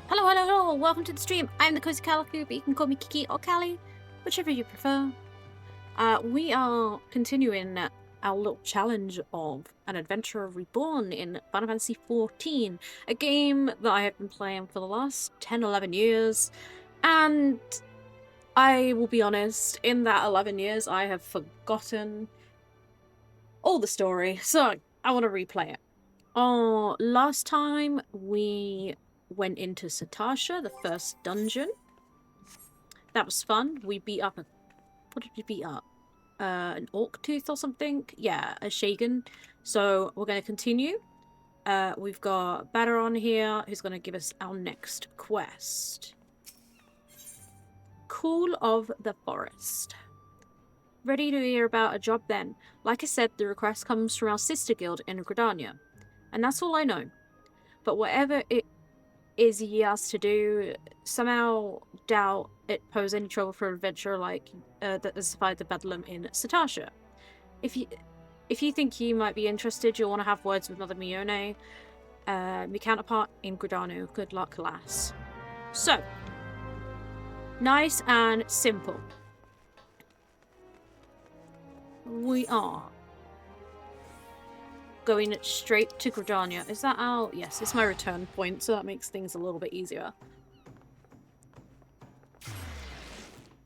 Hello, hello, hello, welcome to the stream. I'm the thecosycalico, but you can call me Kiki or Callie, whichever you prefer. We are continuing our little challenge of an adventure reborn in Final Fantasy XIV, a game that I have been playing for the last 10-11 years, and I will be honest, in that 11 years I have forgotten all the story, so I want to replay it. Last time we went into Satasha, the first dungeon. That was fun. We beat up a... What did we beat up? An orc tooth or something? Yeah, a Shagan. So we're going to continue. We've got Baderon here, who's going to give us our next quest. Call of the Forest. Ready to hear about a job then? Like I said, the request comes from our sister guild in Gridania. And that's all I know. But whatever it is he has to do, somehow doubt it pose any trouble for an adventurer like that has survived the bedlam in Satasha. If you think you might be interested, you'll want to have words with Mother Mione, my counterpart in Gridania. Good luck, lass. So, nice and simple. We are going straight to Gridania. Is that our... Yes, it's my return point, so that makes things a little bit easier.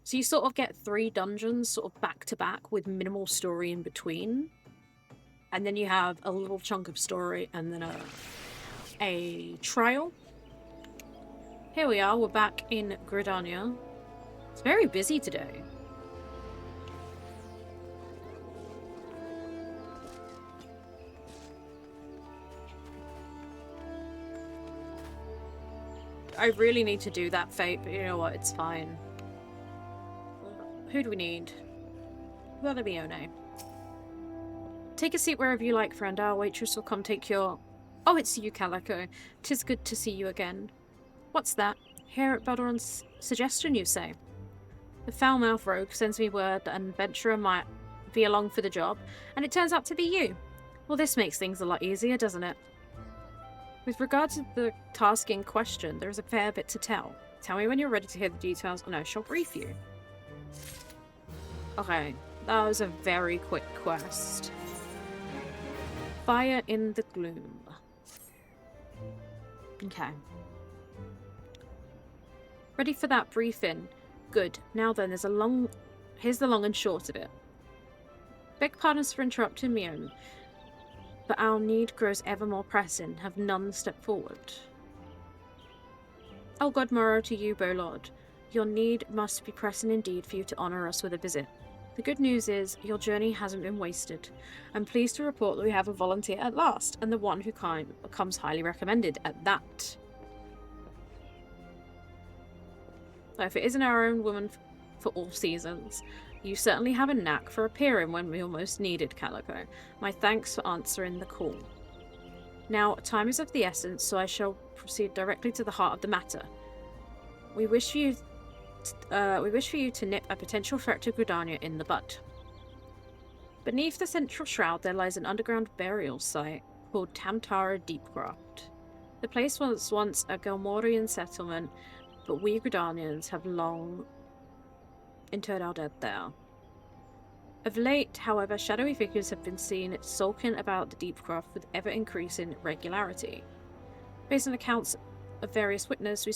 So you sort of get 3 dungeons sort of back to back with minimal story in between. And then you have a little chunk of story and then a trial. Here we are, we're back in Gridania. It's very busy today. I really need to do that fate, but you know what, it's fine. Who do we need? Mother Mione. Take a seat wherever you like, friend. Our waitress will come take your... Oh, it's you, Calico. 'Tis good to see you again. What's that? Here at Baderon's suggestion, you say? The foul-mouthed rogue sends me word that an adventurer might be along for the job, and it turns out to be you. Well, this makes things a lot easier, doesn't it? With regard to the task in question, there is a fair bit to tell. Tell me when you're ready to hear the details, and I shall brief you. Okay, that was a very quick quest. Fire in the gloom. Okay. Ready for that briefing? Good. Now then, here's the long and short of it. Beg pardons for interrupting me, but our need grows ever more pressing. Have none step forward. Oh, God morrow to you, Bolord. Your need must be pressing indeed for you to honor us with a visit. The good news is, your journey hasn't been wasted. I'm pleased to report that we have a volunteer at last, and the one who comes highly recommended at that. So if it isn't our own woman for all seasons, you certainly have a knack for appearing when we almost needed, Calico. My thanks for answering the call. Now, time is of the essence, so I shall proceed directly to the heart of the matter. We wish for you to nip a potential threat to Gridania in the bud. Beneath the central shroud there lies an underground burial site called Tamtara Deepcraft. The place was once a Galmorian settlement, but we Gridanians have long interred our dead there. Of late, however, shadowy figures have been seen sulking about the Deepcraft with ever-increasing regularity. Based on accounts of various witnesses, we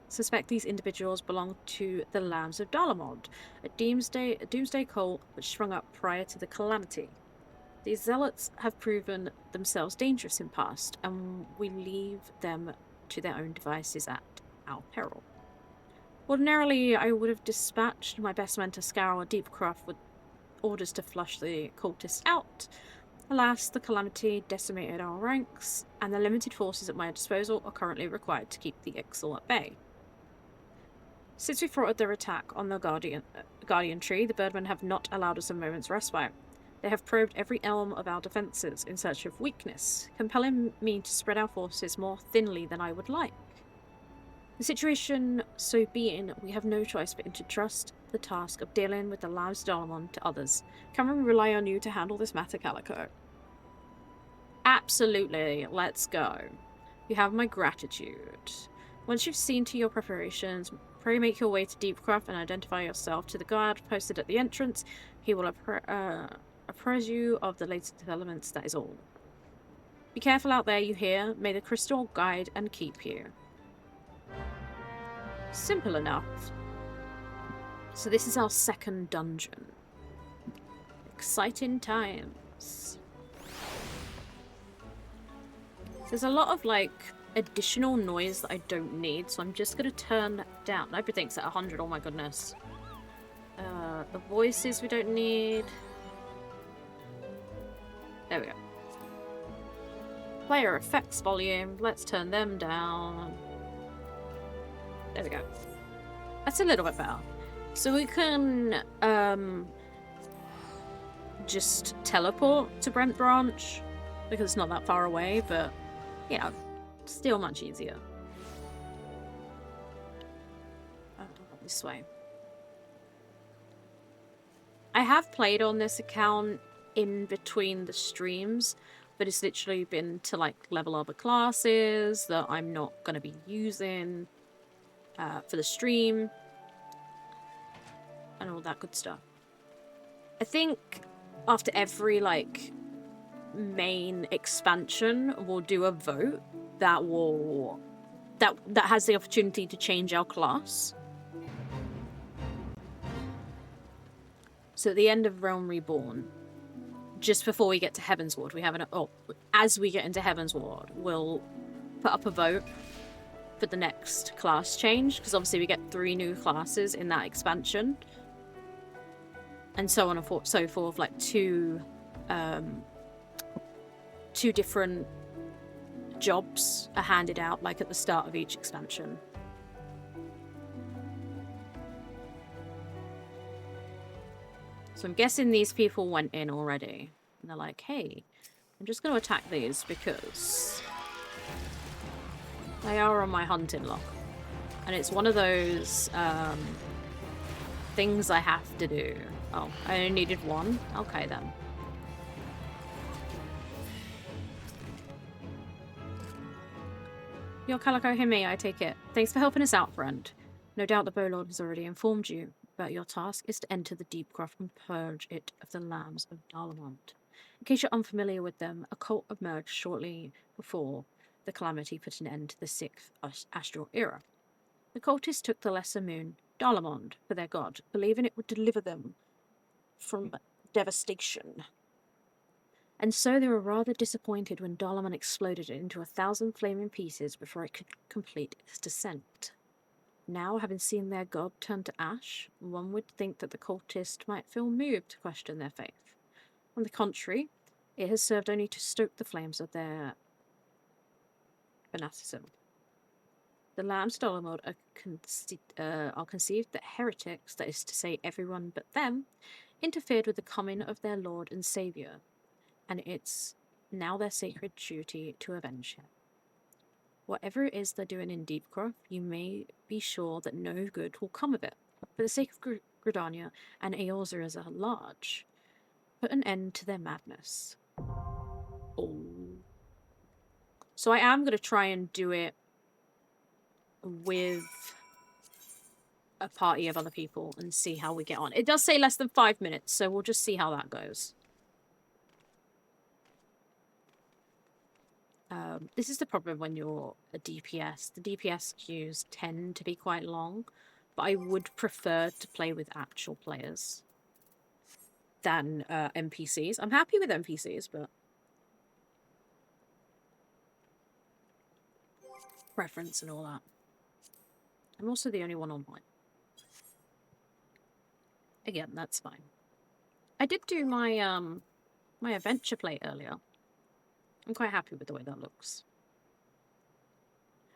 suspect these individuals belong to the Lambs of Dalamond, a doomsday cult which sprung up prior to the calamity. These zealots have proven themselves dangerous in past, and we leave them to their own devices at our peril. Ordinarily, I would have dispatched my best men to scour Deepcraft with orders to flush the cultists out. Alas, the calamity decimated our ranks, and the limited forces at my disposal are currently required to keep the Ixal at bay. Since we thwarted their attack on the Guardian Tree, the Birdmen have not allowed us a moment's respite. They have probed every elm of our defences in search of weakness, compelling me to spread our forces more thinly than I would like. The situation so being, we have no choice but to trust the task of dealing with the Lambs of Dalamon to others. Can we rely on you to handle this matter, Calico? Absolutely, let's go. You have my gratitude. Once you've seen to your preparations, pray make your way to Deepcraft and identify yourself to the guard posted at the entrance. He will apprise you of the latest developments, that is all. Be careful out there, you hear. May the crystal guide and keep you. Simple enough. So this is our second dungeon. Exciting times. There's a lot of, like, additional noise that I don't need, so I'm just going to turn down. Everything's at 100, oh my goodness. The voices we don't need. There we go. Player effects volume. Let's turn them down. There we go. That's a little bit better. So we can just teleport to Brent Branch because it's not that far away, but you know, still much easier. This way. I have played on this account in between the streams, but it's literally been to like level other classes that I'm not going to be using for the stream and all that good stuff. I think after every like main expansion we'll do a vote that has the opportunity to change our class. So at the end of Realm Reborn, just before we get to Heavensward, as we get into Heavensward, we'll put up a vote for the next class change, because obviously we get 3 new classes in that expansion, and so on and so forth. Like two different jobs are handed out, like at the start of each expansion. So I'm guessing these people went in already, and they're like, hey, I'm just going to attack these because they are on my hunting log. And it's one of those things I have to do. Oh, I only needed 1? Okay then. Your Calico Hime, I take it. Thanks for helping us out, friend. No doubt the Bowlord has already informed you, but your task is to enter the Deepcraft and purge it of the Lambs of Dalamont. In case you're unfamiliar with them, a cult emerged shortly before the calamity put an end to the 6th astral era. The cultists took the lesser moon, Dalamond, for their god, believing it would deliver them from devastation. And so they were rather disappointed when Dalamon exploded into 1,000 flaming pieces before it could complete its descent. Now, having seen their god turn to ash, one would think that the cultist might feel moved to question their faith. On the contrary, it has served only to stoke the flames of their fanaticism. The lambs of Dolomod are conceived that heretics, that is to say everyone but them, interfered with the coming of their Lord and Saviour, and it's now their sacred duty to avenge him. Whatever it is they're doing in Deepcroft, you may be sure that no good will come of it. For the sake of Gridania and Eorzea as a large, put an end to their madness. Oh. So I am going to try and do it with a party of other people and see how we get on. It does say less than 5 minutes, so we'll just see how that goes. This is the problem when you're a DPS. The DPS queues tend to be quite long, but I would prefer to play with actual players than NPCs. I'm happy with NPCs, but preference and all that. I'm also the only one online. Again, that's fine. I did do my my adventure play earlier. I'm quite happy with the way that looks.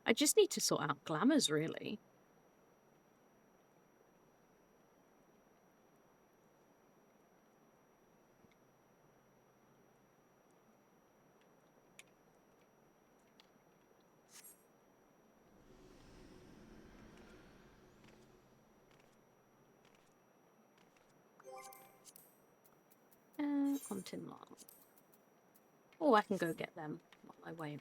I just need to sort out glamours, really. Content log. Oh, I can go get them while I wait.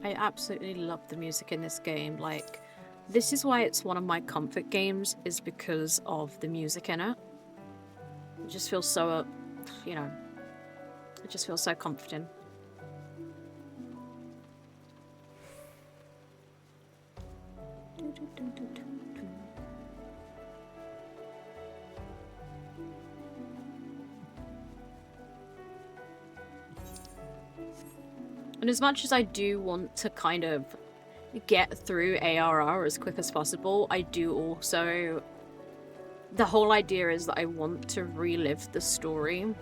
I absolutely love the music in this game. Like, this is why it's one of my comfort games, is because of the music in it. It just feels so, you know, it just feels so comforting. And as much as I do want to kind of get through ARR as quick as possible, I do also... The whole idea is that I want to relive the story.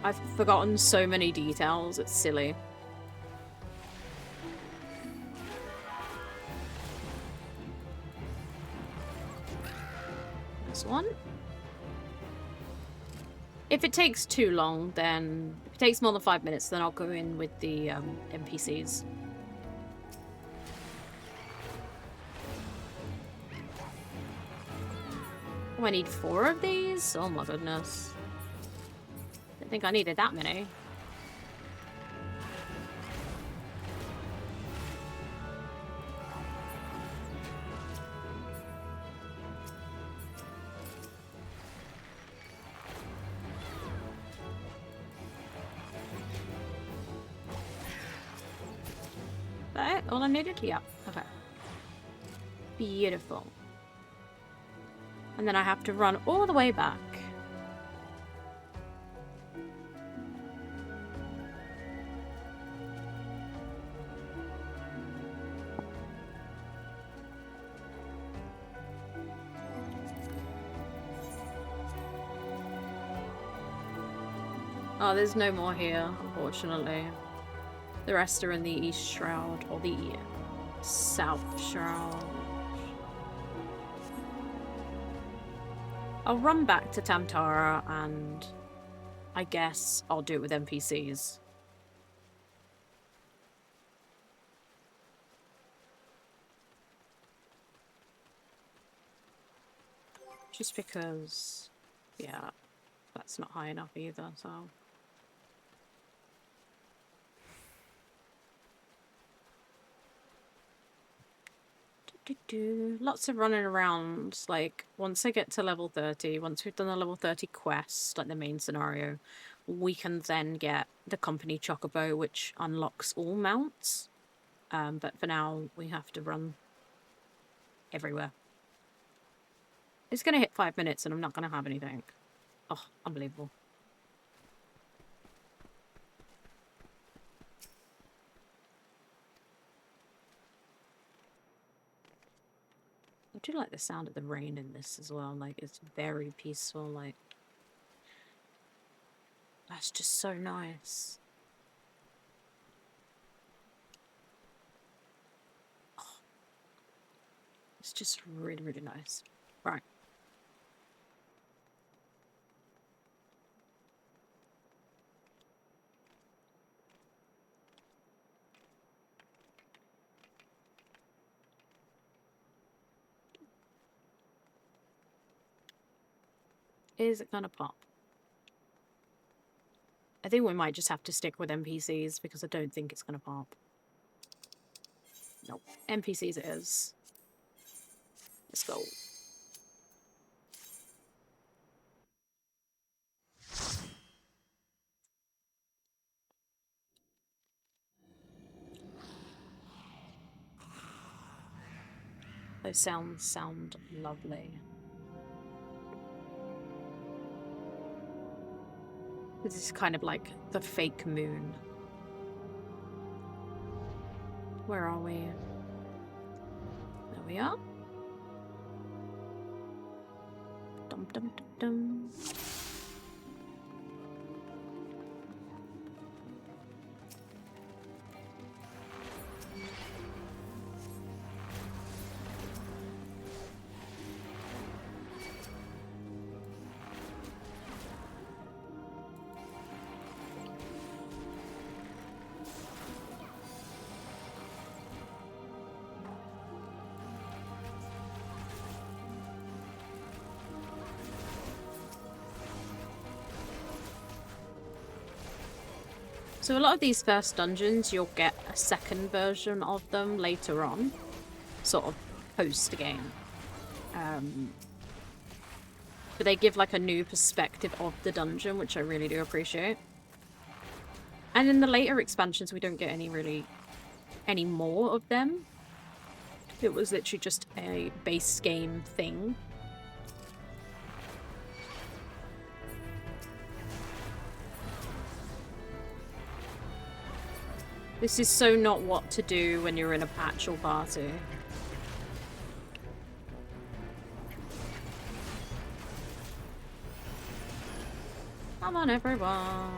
I've forgotten so many details, it's silly. This one. If it takes too long, then... If it takes more than 5 minutes, then I'll go in with the NPCs. Oh, I need 4 of these? Oh my goodness. Didn't think I needed that many. That all I needed? Yeah. Okay. Beautiful. And then I have to run all the way back. Oh, there's no more here, unfortunately. The rest are in the East Shroud, or the South Shroud. I'll run back to Tamtara, and I guess I'll do it with NPCs. Just because, yeah, that's not high enough either, so... Lots of running around. Like, once I get to level 30, once we've done the level 30 quest, like the main scenario, we can then get the company chocobo, which unlocks all mounts. But for now, we have to run everywhere. It's going to hit 5 minutes and I'm not going to have anything. Oh, unbelievable. do like the sound of the rain in this as well. Like, it's very peaceful. Like, that's just so nice. Oh, it's just really, really nice. Right. Is it gonna pop? I think we might just have to stick with NPCs because I don't think it's gonna pop. Nope. NPCs it is. Let's go. Those sounds sound lovely. This is kind of like the fake moon. Where are we? There we are. Dum dum dum dum. So a lot of these first dungeons, you'll get a second version of them later on, sort of post-game. But they give like a new perspective of the dungeon, which I really do appreciate. And in the later expansions, we don't get any more of them. It was literally just a base game thing. This is so not what to do when you're in a patch or party. Come on, everyone.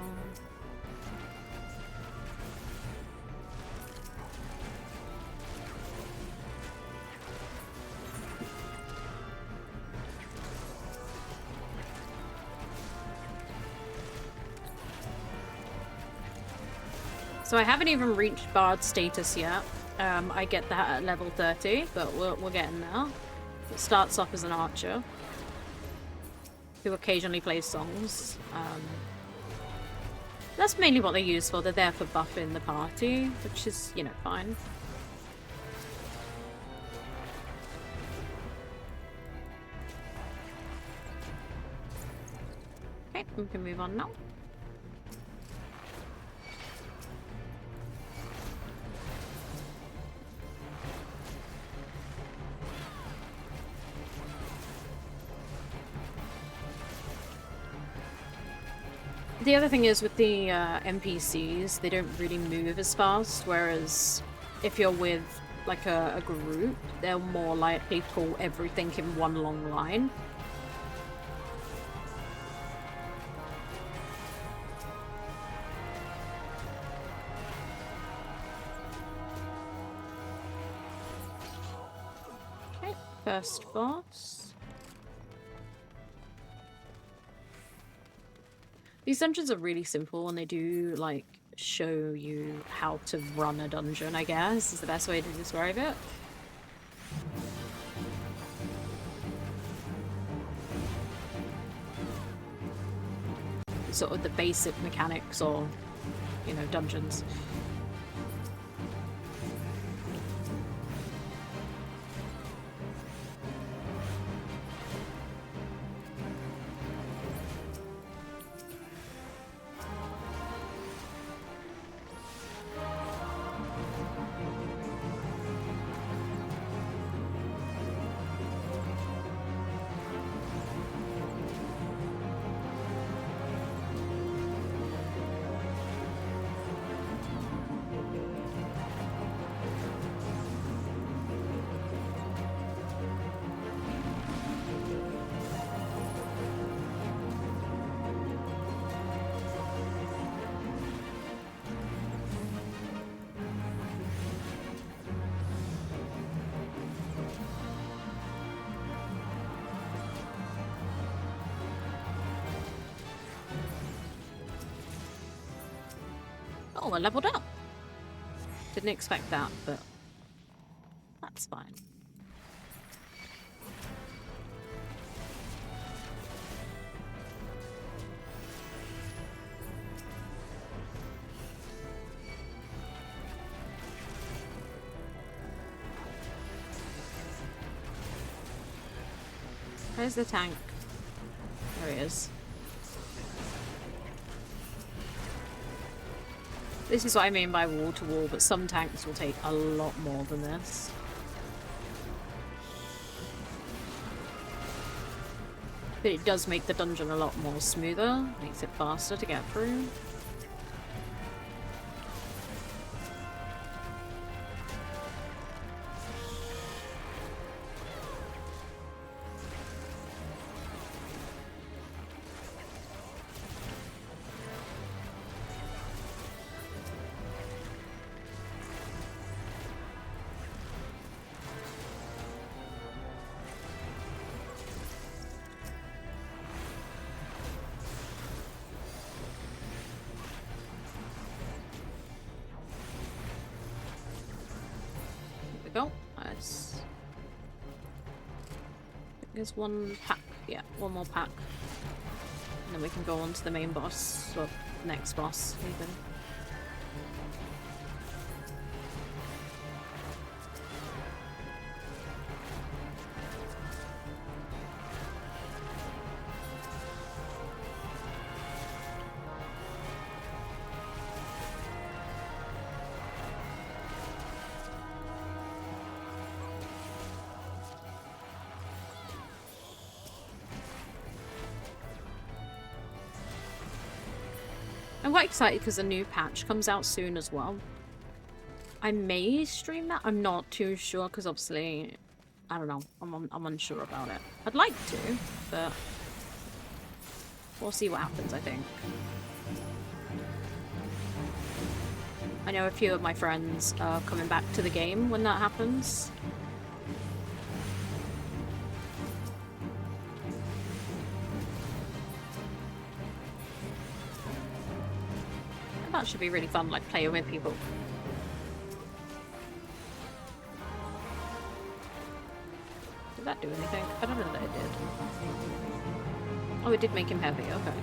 So I haven't even reached Bard status yet. I get that at level 30, but we're getting there. It starts off as an archer who occasionally plays songs. That's mainly what they're used for. They're there for buffing the party, which is, you know, fine. Okay, we can move on now. The other thing is with the NPCs, they don't really move as fast, whereas if you're with like a group, they'll more likely pull everything in one long line. Okay, first boss. These dungeons are really simple and they do, like, show you how to run a dungeon, I guess, is the best way to describe it. Sort of the basic mechanics or, you know, dungeons. Oh, I leveled up. Didn't expect that, but that's fine. Where's the tank? There he is. This is what I mean by wall to wall, but some tanks will take a lot more than this. But it does make the dungeon a lot more smoother, makes it faster to get through. Go. Nice. There's one pack. Yeah, one more pack. And then we can go on to the main boss, or next boss, even. I'm quite excited because the new patch comes out soon as well. I may stream that. I'm not too sure because obviously, I don't know. I'm unsure about it. I'd like to, but we'll see what happens, I think. I know a few of my friends are coming back to the game when that happens. That should be really fun, like playing with people. Did that do anything? I don't know that it did. Oh, it did make him heavy. Okay.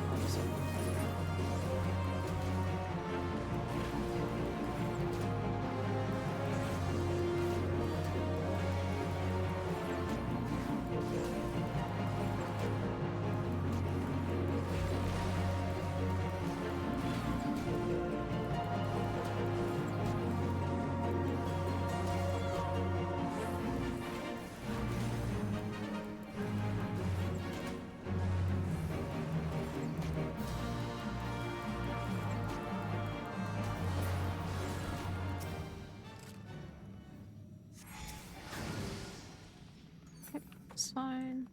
It's fine.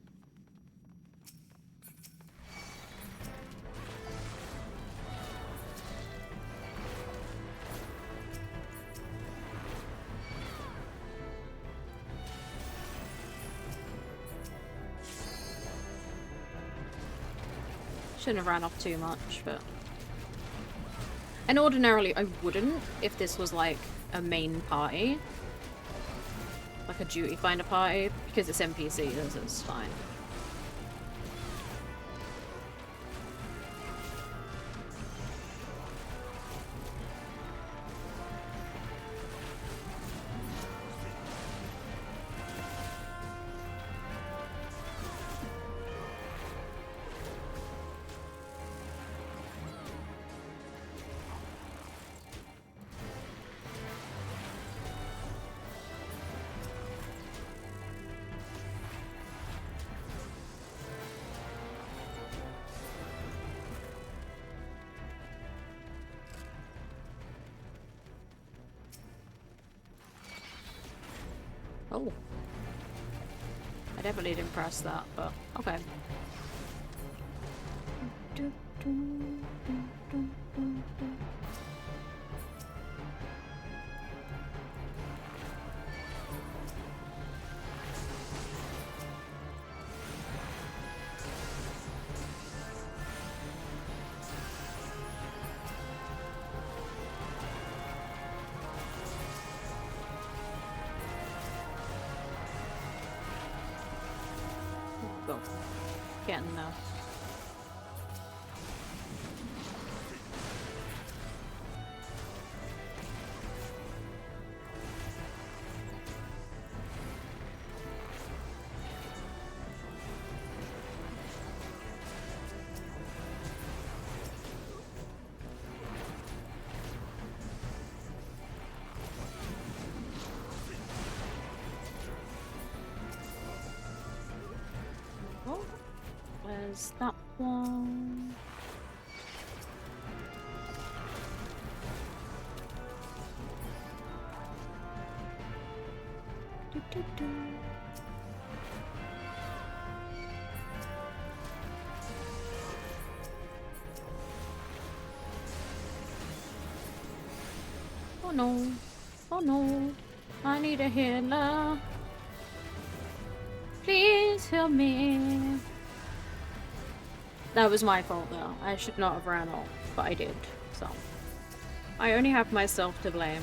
Shouldn't have ran off too much, but... And ordinarily I wouldn't if this was like a main party. Like a duty finder party, because it's NPC, it's fine. Oh. I definitely didn't press that, but okay. but getting there. Where's that one? Do, do, do. Oh no. Oh no. I need a healer. Please heal me. That was my fault though. I should not have ran off, but I did, so. I only have myself to blame.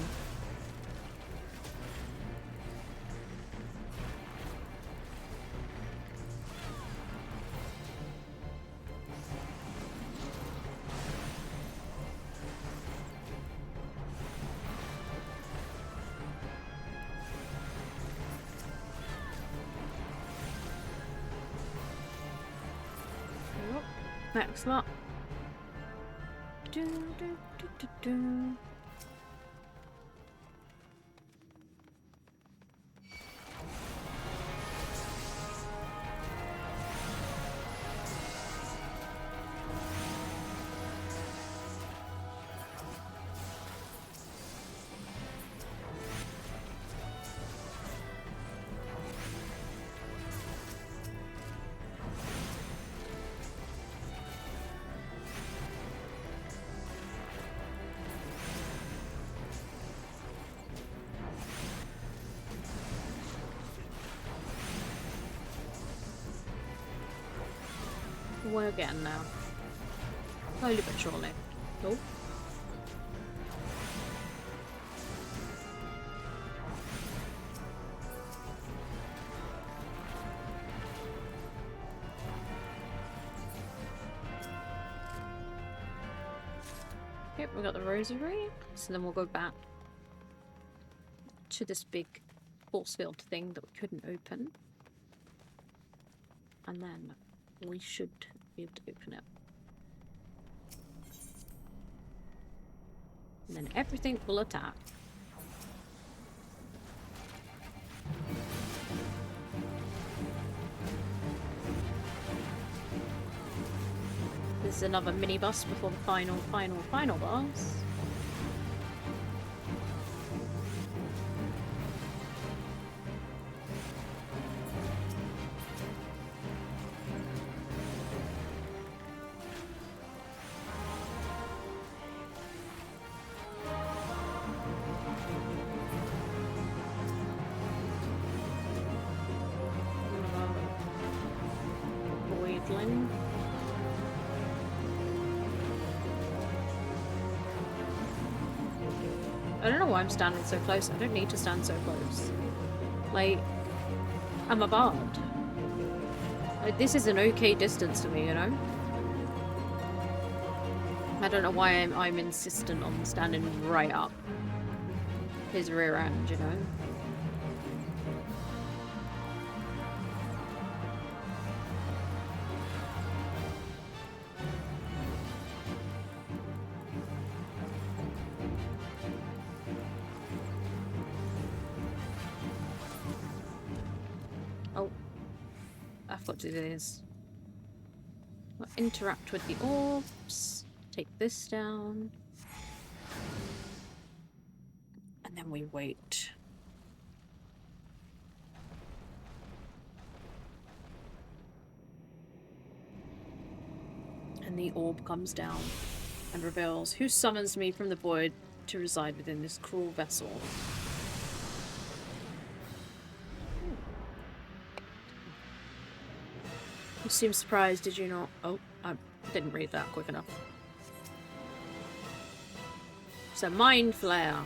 Next lot. Do, do, do, do, do. We're getting there. Slowly but surely. Oh. Yep, we got the rosary. So then we'll go back to this big force field thing that we couldn't open. And then we should be able to open it. And then everything will attack. This is another mini boss before the final boss. I don't know why I'm standing so close. I don't need to stand so close. Like, I'm a bard. Like, this is an okay distance to me, you know? I don't know why I'm insistent on standing right up his rear end, you know? What it is. We'll interact with the orbs, take this down, and then we wait. And the orb comes down and reveals who summons me from the void to reside within this cruel vessel. You seem surprised, did you not? Oh, I didn't read that quick enough. It's a mind flare.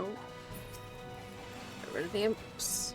Oh. Get rid of the imps.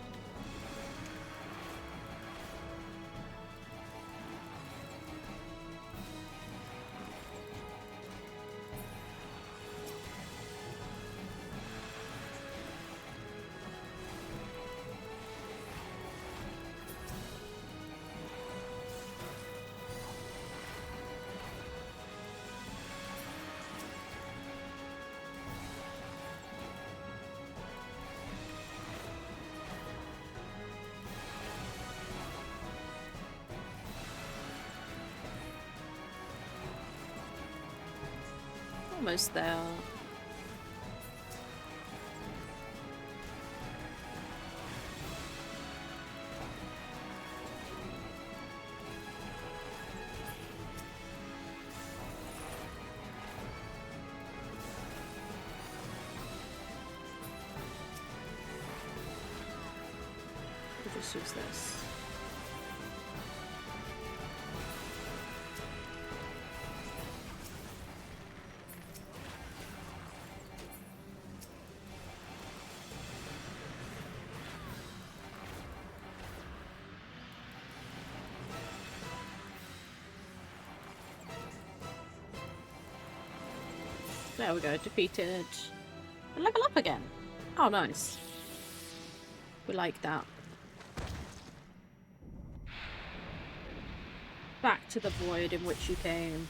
Almost there. We'll just use this. There we go, defeated. Level up again. Oh, nice. We like that. Back to the void in which you came.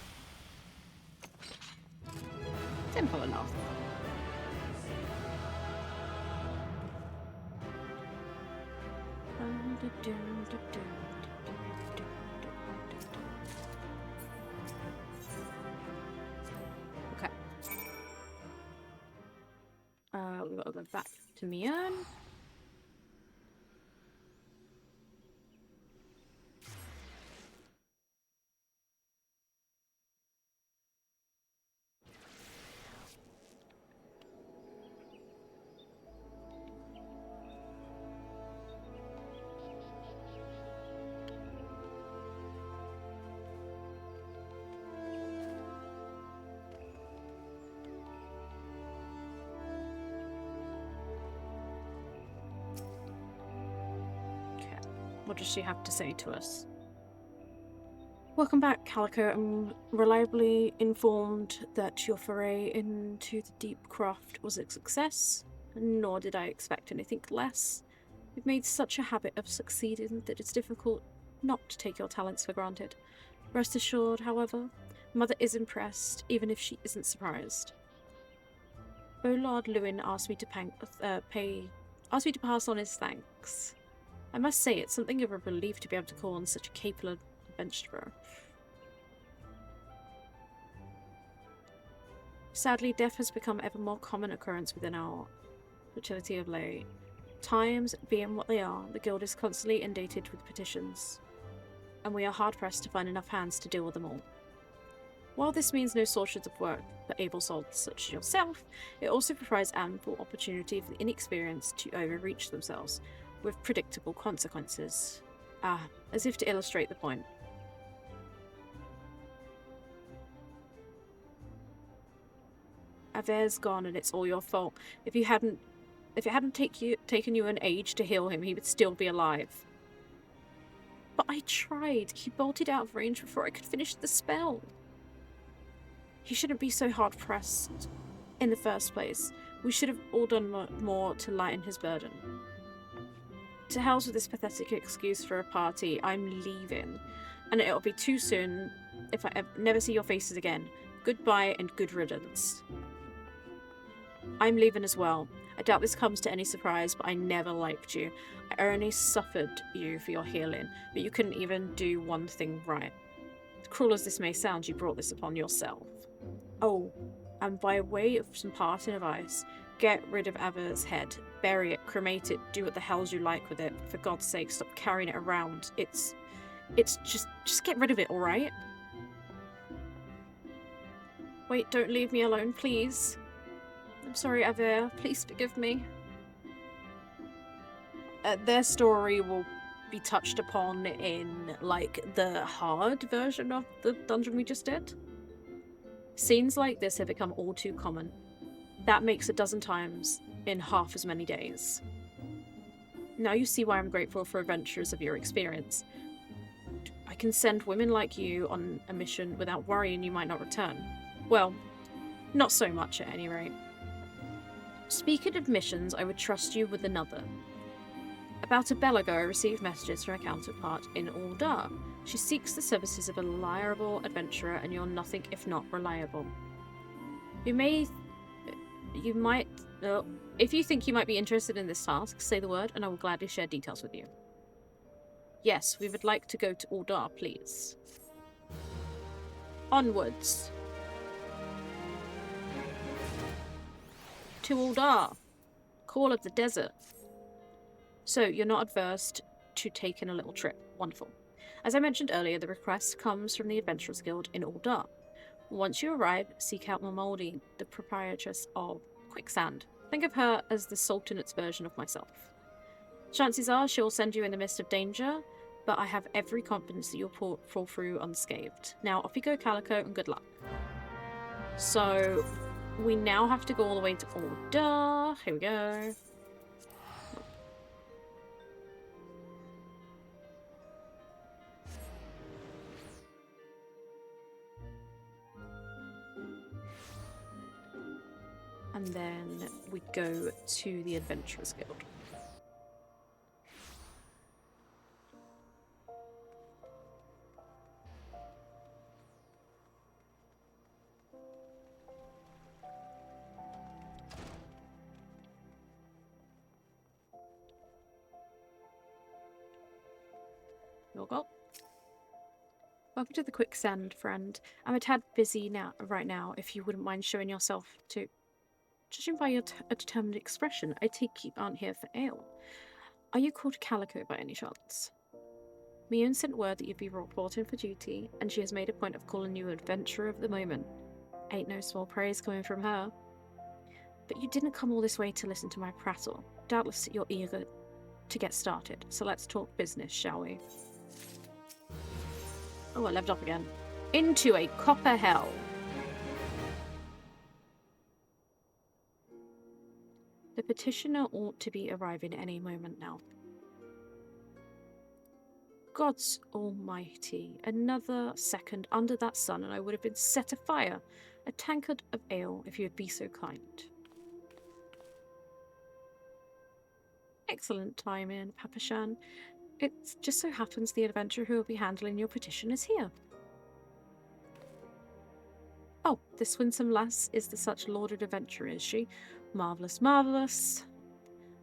Simple enough. Okay. We've got to go back to Mian. What does she have to say to us? Welcome back, Calico. I'm reliably informed that your foray into the deep craft was a success, nor did I expect anything less. You've made such a habit of succeeding that it's difficult not to take your talents for granted. Rest assured, however, Mother is impressed, even if she isn't surprised. Bolard Lewin asked me to pass on his thanks. I must say, it's something of a relief to be able to call on such a capable adventurer. Sadly, death has become ever more common occurrence within our fertility of late. Times being what they are, the guild is constantly inundated with petitions, and we are hard-pressed to find enough hands to deal with them all. While this means no shortage of work for able souls such as yourself, it also provides ample opportunity for the inexperienced to overreach themselves, with predictable consequences. As if to illustrate the point. Aver's gone and it's all your fault. If it hadn't taken you an age to heal him, he would still be alive. But I tried. He bolted out of range before I could finish the spell. He shouldn't be so hard-pressed in the first place. We should have all done more to lighten his burden. To hell's with this pathetic excuse for a party. I'm leaving. And it'll be too soon if I never see your faces again. Goodbye and good riddance. I'm leaving as well. I doubt this comes to any surprise, but I never liked you. I only suffered you for your healing, but you couldn't even do one thing right. As cruel as this may sound, you brought this upon yourself. Oh, and by way of some parting advice, get rid of Aver's head. Bury it, cremate it, do what the hells you like with it. For God's sake, stop carrying it around. It's just get rid of it, alright? Wait, don't leave me alone, please. I'm sorry, Aver. Please forgive me. Their story will be touched upon in, like, the hard version of the dungeon we just did. Scenes like this have become all too common. That makes a dozen times in half as many days. Now you see why I'm grateful for adventurers of your experience. I can send women like you on a mission without worrying you might not return. Well, not so much at any rate. Speaking of missions, I would trust you with another. About a bell ago, I received messages from a counterpart in Ul'dah. She seeks the services of a reliable adventurer, and you're nothing if not reliable. If you think you might be interested in this task, say the word, and I will gladly share details with you. Yes, we would like to go to Ul'dah, please. Onwards. To Ul'dah. Call of the desert. So, you're not adverse to taking a little trip. Wonderful. As I mentioned earlier, the request comes from the Adventurers Guild in Ul'dah. Once you arrive, seek out Meowdy, the proprietress of Quicksand. Think of her as the Sultanate's version of myself. Chances are she'll send you in the midst of danger, but I have every confidence that you'll fall through unscathed. Now, off you go, Calico, and good luck. So, we now have to go all the way to Ul'dah. Here we go. And then we go to the Adventurers Guild. You'll go. Welcome to the Quicksand, friend. I'm a tad busy right now, if you wouldn't mind showing yourself to... Judging by your determined expression, I take you aren't here for ale. Are you called Calico by any chance? Mion sent word that you'd be reporting for duty, and she has made a point of calling you adventurer of the moment. Ain't no small praise coming from her. But you didn't come all this way to listen to my prattle. Doubtless you're eager to get started, so let's talk business, shall we? Oh, I leveled up again. Into a copper hell. The petitioner ought to be arriving any moment now. Gods almighty, another second under that sun and I would have been set afire. A tankard of ale, if you would be so kind. Excellent timing, Papashan. It just so happens the adventurer who will be handling your petition is here. Oh, this winsome lass is the such lauded adventurer, is she? Marvellous, marvellous.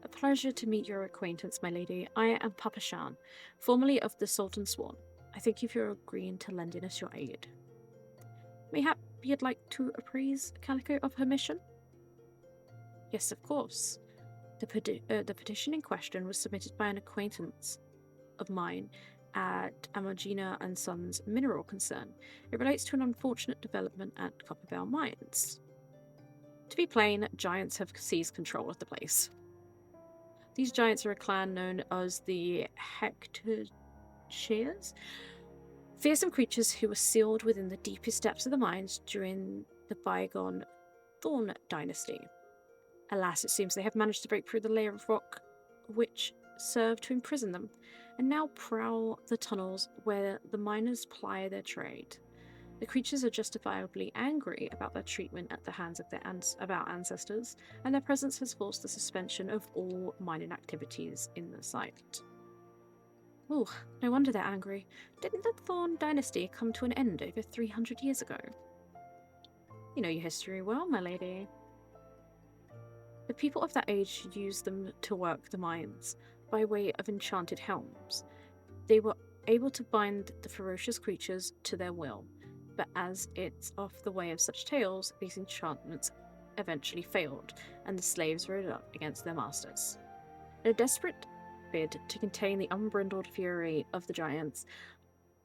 A pleasure to meet your acquaintance, my lady. I am Papashan, formerly of the Sultan Swan. I thank you for agreeing to lending us your aid. Mayhap you'd like to appraise Calico of her mission? Yes, of course. The petition in question was submitted by an acquaintance of mine at Amogina and Sons mineral concern. It relates to an unfortunate development at Copperbell Mines. To be plain, giants have seized control of the place. These giants are a clan known as the Hector-Shears, fearsome creatures who were sealed within the deepest depths of the mines during the bygone Thorn Dynasty. Alas, it seems they have managed to break through the layer of rock which served to imprison them, and now prowl the tunnels where the miners ply their trade. The creatures are justifiably angry about their treatment at the hands of our ancestors, and their presence has forced the suspension of all mining activities in the site. Ooh, no wonder they're angry. Didn't the Thorn Dynasty come to an end over 300 years ago? You know your history well, my lady. The people of that age used them to work the mines by way of enchanted helms. They were able to bind the ferocious creatures to their will, but as it's off the way of such tales, these enchantments eventually failed, and the slaves rose up against their masters. In a desperate bid to contain the unbridled fury of the giants,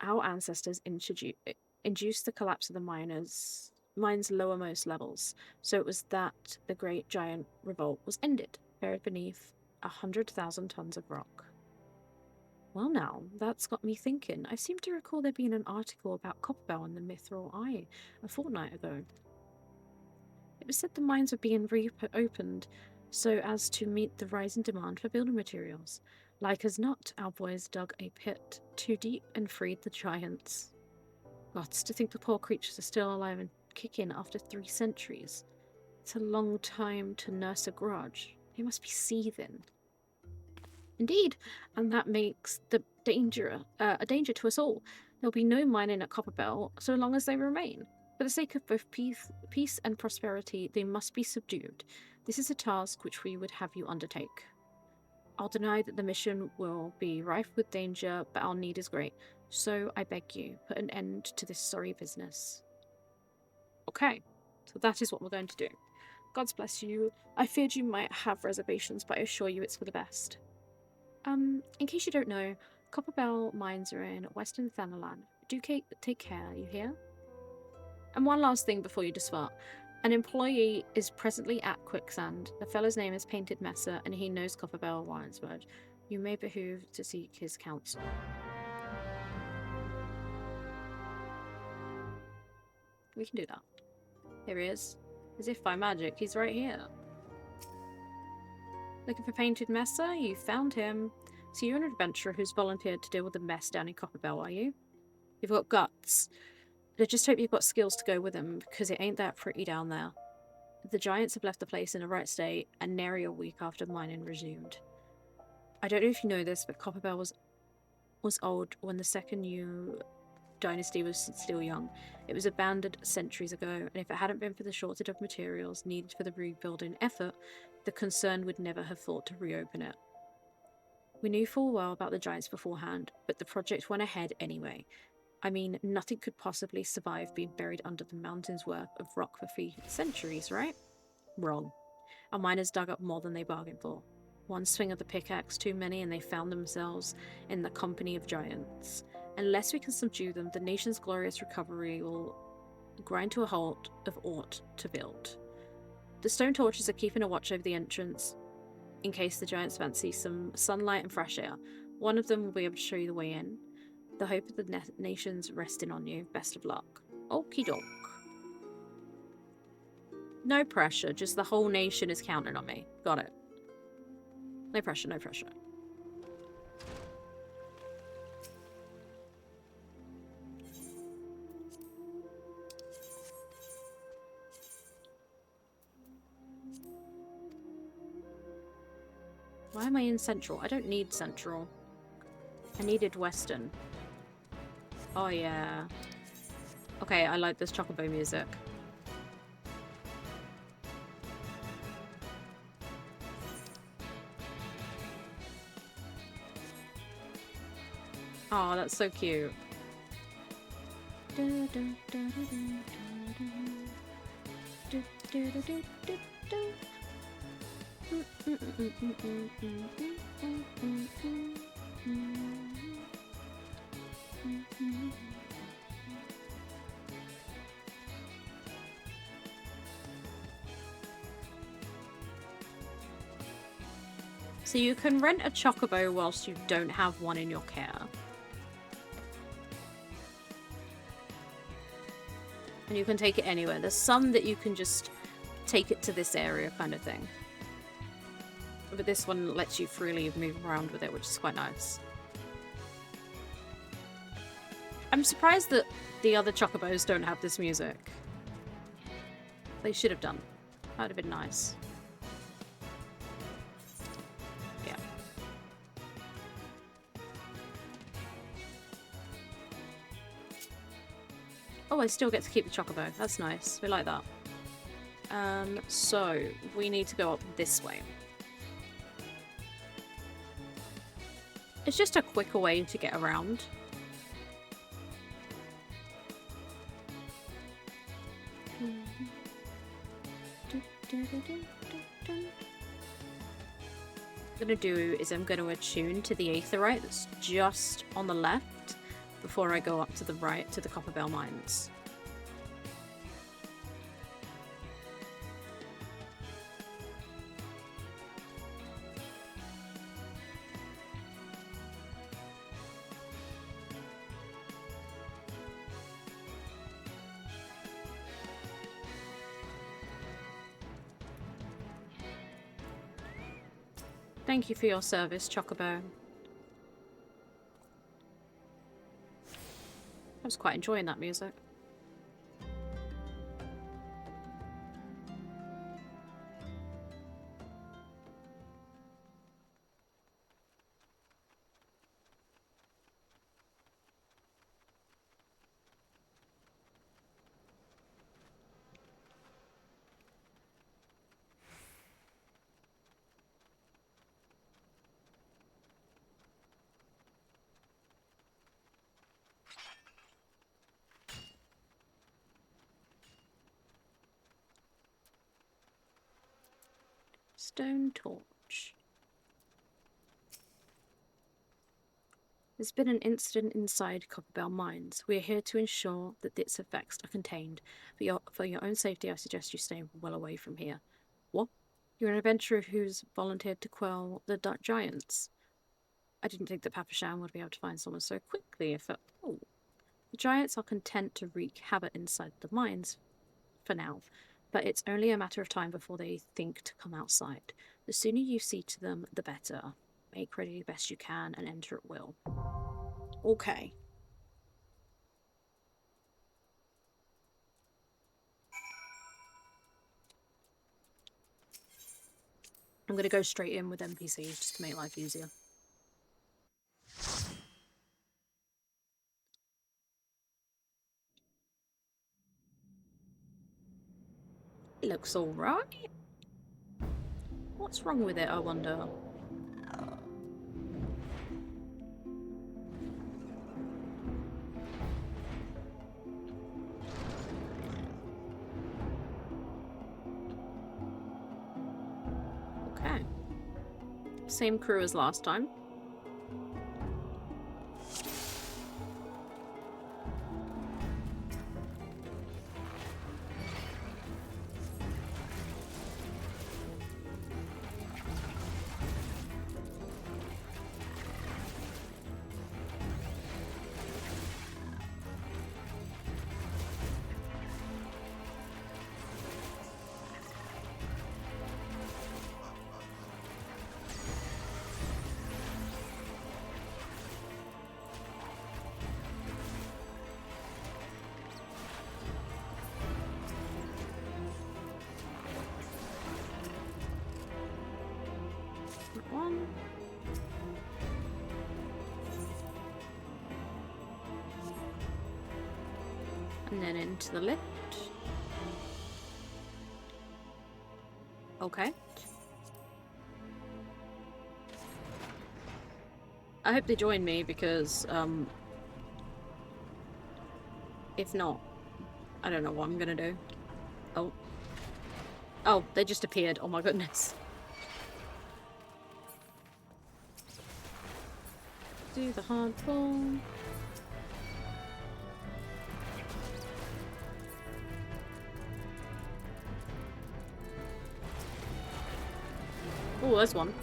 our ancestors induced the collapse of the mine's lowermost levels, so it was that the great giant revolt was ended, buried beneath 100,000 tons of rock. Well now, that's got me thinking. I seem to recall there being an article about Copperbell in the Mithril Eye a fortnight ago. It was said the mines were being reopened, so as to meet the rising demand for building materials. Like as not, our boys dug a pit too deep and freed the giants. Gots to think the poor creatures are still alive and kicking after 3 centuries. It's a long time to nurse a grudge. They must be seething. Indeed, and that makes the danger a danger to us all. There'll be no mining at Copperbell so long as they remain. For the sake of both peace and prosperity, they must be subdued. This is a task which we would have you undertake. I'll deny that the mission will be rife with danger, but our need is great. So I beg you, put an end to this sorry business. Okay, so that is what we're going to do. Gods bless you. I feared you might have reservations, but I assure you it's for the best. In case you don't know, Copperbell mines are in Western Thanalan. Do take care, you hear? And one last thing before you depart. An employee is presently at Quicksand. The fellow's name is Painted Messer, and he knows Copperbell Winesburg. You may behoove to seek his counsel. We can do that. Here he is. As if by magic, he's right here. Looking for Painted Messer? You found him. So you're an adventurer who's volunteered to deal with the mess down in Copperbell, are you? You've got guts. I just hope you've got skills to go with them, because it ain't that pretty down there. The giants have left the place in a right state, and nary a week after mining resumed. I don't know if you know this, but Copperbell was old when the second new dynasty was still young. It was abandoned centuries ago, and if it hadn't been for the shortage of materials needed for the rebuilding effort, the concern would never have thought to reopen it. We knew full well about the giants beforehand, but the project went ahead anyway. I mean, nothing could possibly survive being buried under the mountain's worth of rock for 3 centuries, right? Wrong. Our miners dug up more than they bargained for. One swing of the pickaxe too many, and they found themselves in the company of giants. Unless we can subdue them, the nation's glorious recovery will grind to a halt of aught to build. The stone torches are keeping a watch over the entrance, in case the giants fancy some sunlight and fresh air. One of them will be able to show you the way in. The hope of the nation's resting on you. Best of luck. Okie doke. No pressure, just the whole nation is counting on me. Got it. No pressure, no pressure. Why am I in Central? I don't need Central. I needed Western. Oh yeah. Okay, I like this Chocobo music. Oh, that's so cute. So you can rent a chocobo whilst you don't have one in your care. And you can take it anywhere. There's some that you can just take it to this area kind of thing. But this one lets you freely move around with it, which is quite nice. I'm surprised that the other chocobos don't have this music. They should have done. That would have been nice. Yeah. Oh, I still get to keep the chocobo. That's nice. We like that. So we need to go up this way. It's just a quicker way to get around. What I'm going to do is I'm going to attune to the aetherite that's just on the left before I go up to the right to the Copperbell mines. Thank you for your service, Chocobo. I was quite enjoying that music. Stone torch. There's been an incident inside Copperbell Mines. We are here to ensure that its effects are contained. For your own safety, I suggest you stay well away from here. What? You're an adventurer who's volunteered to quell the giants. I didn't think that Papa Shan would be able to find someone so quickly if it... Oh. The giants are content to wreak havoc inside the mines for now, but it's only a matter of time before they think to come outside. The sooner you see to them, the better. Make ready the best you can and enter at will. Okay. I'm going to go straight in with NPCs just to make life easier. It looks alright. What's wrong with it, I wonder? Okay. Same crew as last time. One. And then into the lift. Okay. I hope they join me because, if not, I don't know what I'm gonna do. Oh. Oh, they just appeared. Oh my goodness. Do the hardball. Oh, there's one.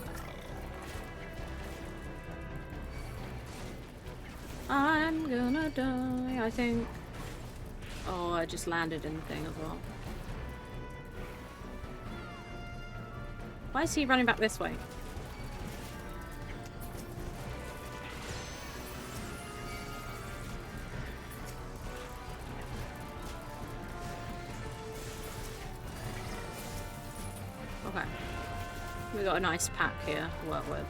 I'm gonna die, I think. Oh, I just landed in the thing as well. Why is he running back this way? Okay. We got a nice pack here to work with.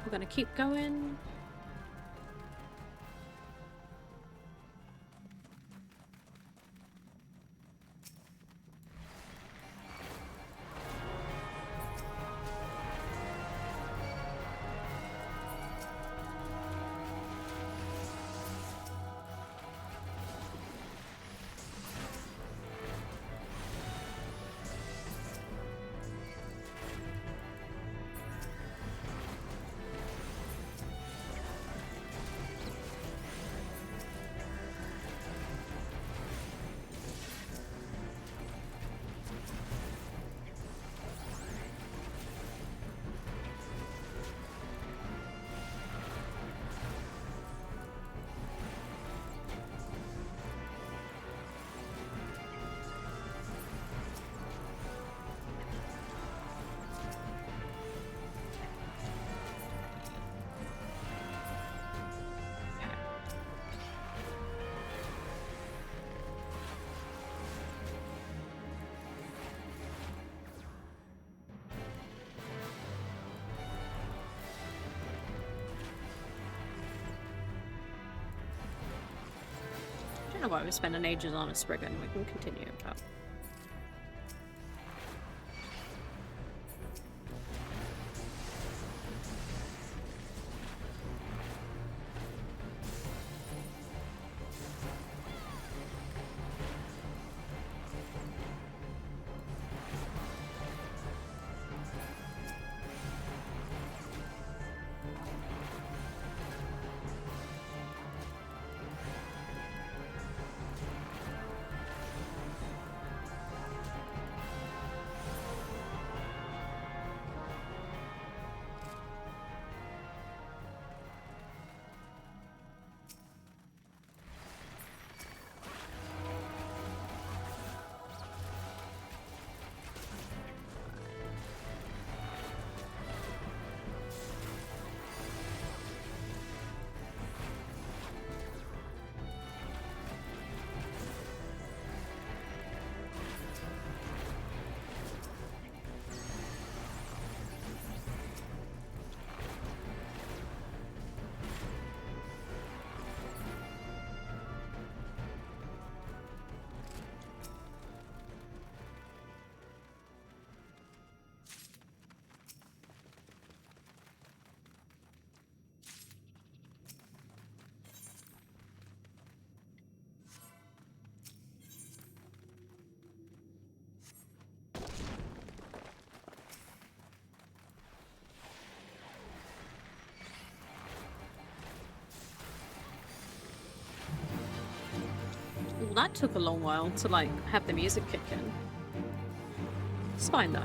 We're gonna keep going. know why we're spending ages on a Spriggan. We can continue, but... Well, that took a long while to, like, have the music kick in. It's fine, though.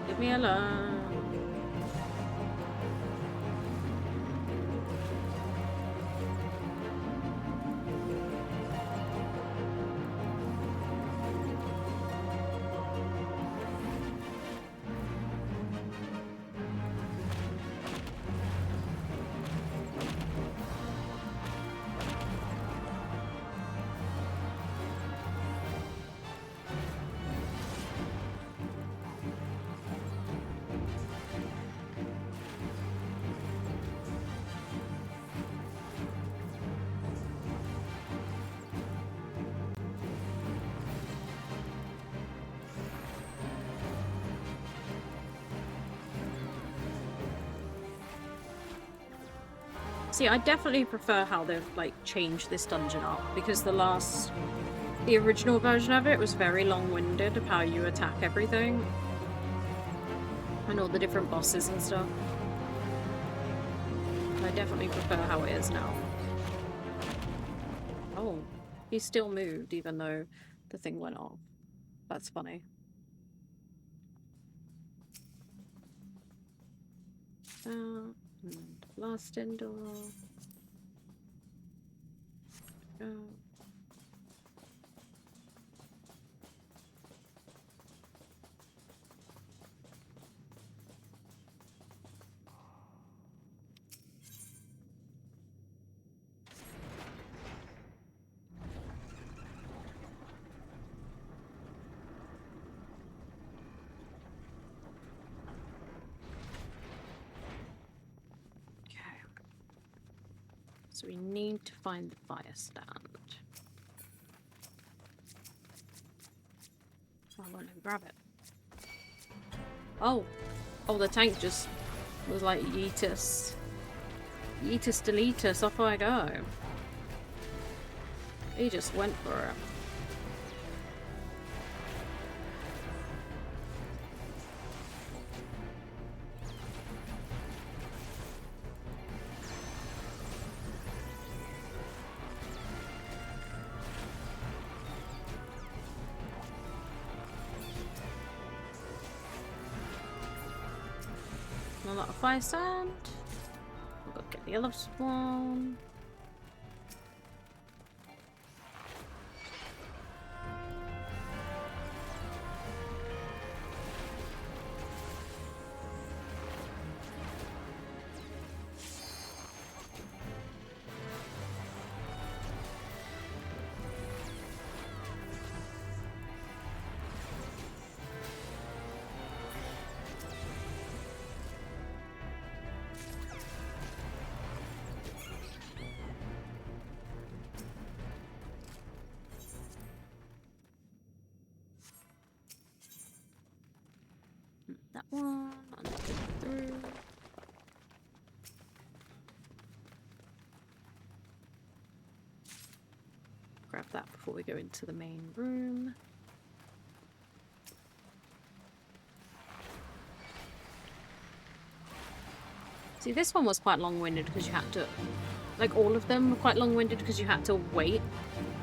Leave me alone. See, I definitely prefer how they've, like, changed this dungeon up, because the original version of it was very long-winded of how you attack everything. And all the different bosses and stuff. I definitely prefer how it is now. Oh, he still moved even though the thing went off. That's funny. And last indoor. Go. So we need to find the fire stand. Oh, I won't let me grab it. Oh! Oh, the tank just was like, yeetus. Yeetus deletus, off I go. He just went for it. Not a fire stand. We'll go get the other one. one, and then go through. Grab that before we go into the main room. See, this one was quite long-winded because you had to... Like, all of them were quite long-winded because you had to wait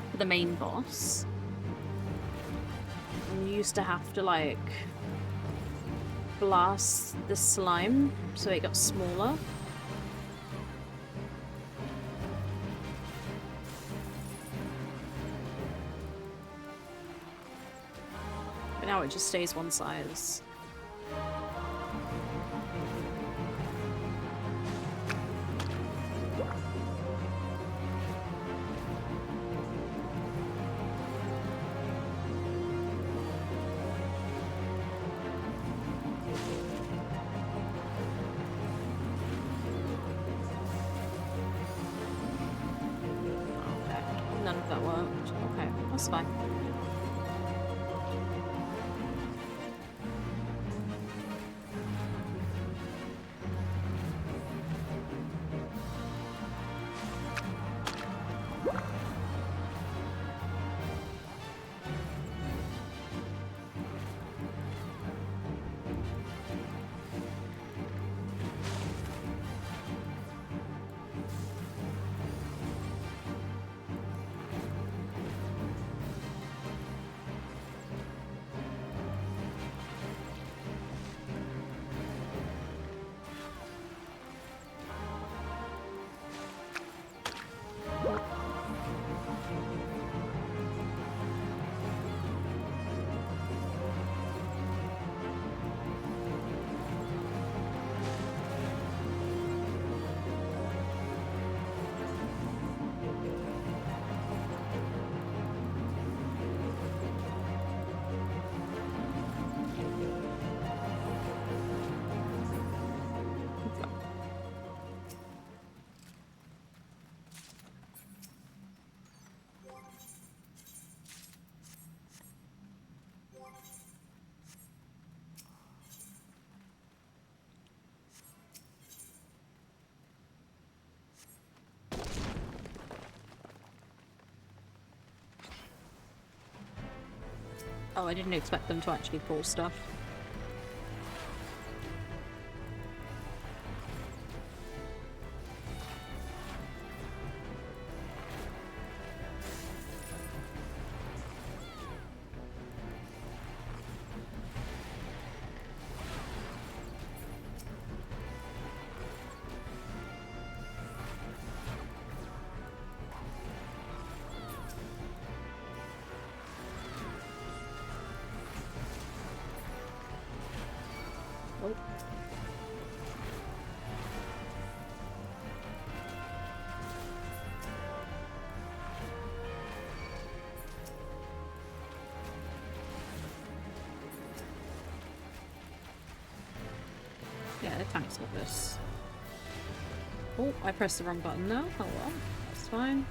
for the main boss. And you used to have to, like, blast the slime so it got smaller. But now it just stays one size. None of that worked. Okay, that's fine. Oh, I didn't expect them to actually pull stuff. Oh. Yeah, the tank's got this. Oh, I pressed the wrong button now. Oh well, that's fine.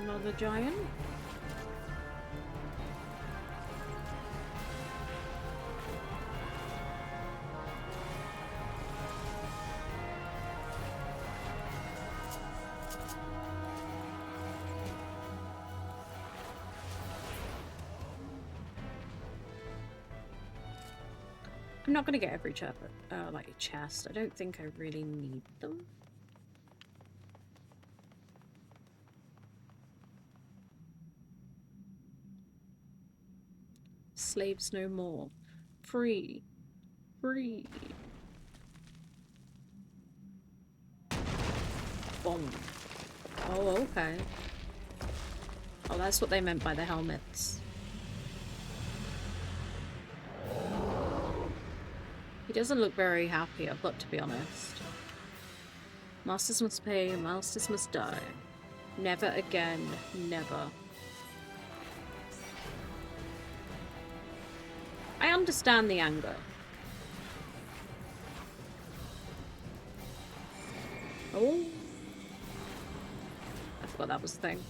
Another giant. I'm not gonna get every like chest. I don't think I really need them. Slaves no more. Free. Free. Boom. Oh, okay. Oh, that's what they meant by the helmets. doesn't look very happy, I've got to be honest. Masters must pay, masters must die. Never again, never. I understand the anger. Oh. I forgot that was the thing.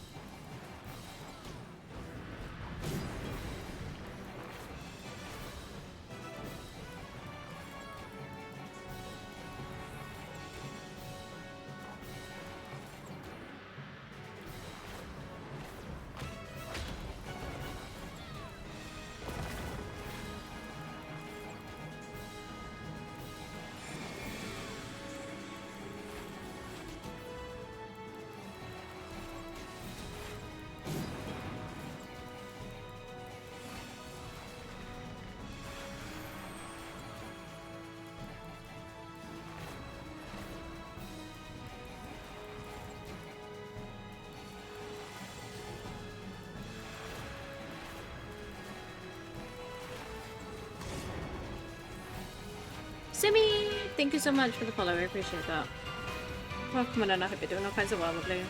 Simi! Thank you so much for the follow, I appreciate that. Welcome on, I hope you're doing all kinds of well, lovely.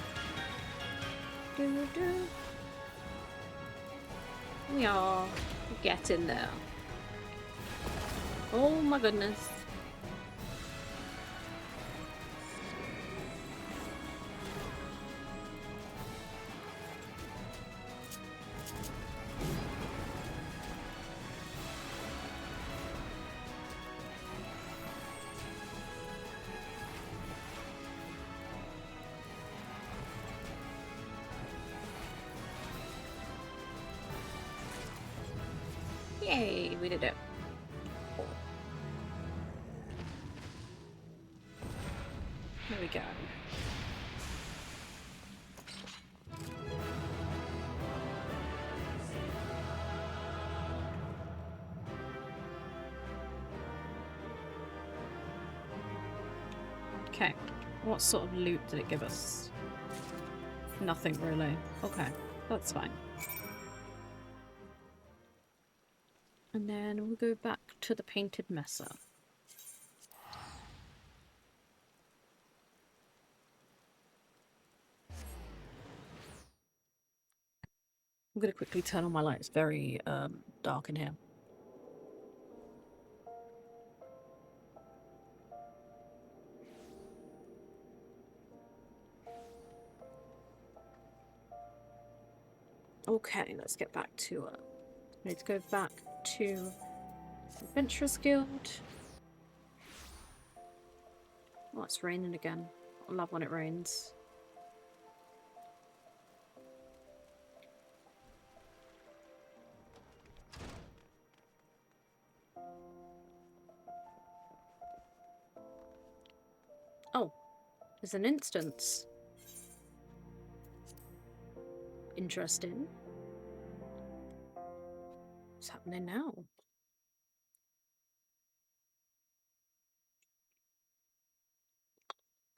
We are getting there. Oh my goodness. Yay, we did it. There we go. Okay, what sort of loot did it give us? Nothing really. Okay, that's fine. And then we'll go back to the painted messer. I'm going to quickly turn on my light. It's very dark in here. Okay, let's get back to I need to go back to Adventurers Guild. Oh, it's raining again. I love when it rains. Oh, there's an instance. Interesting. What's happening now?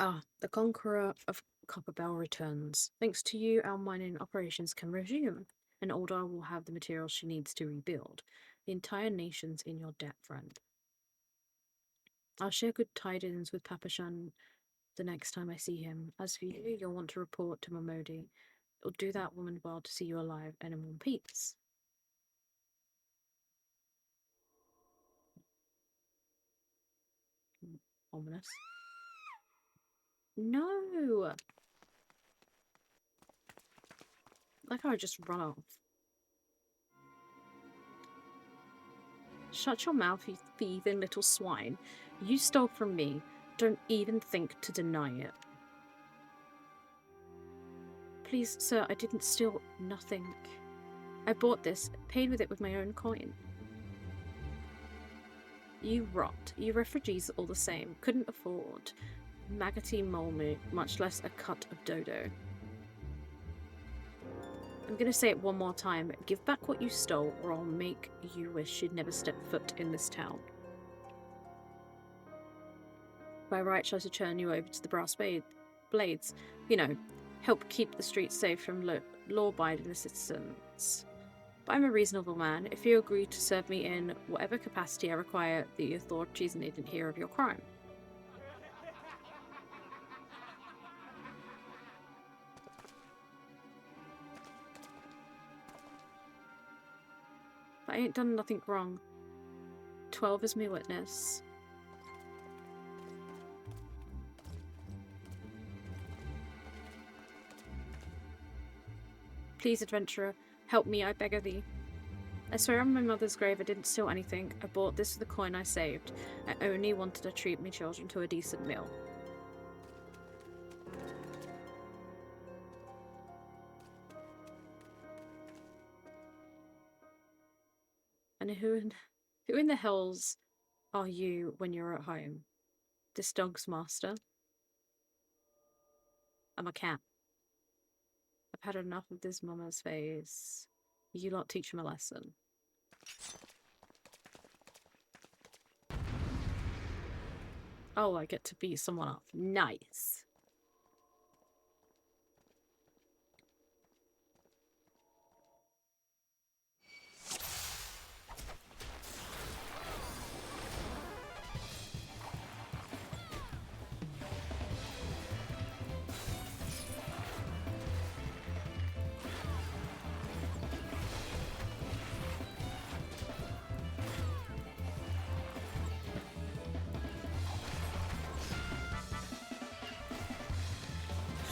Ah, the Conqueror of Copperbell returns. Thanks to you, our mining operations can resume, and Ul'dah will have the materials she needs to rebuild. The entire nation's in your debt, friend. I'll share good tidings with Papashan the next time I see him. As for you, you'll want to report to Meowdy. It'll do that woman well to see you alive and in one piece. Ominous. No! Like I just run off. Shut your mouth, you thieving little swine. You stole from me. Don't even think to deny it. Please, sir, I didn't steal nothing. I bought this, paid with it with my own coin. You rot. You refugees are all the same. Couldn't afford maggoty mole meat, much less a cut of dodo. I'm gonna say it one more time. Give back what you stole, or I'll make you wish you'd never stepped foot in this town. By right, shall I turn you over to the brass blades? You know, help keep the streets safe from law-abiding citizens. But I'm a reasonable man. If you agree to serve me in whatever capacity I require, the authorities needn't hear of your crime. But I ain't done nothing wrong. 12 is my witness. Please, adventurer, help me, I beg of thee. I swear on my mother's grave I didn't steal anything. I bought this with the coin I saved. I only wanted to treat my children to a decent meal. And who in the hells are you when you're at home? This dog's master? I'm a cat. I've had enough of this mama's face. You lot teach him a lesson. Oh, I get to beat someone up. Nice.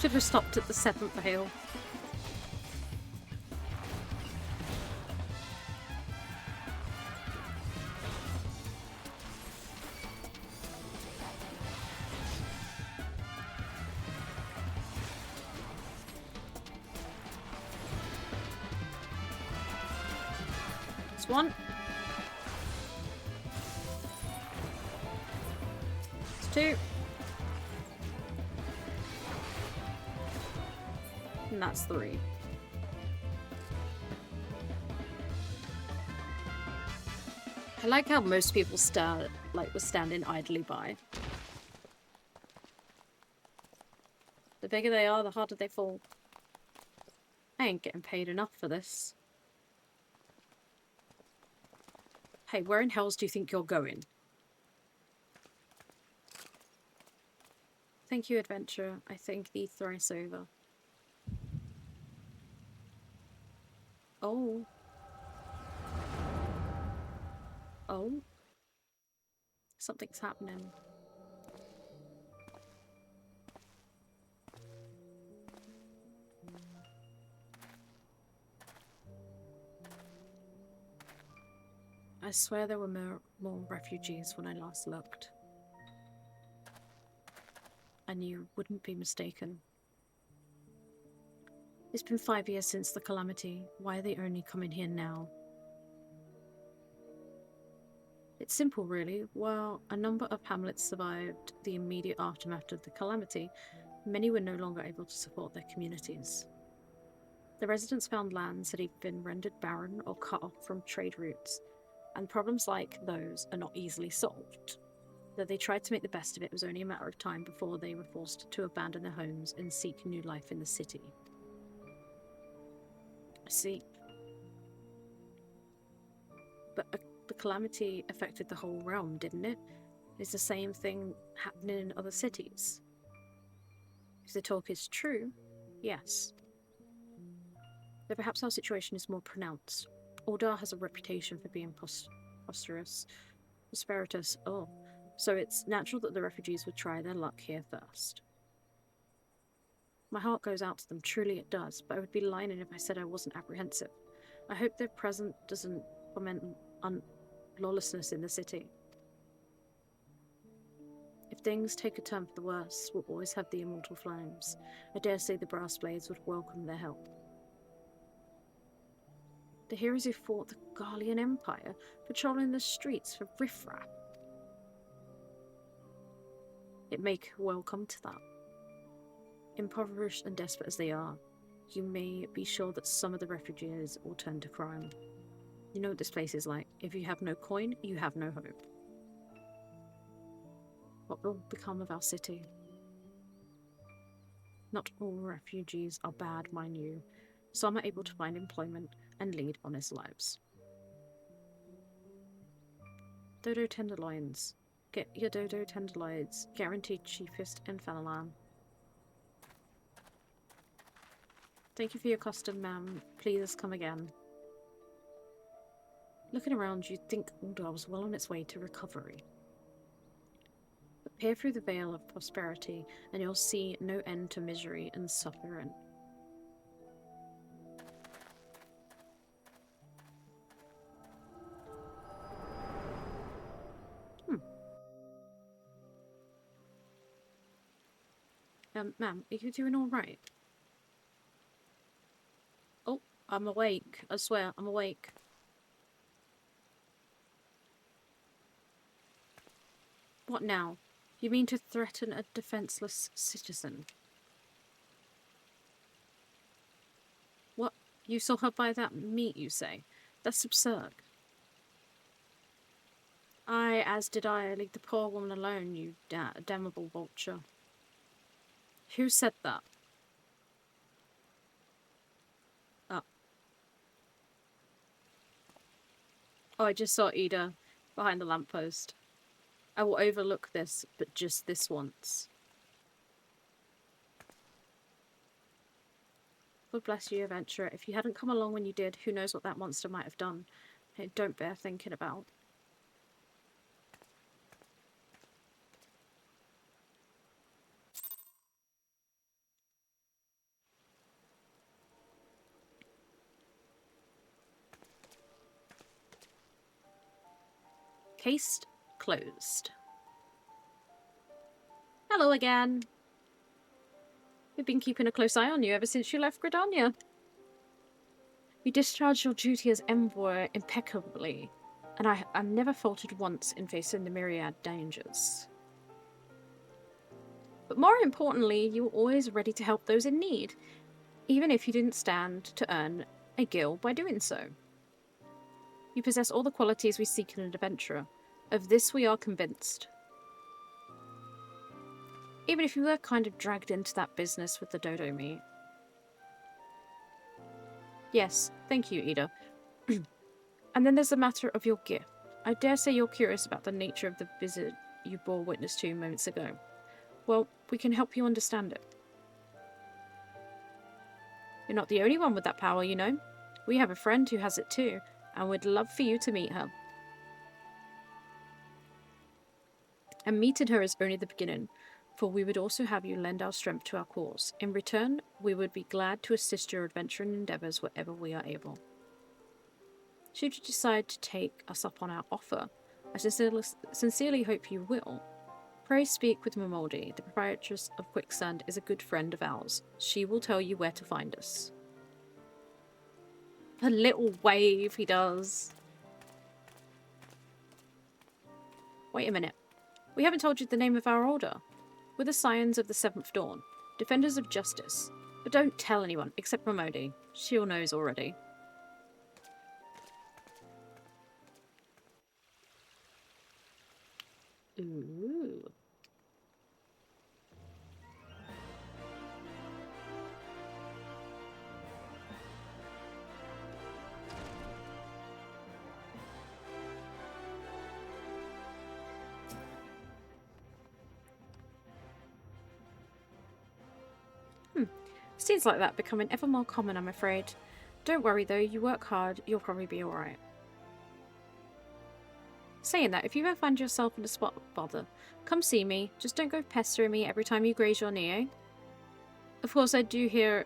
Should have stopped at the 7th veil. It's one. It's two. And that's 3. I like how most people were standing idly by. The bigger they are, the harder they fall. I ain't getting paid enough for this. Hey, where in hells do you think you're going? Thank you, adventurer. I thank thee thrice over. Oh. Oh. Something's happening. I swear there were more refugees when I last looked. And you wouldn't be mistaken. It's been 5 years since the calamity. Why are they only coming here now? It's simple, really. While a number of hamlets survived the immediate aftermath of the calamity, many were no longer able to support their communities. The residents found lands that had been rendered barren or cut off from trade routes, and problems like those are not easily solved. Though they tried to make the best of it, it was only a matter of time before they were forced to abandon their homes and seek new life in the city. I see. But the calamity affected the whole realm, didn't it? Is the same thing happening in other cities? If the talk is true, yes. Though perhaps our situation is more pronounced. Ul'dah has a reputation for being prosperous. Oh. So it's natural that the refugees would try their luck here first. My heart goes out to them, truly it does, but I would be lying if I said I wasn't apprehensive. I hope their presence doesn't foment lawlessness in the city. If things take a turn for the worse, we'll always have the immortal flames. I dare say the brass blades would welcome their help. The heroes who fought the Garlean Empire, patrolling the streets for riffraff. It may well come to that. Impoverished and desperate as they are, you may be sure that some of the refugees will turn to crime. You know what this place is like. If you have no coin, you have no hope. What will become of our city? Not all refugees are bad, mind you. some are able to find employment and lead honest lives. Dodo tenderloins. Get your dodo tenderloins. Guaranteed cheapest in Fanalan. Thank you for your custom, ma'am. Please come again. Looking around, you'd think Ul'dah was well on its way to recovery. But peer through the veil of prosperity, and you'll see no end to misery and suffering. Ma'am, are you doing alright? Oh, I'm awake. I swear, I'm awake. What now? You mean to threaten a defenseless citizen? What? You saw her buy that meat, you say? That's absurd. Aye, as did I. Leave the poor woman alone, you damnable vulture. Who said that? Oh, I just saw Ida behind the lamppost. I will overlook this, but just this once. God bless you, adventurer. If you hadn't come along when you did, who knows what that monster might have done. It don't bear thinking about. Case closed. Hello again. We've been keeping a close eye on you ever since you left Gridania. You discharged your duty as envoy impeccably, and I've never faltered once in facing the myriad dangers. But more importantly, you were always ready to help those in need, even if you didn't stand to earn a gil by doing so. You possess all the qualities we seek in an adventurer. Of this we are convinced. Even if you were kind of dragged into that business with the dodo meat. Yes, thank you, Ida. And then there's the matter of your gift. I dare say you're curious about the nature of the visit you bore witness to moments ago. Well, we can help you understand it. You're not the only one with that power, you know. We have a friend who has it too, and we'd love for you to meet her. And meeting her is only the beginning, for we would also have you lend our strength to our cause. In return, we would be glad to assist your adventuring endeavours wherever we are able. Should you decide to take us up on our offer, I sincerely hope you will. Pray speak with Meowdy. The proprietress of Quicksand is a good friend of ours. She will tell you where to find us. A little wave he does. Wait a minute. We haven't told you the name of our order. We're the Scions of the Seventh Dawn, defenders of justice. But don't tell anyone, except Meowdy. She all knows already. Ooh. Scenes like that becoming ever more common, I'm afraid. Don't worry though, you work hard, you'll probably be alright. Saying that, if you ever find yourself in a spot of bother, come see me. Just don't go pestering me every time you graze your knee, eh? Of course, I do hear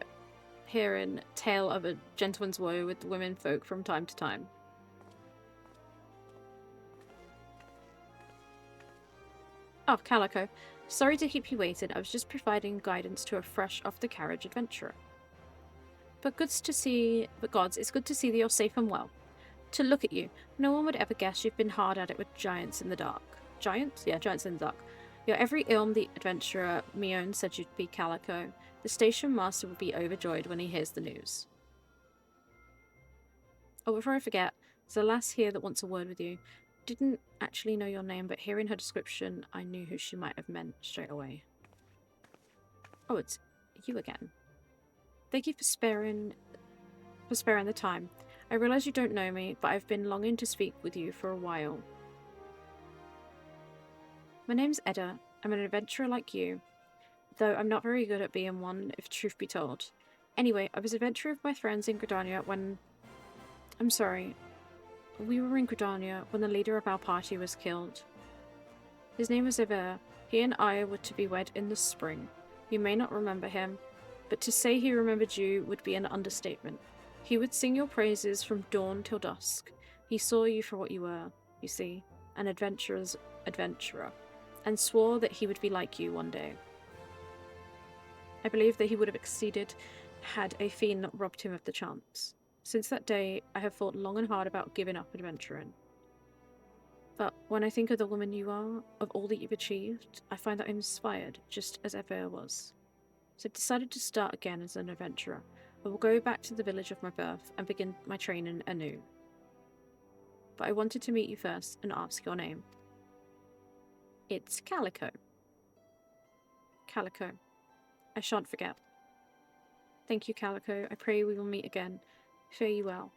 a tale of a gentleman's woe with women folk from time to time. Oh, Calico. Sorry to keep you waiting. I was just providing guidance to a fresh off-the-carriage adventurer. But gods, it's good to see that you're safe and well. To look at you, no one would ever guess you've been hard at it with giants in the dark. Giants? Yeah, giants in the dark. You're every ilm the adventurer Meon said you'd be, Calico. The station master will be overjoyed when he hears the news. Oh, before I forget, there's a lass here that wants a word with you. Didn't actually know your name, but hearing her description, I knew who she might have meant straight away. Oh, it's you again. Thank you for sparing for sparing the time. I realize you don't know me, but I've been longing to speak with you for a while. My name's Edda. I'm an adventurer like you, though I'm not very good at being one, if truth be told. Anyway, I was adventuring with my friends in Gridania when... I'm sorry. We were in Gridania when the leader of our party was killed. His name was Ever. He and I were to be wed in the spring. You may not remember him, but to say he remembered you would be an understatement. He would sing your praises from dawn till dusk. He saw you for what you were, you see, an adventurer's adventurer, and swore that he would be like you one day. I believe that he would have exceeded had a fiend not robbed him of the chance. Since that day, I have thought long and hard about giving up adventuring. But when I think of the woman you are, of all that you've achieved, I find that I'm inspired, just as ever was. So I've decided to start again as an adventurer. I will go back to the village of my birth and begin my training anew. But I wanted to meet you first and ask your name. It's Calico. Calico. I shan't forget. Thank you, Calico. I pray we will meet again. Fare you well.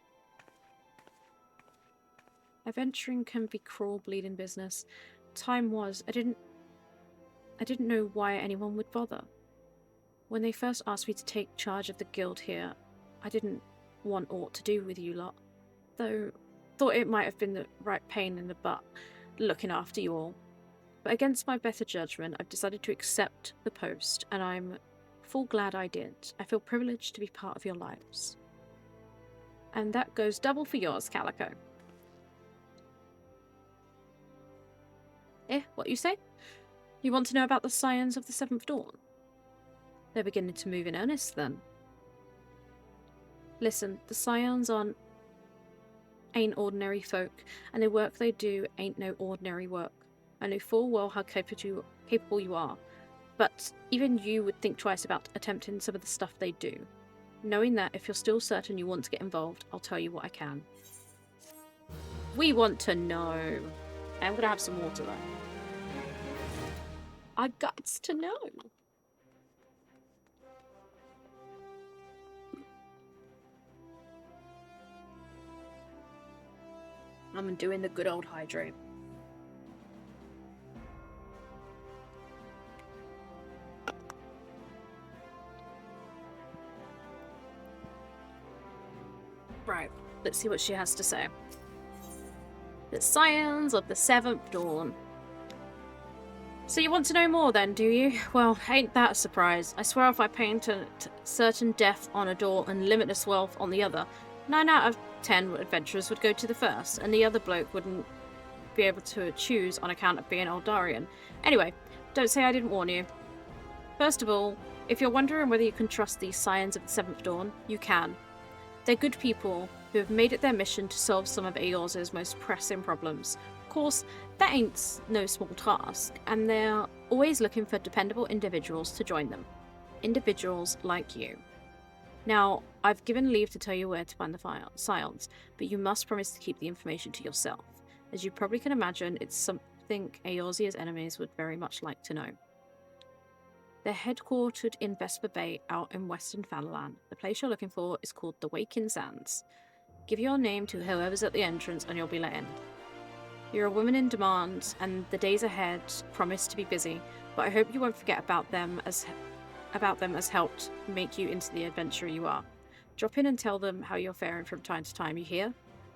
Adventuring can be cruel, bleeding business. Time was, I didn't know why anyone would bother. When they first asked me to take charge of the guild here, I didn't want aught to do with you lot. Though, thought it might have been the right pain in the butt, looking after you all. But against my better judgment, I've decided to accept the post, and I'm full glad I did. I feel privileged to be part of your lives. And that goes double for yours, Calico. What you say? You want to know about the Scions of the Seventh Dawn? They're beginning to move in earnest, then. Listen, the Scions ain't ordinary folk, and the work they do ain't no ordinary work. I know full well how capable you are, but even you would think twice about attempting some of the stuff they do. Knowing that, if you're still certain you want to get involved, I'll tell you what I can. We want to know. I'm gonna have some water though. I gots to know. I'm doing the good old hydrate. Right, let's see what she has to say. The Scions of the Seventh Dawn. So you want to know more then, do you? Well, ain't that a surprise. I swear if I painted certain death on a door and limitless wealth on the other, 9 out of 10 adventurers would go to the first, and the other bloke wouldn't be able to choose on account of being Eldarian. Anyway, don't say I didn't warn you. First of all, if you're wondering whether you can trust these Scions of the Seventh Dawn, you can. They're good people who have made it their mission to solve some of Eorze's most pressing problems. Of course, that ain't no small task, and they're always looking for dependable individuals to join them. Individuals like you. Now, I've given leave to tell you where to find the Scions, but you must promise to keep the information to yourself. As you probably can imagine, it's something Eorze's enemies would very much like to know. They're headquartered in Vesper Bay out in western Fanalan. The place you're looking for is called the Awaken Sands. Give your name to whoever's at the entrance and you'll be let in. You're a woman in demand, and the days ahead promise to be busy, but I hope you won't forget about them as helped make you into the adventurer you are. Drop in and tell them how you're faring from time to time, you hear?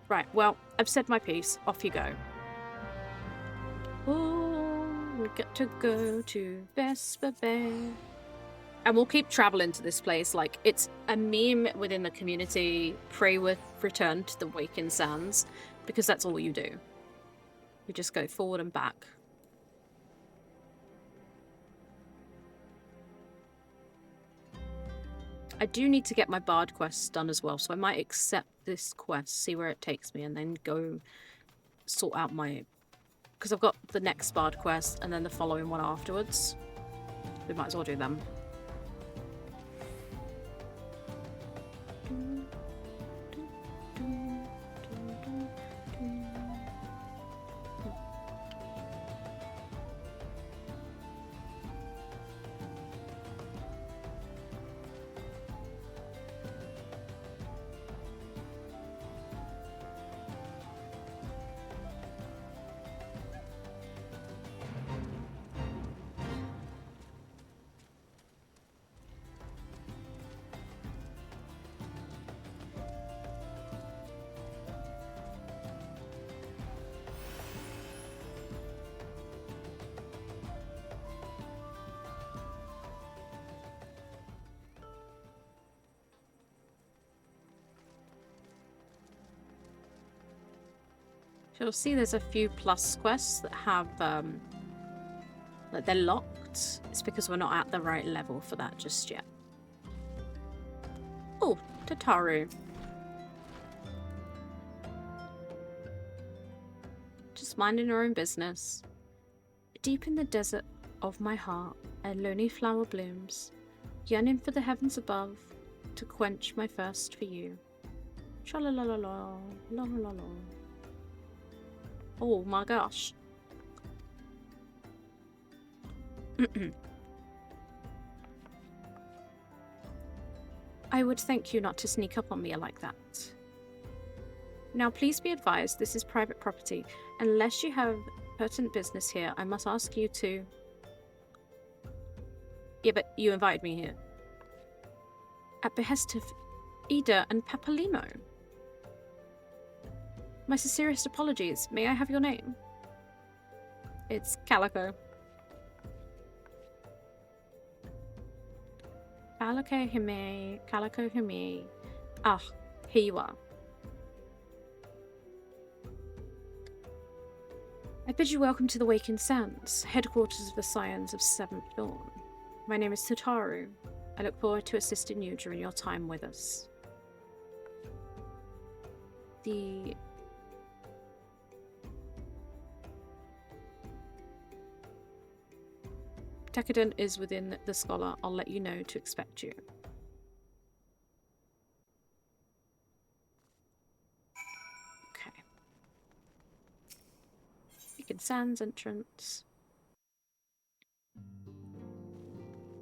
Right, well, I've said my piece. Off you go. Oh, we got to go to Vesper Bay. And we'll keep traveling to this place. Like, it's a meme within the community. Pray with return to the Awaken Sands, because that's all you do. You just go forward and back. I do need to get my bard quests done as well, so I might accept this quest, see where it takes me, and then go sort out my... Because I've got the next bard quest and then the following one afterwards. We might as well do them. So you'll see there's a few plus quests that have, like they're locked. It's because we're not at the right level for that just yet. Oh, Tataru. Just minding her own business. Deep in the desert of my heart, a lonely flower blooms, yearning for the heavens above to quench my thirst for you. Tra-la-la-la-la, la-la-la-la. Oh my gosh. I would thank you not to sneak up on me like that. Now please be advised, this is private property. Unless you have pertinent business here, I must ask you to... Yeah, but you invited me here. At behest of Ida and Papalino. My sincerest apologies. May I have your name? It's Calico. Calico Hime. Ah, here you are. I bid you welcome to the Awaken Sands, headquarters of the Scions of Seventh Dawn. My name is Tataru. I look forward to assisting you during your time with us. The Decadent is within the scholar. I'll let you know to expect you. Okay. Beacon Sands entrance.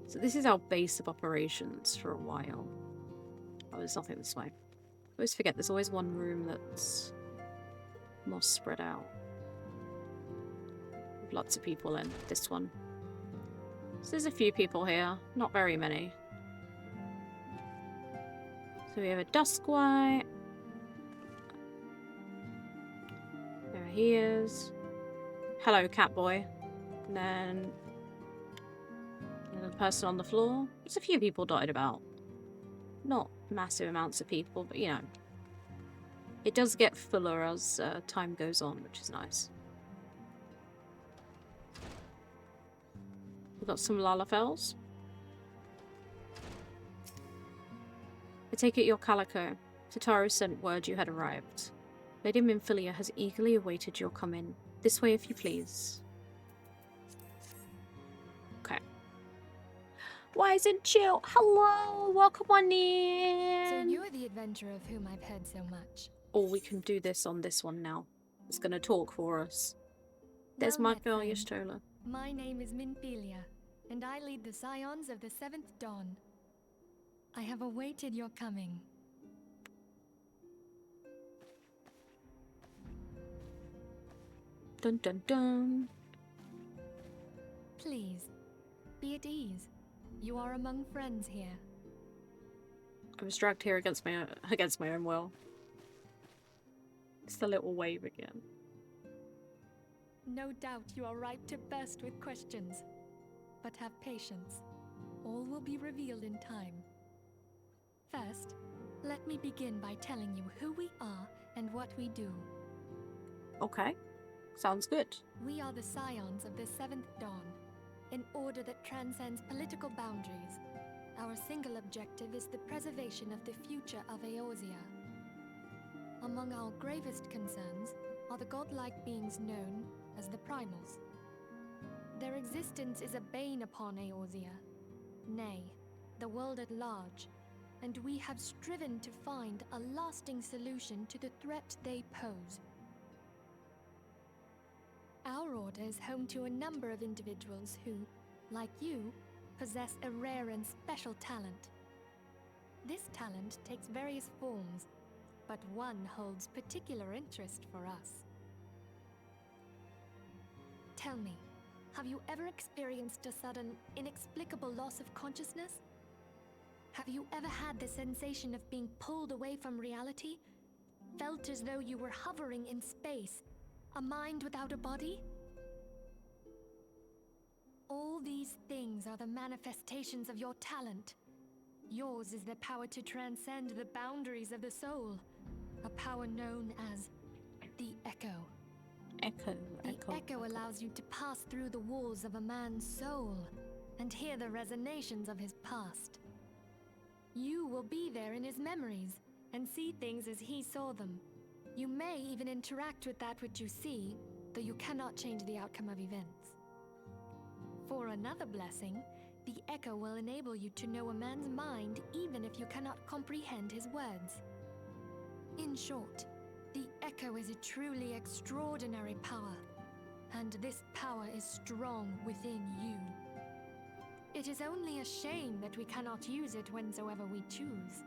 So this is our base of operations for a while. Oh, there's nothing this way. I always forget there's always one room that's more spread out. With lots of people in this one. So there's a few people here, not very many. So we have a Duskwhite. There he is. Hello, Catboy. And then another person on the floor. There's a few people dotted about. Not massive amounts of people, but you know. It does get fuller as time goes on, which is nice. We've got some Lalafels. I take it you're Calico. Tataru sent word you had arrived. Lady Minfilia has eagerly awaited your coming. This way, if you please. Okay. Wise and chill. Hello, welcome on in. So you're the adventurer of whom I've heard so much. Or we can do this on this one now. It's gonna talk for us. There's Well my met, girl friend. Yashtola. My name is Minfilia, and I lead the Scions of the Seventh Dawn. I have awaited your coming. Dun dun dun. Please, be at ease. You are among friends here. I was dragged here against my own will. It's the little wave again. No doubt you are ripe to burst with questions. But have patience. All will be revealed in time. First, let me begin by telling you who we are and what we do. Okay. Sounds good. We are the Scions of the Seventh Dawn, an order that transcends political boundaries. Our single objective is the preservation of the future of Eorzea. Among our gravest concerns are the godlike beings known as the Primals. Their existence is a bane upon Eorzea, nay, the world at large, and we have striven to find a lasting solution to the threat they pose. Our order is home to a number of individuals who, like you, possess a rare and special talent. This talent takes various forms, but one holds particular interest for us. Tell me, have you ever experienced a sudden, inexplicable loss of consciousness? Have you ever had the sensation of being pulled away from reality? Felt as though you were hovering in space? A mind without a body? All these things are the manifestations of your talent. Yours is the power to transcend the boundaries of the soul. A power known as the Echo. Echo. The echo allows you to pass through the walls of a man's soul and hear the resonations of his past. You will be there in his memories and see things as he saw them. You may even interact with that which you see, though you cannot change the outcome of events. For another blessing, the echo will enable you to know a man's mind even if you cannot comprehend his words. In short, the echo is a truly extraordinary power, and this power is strong within you. It is only a shame that we cannot use it whensoever we choose.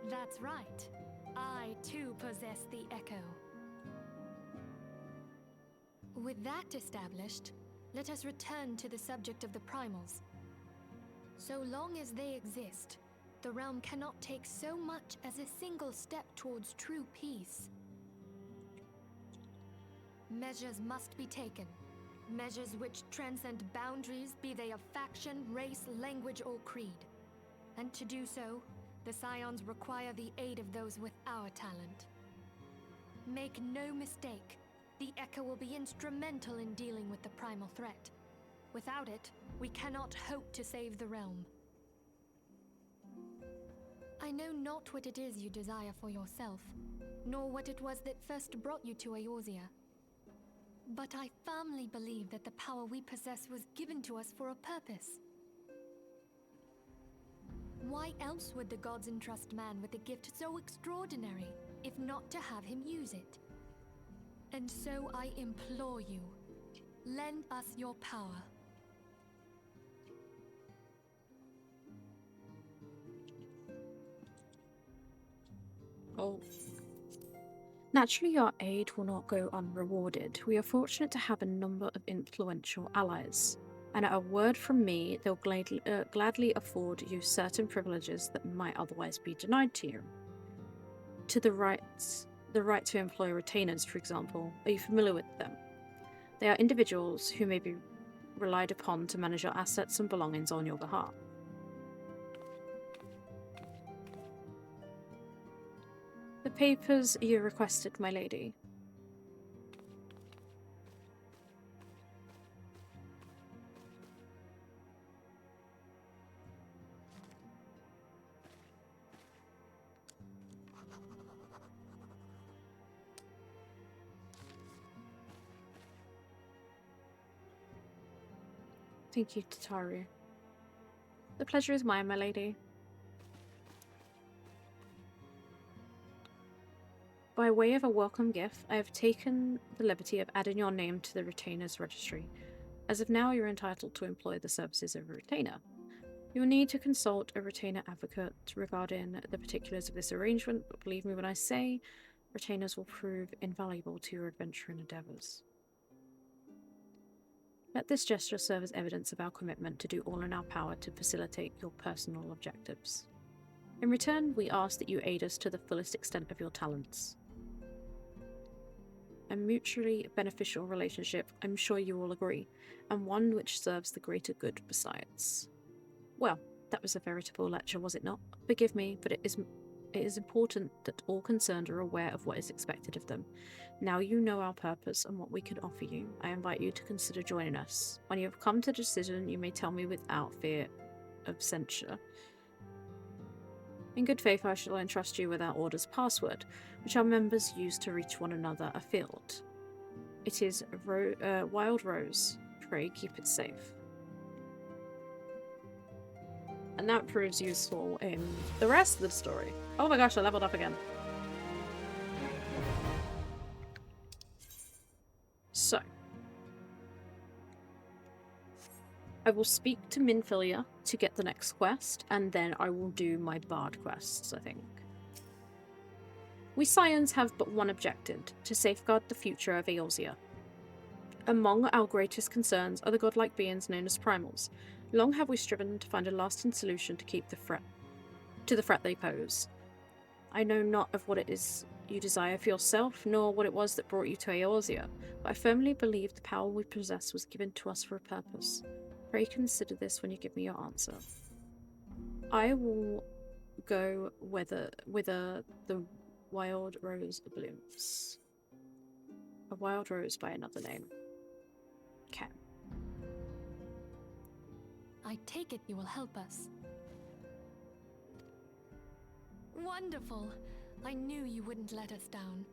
That's right. I too possess the echo. With that established, let us return to the subject of the primals. So long as they exist, the realm cannot take so much as a single step towards true peace. Measures must be taken. Measures which transcend boundaries, be they of faction, race, language, or creed. And to do so, the Scions require the aid of those with our talent. Make no mistake, the Echo will be instrumental in dealing with the primal threat. Without it, we cannot hope to save the realm. I know not what it is you desire for yourself, nor what it was that first brought you to Eorzea. But I firmly believe that the power we possess was given to us for a purpose. Why else would the gods entrust man with a gift so extraordinary, if not to have him use it? And so I implore you, lend us your power. Oh. Naturally, your aid will not go unrewarded. We are fortunate to have a number of influential allies, and at a word from me, they'll gladly afford you certain privileges that might otherwise be denied to you. To the right to employ retainers, for example. Are you familiar with them? They are individuals who may be relied upon to manage your assets and belongings on your behalf. The papers you requested, my lady. Thank you, Tataru. The pleasure is mine, my lady. By way of a welcome gift, I have taken the liberty of adding your name to the retainer's registry. As of now, you're entitled to employ the services of a retainer. You will need to consult a retainer advocate regarding the particulars of this arrangement, but believe me when I say, retainers will prove invaluable to your adventuring endeavours. Let this gesture serve as evidence of our commitment to do all in our power to facilitate your personal objectives. In return, we ask that you aid us to the fullest extent of your talents. A mutually beneficial relationship, I'm sure you will agree, and one which serves the greater good besides. Well, that was a veritable lecture, was it not? Forgive me, but it is important that all concerned are aware of what is expected of them. Now you know our purpose and what we can offer you. I invite you to consider joining us. When you have come to a decision, you may tell me without fear of censure. In good faith, I shall entrust you with our order's password, which our members use to reach one another afield. It is Wild Rose. Pray keep it safe. And that proves useful in the rest of the story. Oh my gosh, I leveled up again. So. I will speak to Minfilia to get the next quest, and then I will do my bard quests, I think. We Scions have but one objective, to safeguard the future of Eorzea. Among our greatest concerns are the godlike beings known as primals. Long have we striven to find a lasting solution to the threat they pose. I know not of what it is you desire for yourself, nor what it was that brought you to Eorzea, but I firmly believe the power we possess was given to us for a purpose. Pray consider this when you give me your answer. I will go whither the wild rose blooms. A wild rose by another name. Okay. I take it you will help us. Wonderful! I knew you wouldn't let us down.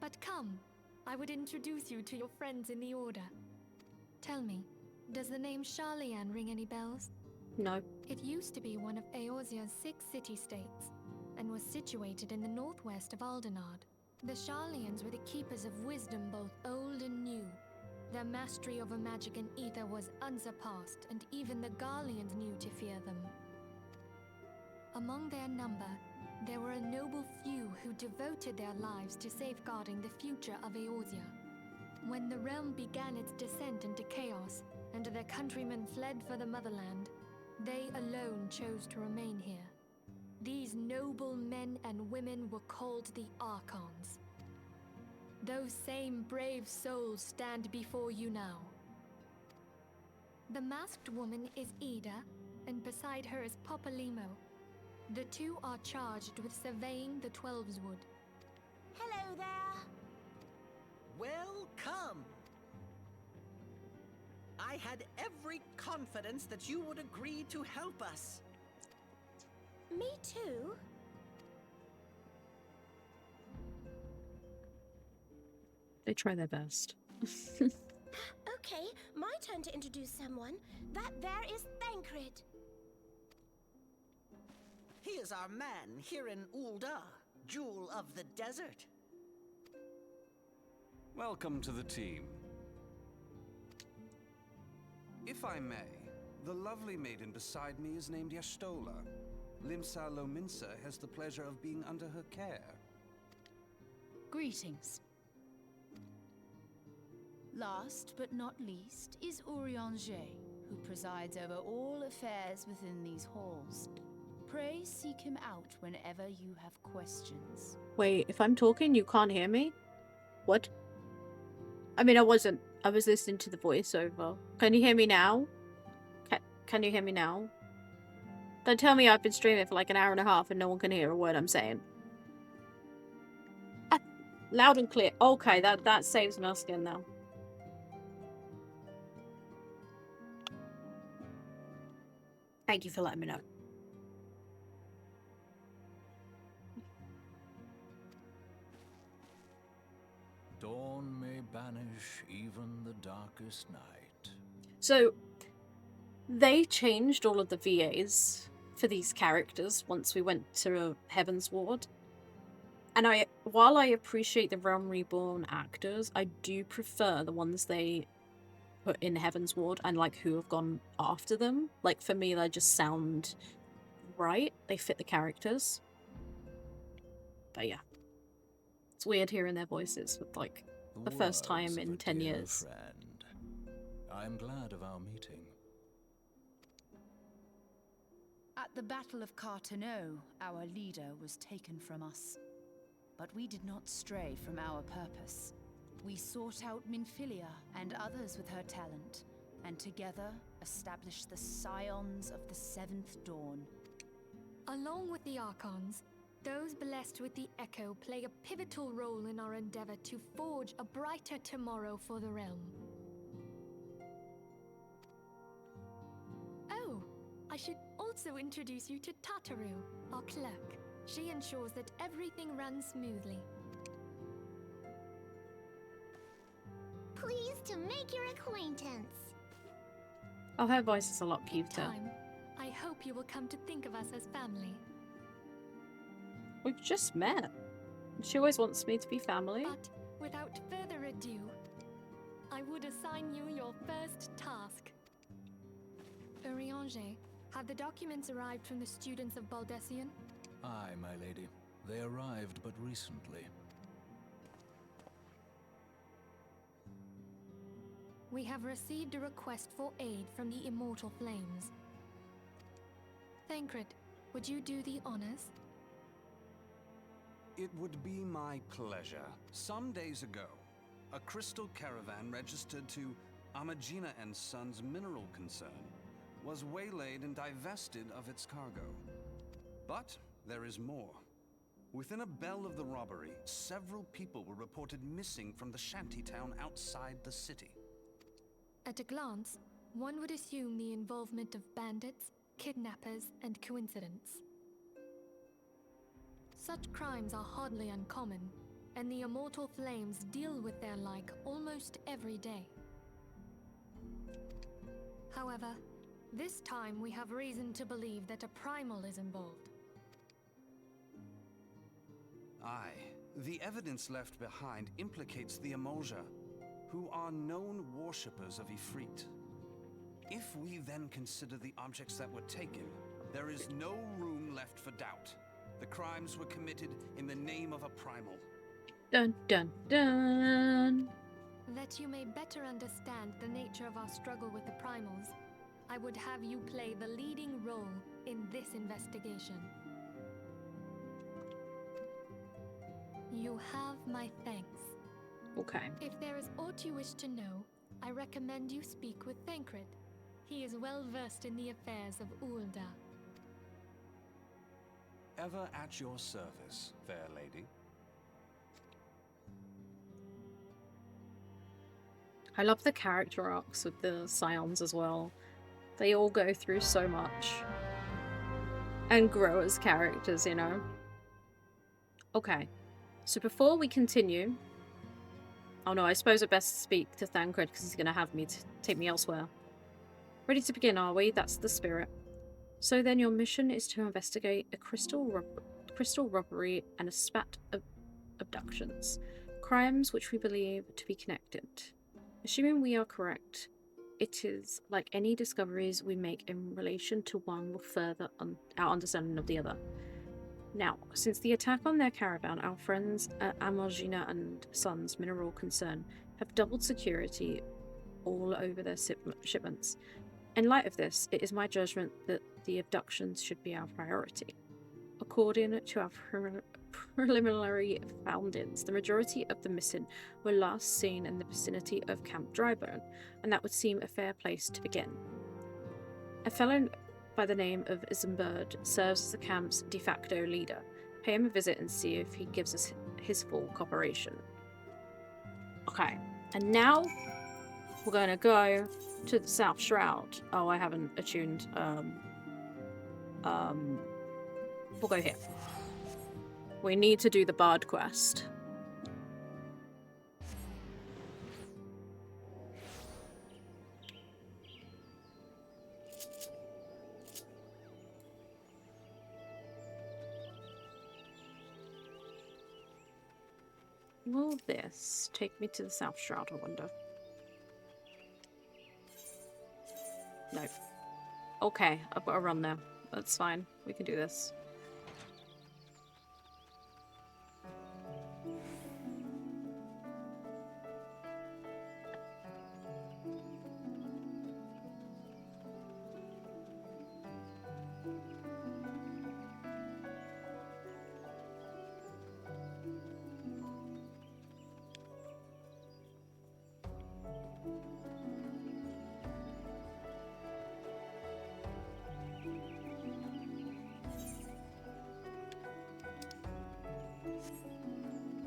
But come, I would introduce you to your friends in the Order. Tell me, does the name Sharlayan ring any bells? No. It used to be one of Eorzea's 6 city-states, and was situated in the northwest of Aldenard. The Sharlayans were the keepers of wisdom both old and new. Their mastery over magic and ether was unsurpassed, and even the Garleans knew to fear them. Among their number, there were a noble few who devoted their lives to safeguarding the future of Eorzea. When the realm began its descent into chaos, and their countrymen fled for the motherland, they alone chose to remain here. These noble men and women were called the Archons. Those same brave souls stand before you now. The masked woman is Ida, and beside her is Papa Limo. The two are charged with surveying the Twelveswood. Hello there. Welcome! I had every confidence that you would agree to help us. Me too. They try their best. Okay, my turn to introduce someone. That there is Thancred. He is our man here in Ul'dah, Jewel of the Desert. Welcome to the team. If I may, the lovely maiden beside me is named Y'shtola. Limsa Lominsa has the pleasure of being under her care. Greetings. Last but not least is Urianger, who presides over all affairs within these halls. Pray seek him out whenever you have questions. Wait, if I'm talking, you can't hear me? What? I mean, I was listening to the voiceover. Can you hear me now? Can you hear me now? Don't tell me I've been streaming for like an hour and a half and no one can hear a word I'm saying. Ah, loud and clear. Okay, that saves my skin now. Thank you for letting me know. Dawn may banish even the darkest night. So, they changed all of the VAs for these characters once we went to Heaven's Ward. And while I appreciate the Realm Reborn actors, I do prefer the ones they put in Heaven's Ward and like who have gone after them. Like for me, they just sound right. They fit the characters. But yeah. It's weird hearing their voices with like the first time in 10 years. Friend. I'm glad of our meeting. At the Battle of Carteneau, our leader was taken from us. But we did not stray from our purpose. We sought out Minfilia and others with her talent, and together established the Scions of the 7th Dawn. Along with the Archons, those blessed with the Echo play a pivotal role in our endeavor to forge a brighter tomorrow for the realm. Oh, I should also introduce you to Tataru, our clerk. She ensures that everything runs smoothly. Pleased to make your acquaintance. Oh, her voice is a lot In cuter. time, I hope you will come to think of us as family. We've just met. She always wants me to be family. But without further ado, I would assign you your first task. Urianger, have the documents arrived from the students of Baldessian? Aye, my lady. They arrived but recently. We have received a request for aid from the Immortal Flames. Thancred, would you do the honors? It would be my pleasure. Some days ago, a crystal caravan registered to Amagina & Sons mineral concern was waylaid and divested of its cargo. But there is more. Within a bell of the robbery, several people were reported missing from the shantytown outside the city. At a glance, one would assume the involvement of bandits, kidnappers, and coincidence. Such crimes are hardly uncommon, and the Immortal Flames deal with their like almost every day. However, this time we have reason to believe that a primal is involved. Aye, the evidence left behind implicates the Emolja, who are known worshippers of Ifrit. If we then consider the objects that were taken, there is no room left for doubt. The crimes were committed in the name of a primal. Dun dun dun. That you may better understand the nature of our struggle with the primals, I would have you play the leading role in this investigation. You have my thanks. Okay. If there is aught you wish to know, I recommend you speak with Thancred. He is well versed in the affairs of Ul'dah. Ever at your service, fair lady. I love the character arcs with the Scions as well. They all go through so much. And grow as characters, you know? Okay. So before we continue... Oh no, I suppose I best speak to Thancred because he's going to have me take me elsewhere. Ready to begin, are we? That's the spirit. So then your mission is to investigate a crystal robbery and a spat of abductions. Crimes which we believe to be connected. Assuming we are correct, it is like any discoveries we make in relation to one will further our understanding of the other. Now, since the attack on their caravan, our friends at Amargina and Sons Mineral Concern have doubled security all over their shipments. In light of this, it is my judgment that the abductions should be our priority. According to our preliminary foundings, the majority of the missing were last seen in the vicinity of Camp Drybone, and that would seem a fair place to begin. A fellow by the name of Isambird serves as the camp's de facto leader. Pay him a visit and see if he gives us his full cooperation. Okay, and now we're going to go to the South Shroud. Oh, I haven't attuned. We'll go here. We need to do the Bard quest. Will this take me to the South Shroud, I wonder? No. Okay, I've got to run there. That's fine. We can do this.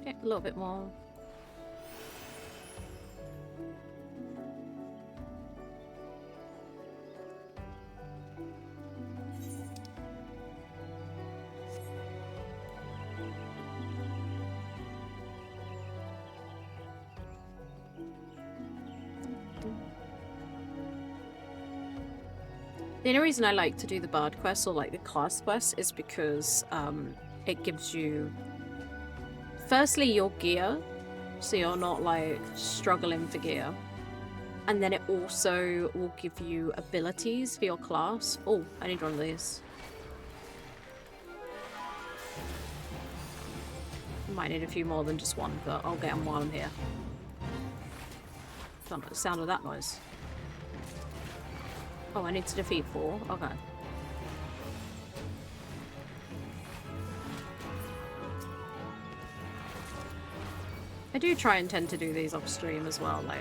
Okay, a little bit more. The only reason I like to do the Bard quest or like the class quest is because it gives you firstly your gear, so you're not like struggling for gear, and then it also will give you abilities for your class. Oh, I need one of these. Might need a few more than just one, but I'll get them while I'm here. Don't know the sound of that noise. Oh, I need to defeat 4. Okay. I do try and tend to do these off stream as well, like.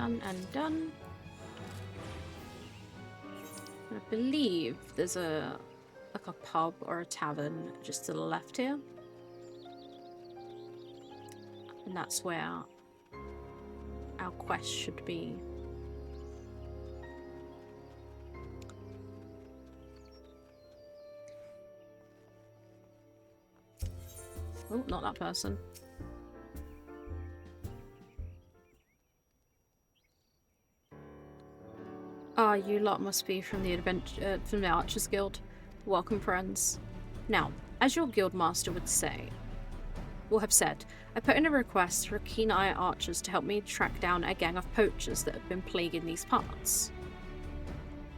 Done and done. I believe there's like a pub or a tavern just to the left here. And that's where our quest should be. Oh, not that person. Ah, you lot must be from the from the Archers Guild. Welcome, friends. Now, as your guild master would have said, I put in a request for keen-eye archers to help me track down a gang of poachers that have been plaguing these parts.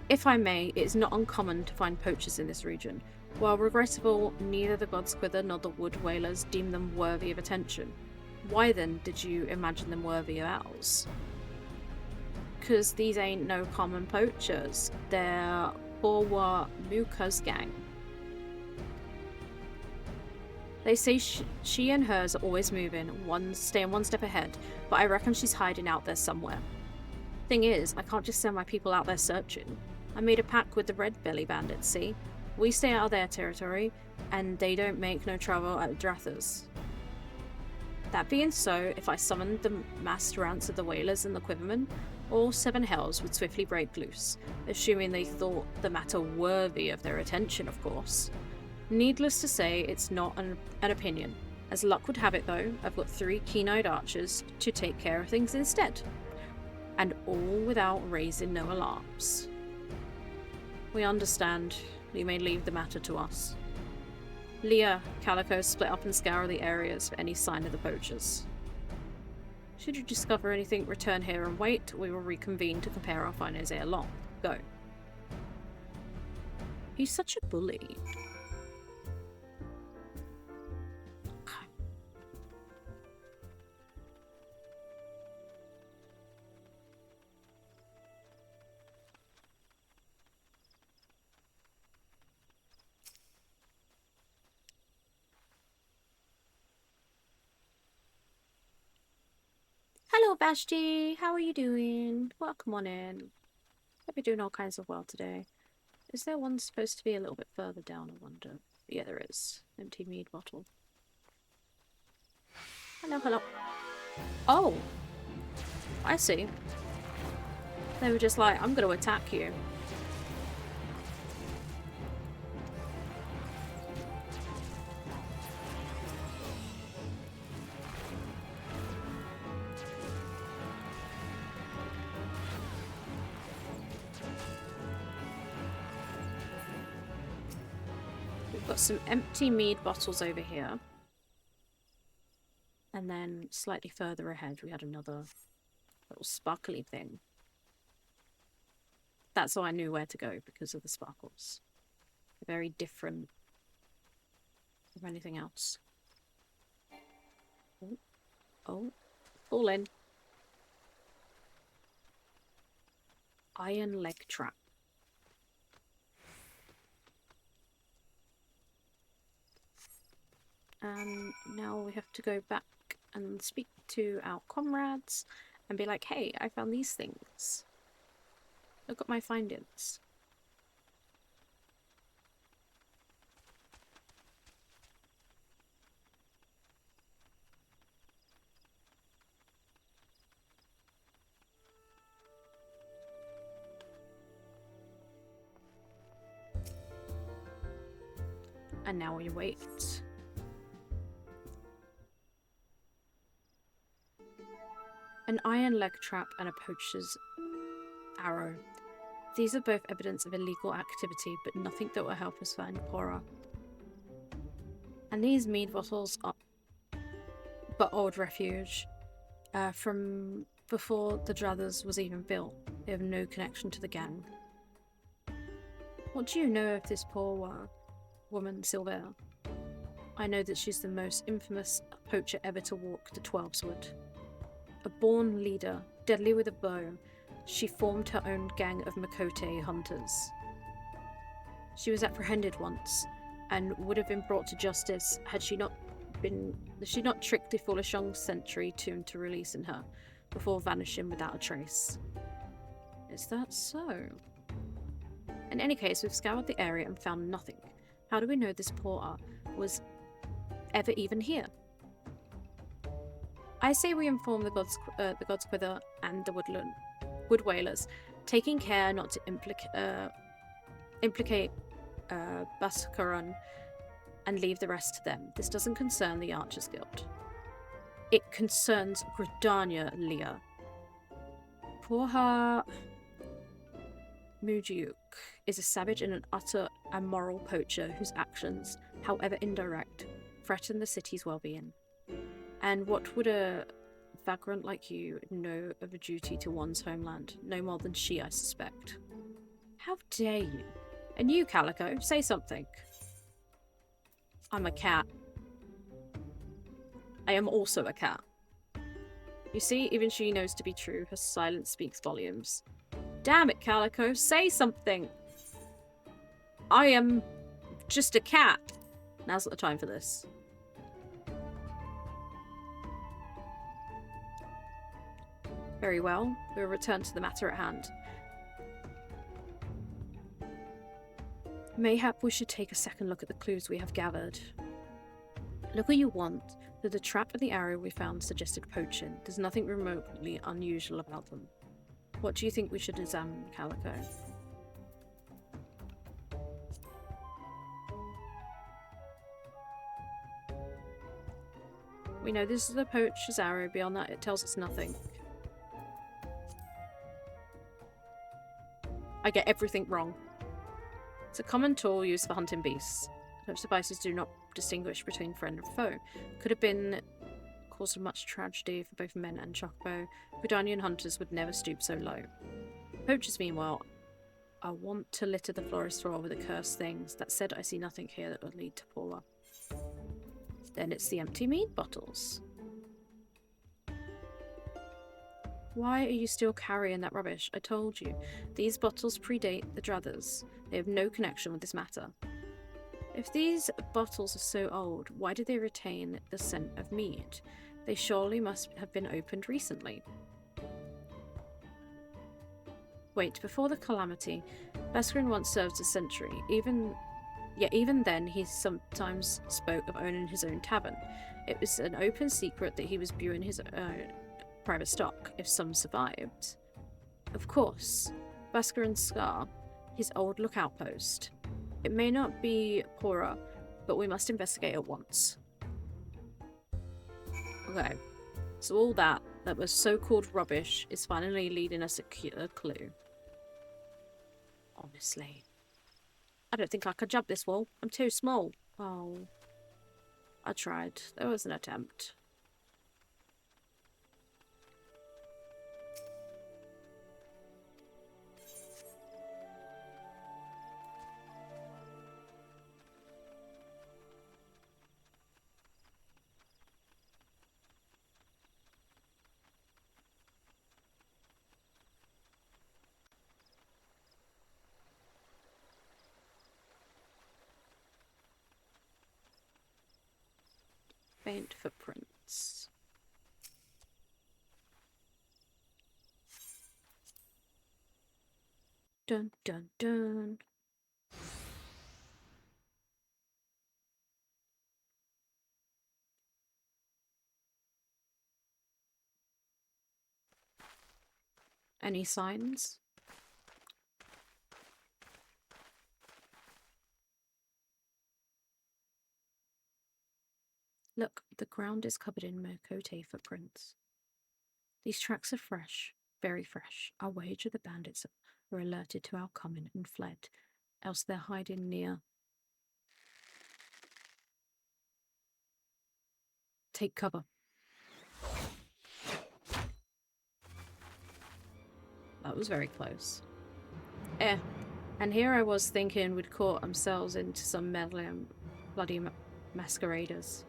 If I may, it is not uncommon to find poachers in this region. While regrettable, neither the God's Quither nor the Wood Whalers deem them worthy of attention. Why then did you imagine them worthy of ours? 'Cause these ain't no common poachers. They're Borwa Muka's gang. They say she and hers are always moving, staying one step ahead, but I reckon she's hiding out there somewhere. Thing is, I can't just send my people out there searching. I made a pact with the Red Belly Bandits, see? We stay out of their territory, and they don't make no trouble at Drathas. That being so, if I summoned the massed ranks of the Whalers and the Quivermen, all 7 hells would swiftly break loose, assuming they thought the matter worthy of their attention, of course. Needless to say, it's not an opinion. As luck would have it though, I've got 3 keen-eyed archers to take care of things instead. And all without raising no alarms. We understand. You may leave the matter to us. Leah, Calico split up and scour the areas for any sign of the poachers. Should you discover anything, return here and wait. We will reconvene to compare our findings ere long. Go. He's such a bully. Hello, Vashti. How are you doing? Welcome on in. Hope you're doing all kinds of well today. Is there one supposed to be a little bit further down, I wonder? Yeah, there is. Empty mead bottle. Hello, hello. Oh! I see. They were just like, I'm going to attack you. Got some empty mead bottles over here, and then slightly further ahead we had another little sparkly thing. That's how I knew where to go, because of the sparkles. Very different from anything else. Oh, fall in. Iron leg trap. And now we have to go back and speak to our comrades and be like, hey, I found these things. Look at my findings. And now we wait. An iron leg trap and a poacher's arrow. These are both evidence of illegal activity, but nothing that will help us find Cora. And these mead bottles are but old refuge. From before the Drathas was even built. They have no connection to the gang. What do you know of this poor woman, Sylvia? I know that she's the most infamous poacher ever to walk the Twelveswood. A born leader, deadly with a bow, she formed her own gang of Makote hunters. She was apprehended once, and would have been brought to justice had she not tricked the foolish young sentry to releasing her. before vanishing without a trace. Is that so? In any case, we've scoured the area and found nothing. How do we know this porter was ever even here? I say we inform the God's Quiver and the Wood Whalers, taking care not to implicate Bascaron and leave the rest to them. This doesn't concern the Archers Guild. It concerns Gridania Ul'dah. Poor Mujiuk is a savage and an utter immoral poacher whose actions, however indirect, threaten the city's well-being. And what would a vagrant like you know of a duty to one's homeland? No more than she, I suspect. How dare you? And you, Calico, say something. I'm a cat. I am also a cat. You see, even she knows to be true. Her silence speaks volumes. Damn it, Calico, say something! I am just a cat. Now's not the time for this. Very well, we'll return to the matter at hand. Mayhap we should take a second look at the clues we have gathered. Look what you want, but the trap and the arrow we found suggested poaching. There's nothing remotely unusual about them. What do you think we should examine, Calico? We know this is the poacher's arrow. Beyond that, it tells us nothing. I get everything wrong. It's a common tool used for hunting beasts. Such devices do not distinguish between friend and foe. Could have been cause of much tragedy for both men and Chocobo. Gridanian hunters would never stoop so low. Poachers, meanwhile, I want to litter the forest floor with accursed things. That said, I see nothing here that would lead to Paula. Then it's the empty mead bottles. Why are you still carrying that rubbish? I told you. These bottles predate the Druthers. They have no connection with this matter. If these bottles are so old, why do they retain the scent of mead? They surely must have been opened recently. Wait, before the calamity, Bascaron once served a century. Even then, he sometimes spoke of owning his own tavern. It was an open secret that he was brewing his own private stock, if some survived. Of course, Bascaron's Scar, his old lookout post. It may not be Pora, but we must investigate at once. Okay, so all that was so-called rubbish is finally leading us a clue. Honestly. I don't think I could jump this wall. I'm too small. Oh. I tried. There was an attempt. Faint footprints. Dun dun dun. Any signs? Look, the ground is covered in Mercote footprints. These tracks are fresh, very fresh. I'll wager the bandits were alerted to our coming and fled, else they're hiding near. Take cover. That was very close. And here I was thinking we'd caught ourselves into some meddling bloody masqueraders.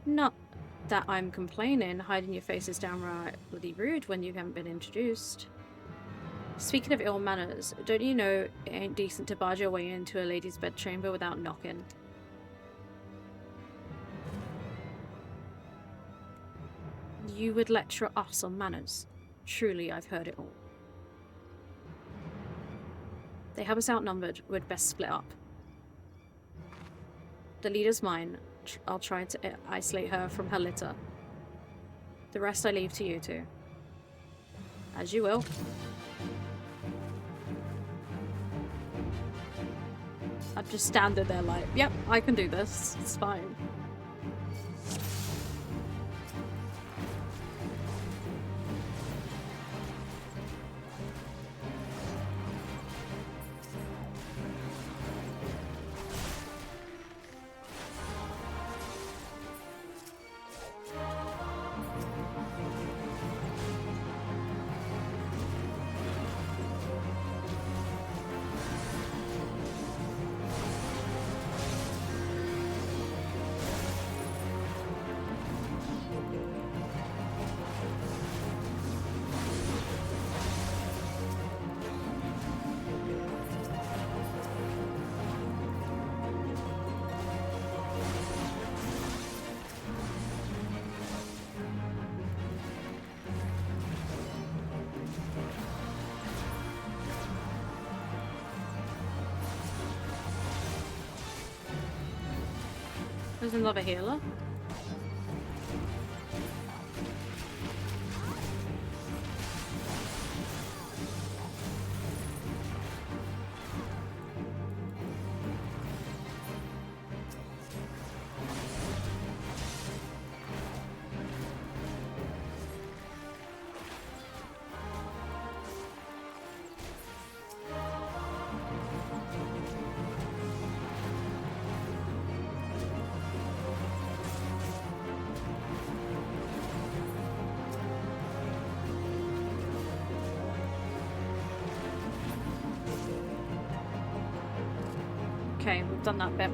Not that I'm complaining, hiding your face is downright bloody rude when you haven't been introduced. Speaking of ill manners, don't you know it ain't decent to barge your way into a lady's bedchamber without knocking? You would lecture us on manners. Truly, I've heard it all. They have us outnumbered. We'd best split up. The leader's mine. I'll try to isolate her from her litter. The rest I leave to you two. As you will. I'd just stand there like, yep, I can do this. It's fine. There's another healer. Okay, we've done that bit.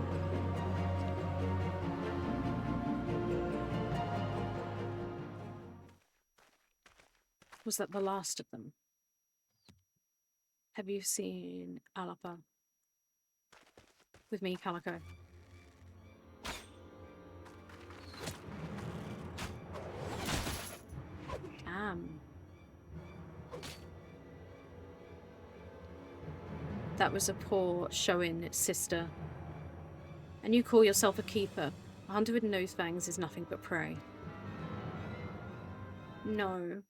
Was that the last of them? Have you seen Alapa? With me, Calico. That was a poor showing, sister. And you call yourself a keeper. A hunter with nose fangs is nothing but prey. No.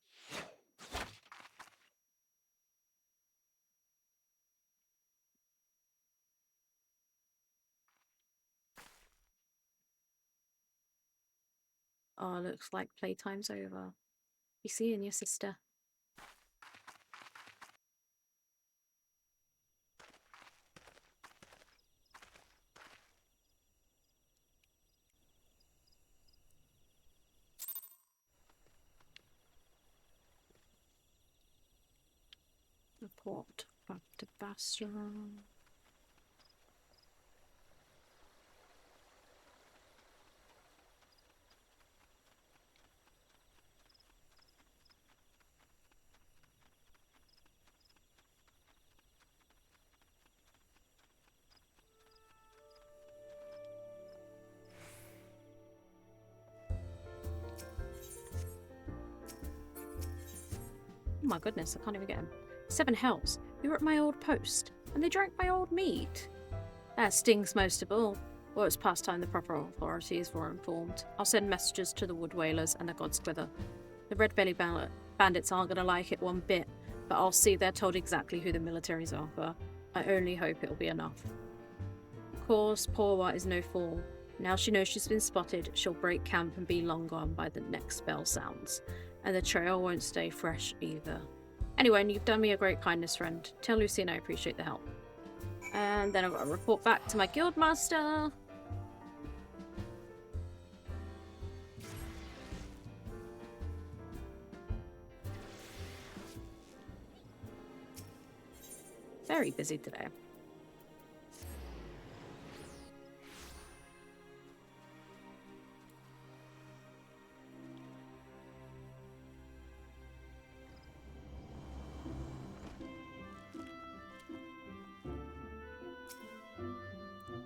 Oh, looks like playtime's over. Be seeing your sister. Report back to Bastion. Oh my goodness, I can't even get him. 7 hells. They were at my old post, and they drank my old meat. That stings most of all. Well, it's past time the proper authorities were informed. I'll send messages to the Wood Whalers and the Godsquither. The Red Belly bandits aren't going to like it one bit, but I'll see they're told exactly who the military's after. I only hope it'll be enough. Of course, Porwa is no fool. Now she knows she's been spotted, she'll break camp and be long gone by the next spell sounds. And the trail won't stay fresh either. Anyway, you've done me a great kindness, friend. Tell Lucine I appreciate the help. And then I've got to report back to my guildmaster. Very busy today.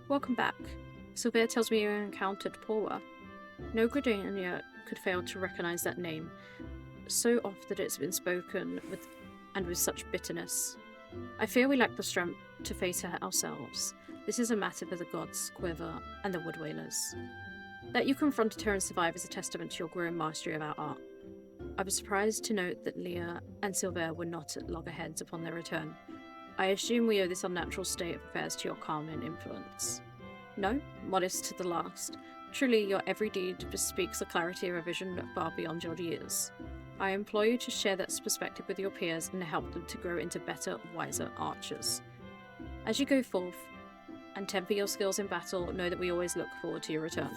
Welcome back. Sylvia tells me you encountered Porwa. No Gridania could fail to recognize that name, so oft that it's been spoken with such bitterness. I fear we lack the strength to face her ourselves. This is a matter for the gods, Quiver, and the Wood Wailers. That you confronted her and survived is a testament to your growing mastery of our art. I was surprised to note that Leah and Silver were not at loggerheads upon their return. I assume we owe this unnatural state of affairs to your calming influence. No, modest to the last. Truly, your every deed bespeaks the clarity of a vision far beyond your years. I implore you to share that perspective with your peers and help them to grow into better, wiser archers. As you go forth and temper your skills in battle, know that we always look forward to your return.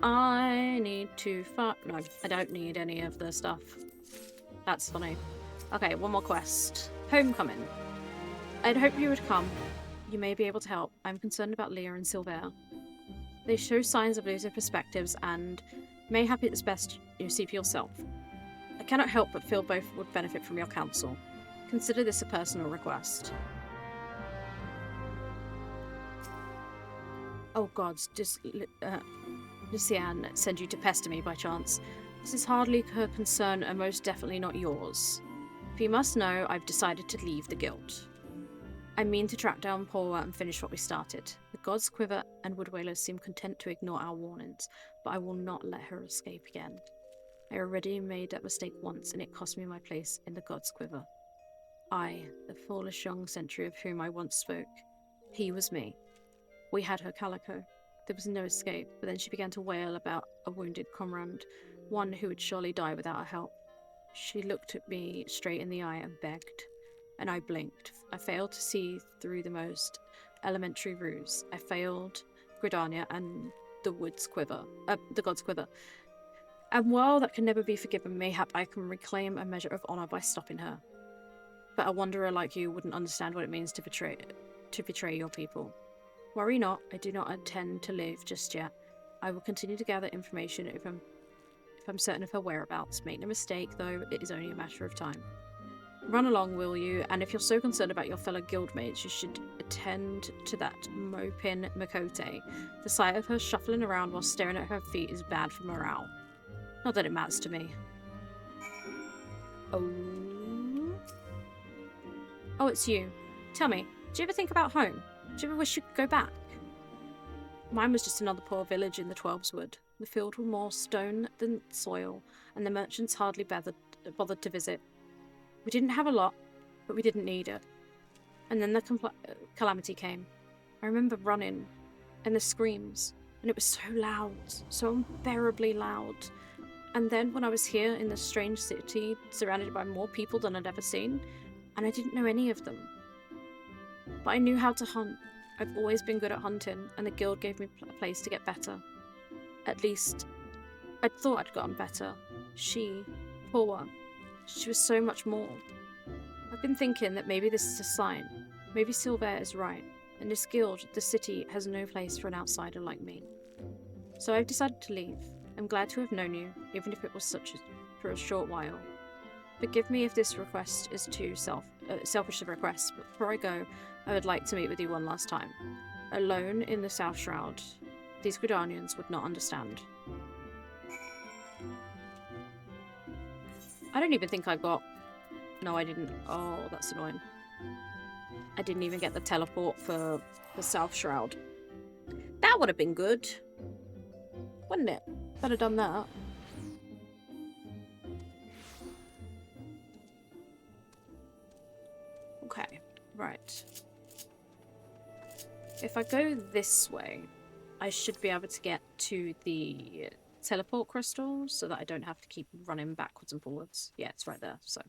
I need to no, I don't need any of the stuff. That's funny. Okay, one more quest. Homecoming. I'd hoped you would come. You may be able to help. I'm concerned about Leah and Silver. They show signs of losing perspectives and mayhap it's best you see for yourself. I cannot help but feel both would benefit from your counsel. Consider this a personal request. Oh gods, Lucianne send you to pester me by chance. This is hardly her concern and most definitely not yours. If you must know, I've decided to leave the guild. I mean to track down Paula and finish what we started. The gods, Quiver, and Wood Wailers seem content to ignore our warnings, but I will not let her escape again. I already made that mistake once, and it cost me my place in the gods' quiver. I, the foolish young sentry of whom I once spoke, he was me. We had her calico. There was no escape, but then she began to wail about a wounded comrade, one who would surely die without her help. She looked at me straight in the eye and begged, and I blinked. I failed to see through the most elementary ruse. I failed Gridania and the gods' quiver. And while that can never be forgiven, mayhap I can reclaim a measure of honor by stopping her. But a wanderer like you wouldn't understand what it means to betray your people. Worry not, I do not intend to live just yet. I will continue to gather information if I'm certain of her whereabouts. Make no mistake, though, it is only a matter of time. Run along, will you? And if you're so concerned about your fellow guildmates, you should attend to that moping Makote. The sight of her shuffling around while staring at her feet is bad for morale. Not that it matters to me. Oh, it's you. Tell me, do you ever think about home? Do you ever wish you could go back? Mine was just another poor village in the Twelveswood. The field were more stone than soil, and the merchants hardly bothered to visit. We didn't have a lot, but we didn't need it. And then the calamity came. I remember running, and the screams, and it was so loud, so unbearably loud. And then when I was here in this strange city, surrounded by more people than I'd ever seen, and I didn't know any of them. But I knew how to hunt. I've always been good at hunting, and the guild gave me a place to get better. At least, I thought I'd gotten better. She, poor one, she was so much more. I've been thinking that maybe this is a sign. Maybe Silver is right, and this guild, the city, has no place for an outsider like me. So I've decided to leave. I'm glad to have known you, even if it was for a short while. Forgive me if this request is too selfish a request, but before I go, I would like to meet with you one last time. Alone in the South Shroud, these Gridanians would not understand. I don't even think I got... No, I didn't. Oh, that's annoying. I didn't even get the teleport for the South Shroud. That would have been good, wouldn't it? Could have done that. Okay, right. If I go this way, I should be able to get to the teleport crystal so that I don't have to keep running backwards and forwards. Yeah, it's right there, so.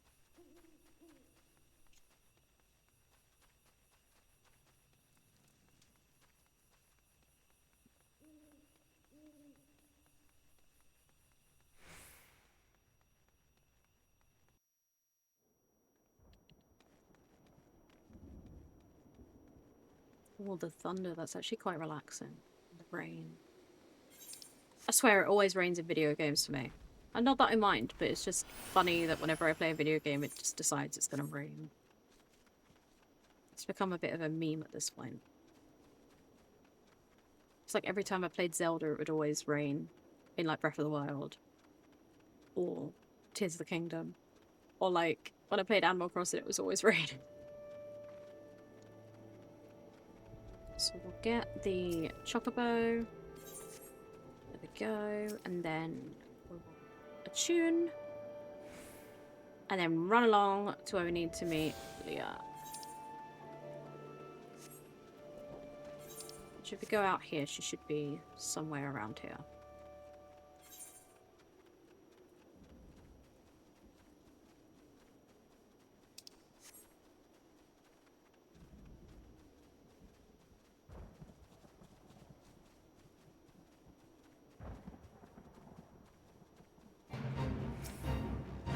Oh, the thunder, that's actually quite relaxing. The rain. I swear it always rains in video games for me. And not that I mind, but it's just funny that whenever I play a video game, it just decides it's gonna rain. It's become a bit of a meme at this point. like every time I played Zelda, it would always rain in like Breath of the Wild or Tears of the Kingdom. Or like when I played Animal Crossing, it was always raining. So we'll get the Chocobo. There we go. And then we'll attune. And then run along to where we need to meet Leah. If we go out here, she should be somewhere around here.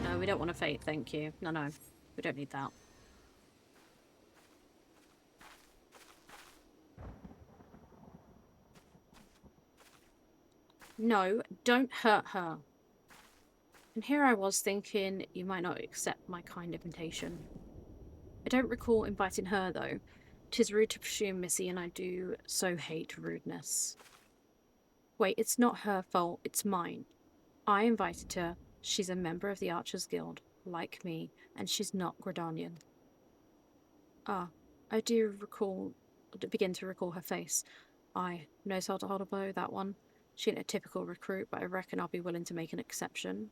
No, we don't want a fate, thank you. No, no, we don't need that. No, don't hurt her. And here I was thinking you might not accept my kind invitation. I don't recall inviting her, though. 'Tis rude to presume, Missy, and I do so hate rudeness. Wait, it's not her fault, it's mine. I invited her. She's a member of the Archers Guild, like me, and she's not Gridanian. Ah, I do begin to recall her face. Aye, knows how to hold a bow, that one. She ain't a typical recruit, but I reckon I'll be willing to make an exception.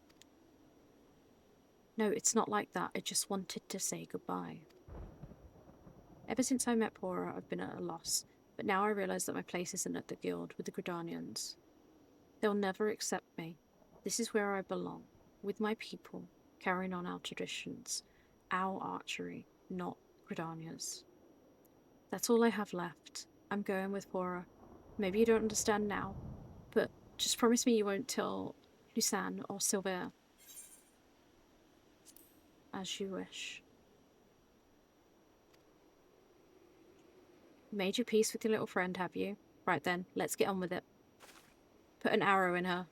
No, it's not like that. I just wanted to say goodbye. Ever since I met Pora, I've been at a loss, but now I realise that my place isn't at the guild with the Gridanians. They'll never accept me. This is where I belong, with my people, carrying on our traditions, our archery, not Gridania's. That's all I have left. I'm going with Pora. Maybe you don't understand now, but just promise me you won't tell Lucan or Silver. As you wish. Made your peace with your little friend, have you? Right then, let's get on with it. Put an arrow in her.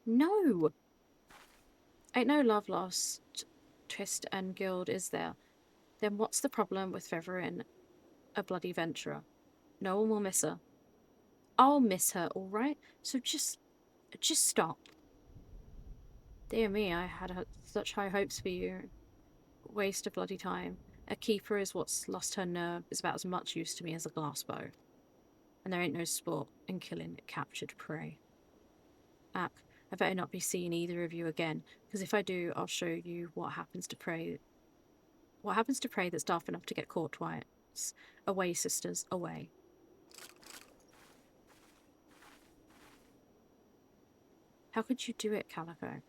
No! Ain't no love lost, tryst and guild, is there? Then what's the problem with feathering a bloody venturer? No one will miss her. I'll miss her, alright? So just stop. Dear me, I had such high hopes for you. Waste of bloody time. A keeper is what's lost her nerve, is about as much use to me as a glass bow. And there ain't no sport in killing captured prey. Ack, I better not be seeing either of you again, because if I do, I'll show you what happens to prey. What happens to prey that's daft enough to get caught twice. Away, sisters, away. How could you do it, Calico?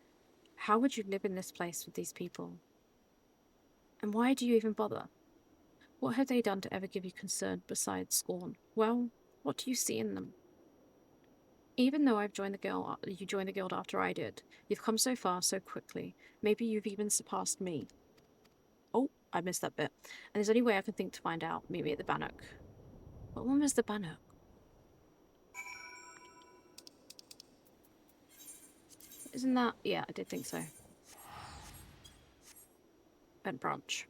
How would you live in this place with these people? And why do you even bother? What have they done to ever give you concern besides scorn? Well, what do you see in them? Even though you joined the guild after I did, you've come so far so quickly. Maybe you've even surpassed me. Oh, I missed that bit. And there's only way I can think to find out. Meet me at the Bannock. What one was the Bannock? Isn't that... Yeah, I did think so. Bent Branch.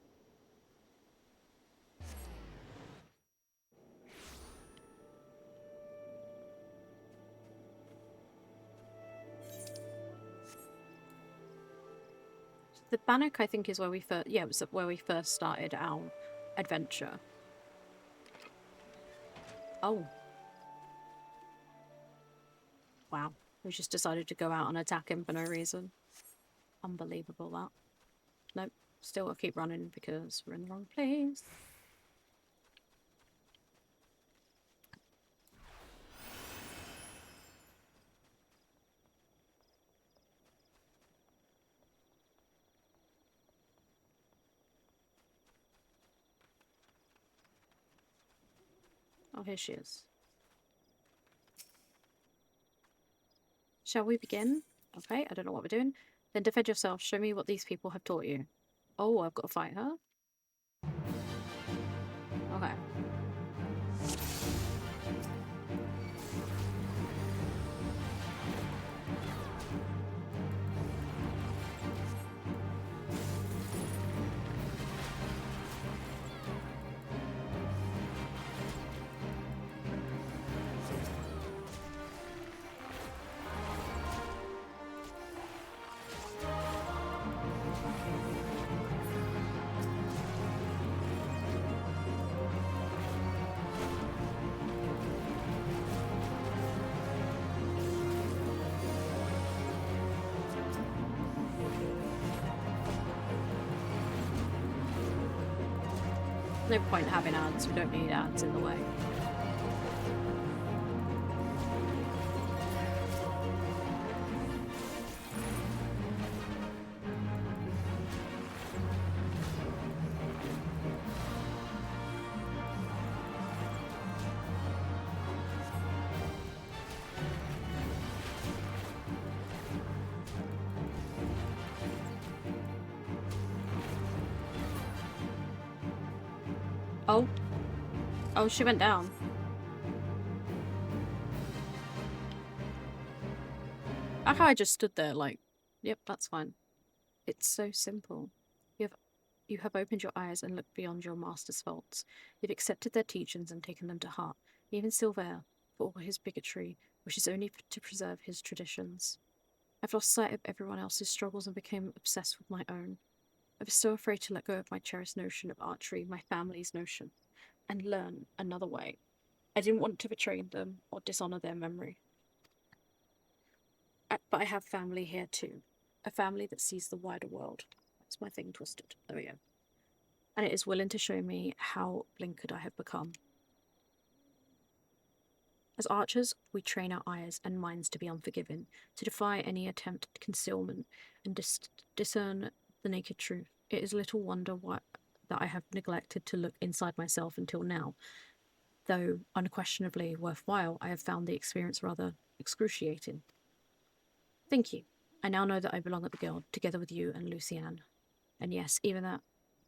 The Bannock, I think, is where we first... Yeah, it was where we first started our adventure. Oh. Wow. We just decided to go out and attack him for no reason. Unbelievable, that. Nope. Still gotta keep running because we're in the wrong place. Oh, here she is. Shall we begin? Okay, I don't know what we're doing. Then defend yourself. Show me what these people have taught you. Oh, I've got to fight her? Okay. No point having ads. We don't need ads in the way. Oh. Oh, she went down. I how I just stood there like, yep, that's fine. It's so simple. You have opened your eyes and looked beyond your master's faults. You've accepted their teachings and taken them to heart. Even Silver, for all his bigotry, wishes only to preserve his traditions. I've lost sight of everyone else's struggles and became obsessed with my own. I was so afraid to let go of my cherished notion of archery, my family's notion, and learn another way. I didn't want to betray them or dishonor their memory. But I have family here too. A family that sees the wider world. That's my thing twisted. There we go. And it is willing to show me how blinkered I have become. As archers, we train our eyes and minds to be unforgiving, to defy any attempt at concealment and discern the naked truth. It is little wonder that I have neglected to look inside myself until now. Though unquestionably worthwhile, I have found the experience rather excruciating. Thank you. I now know that I belong at the guild, together with you and Lucienne. And yes, even that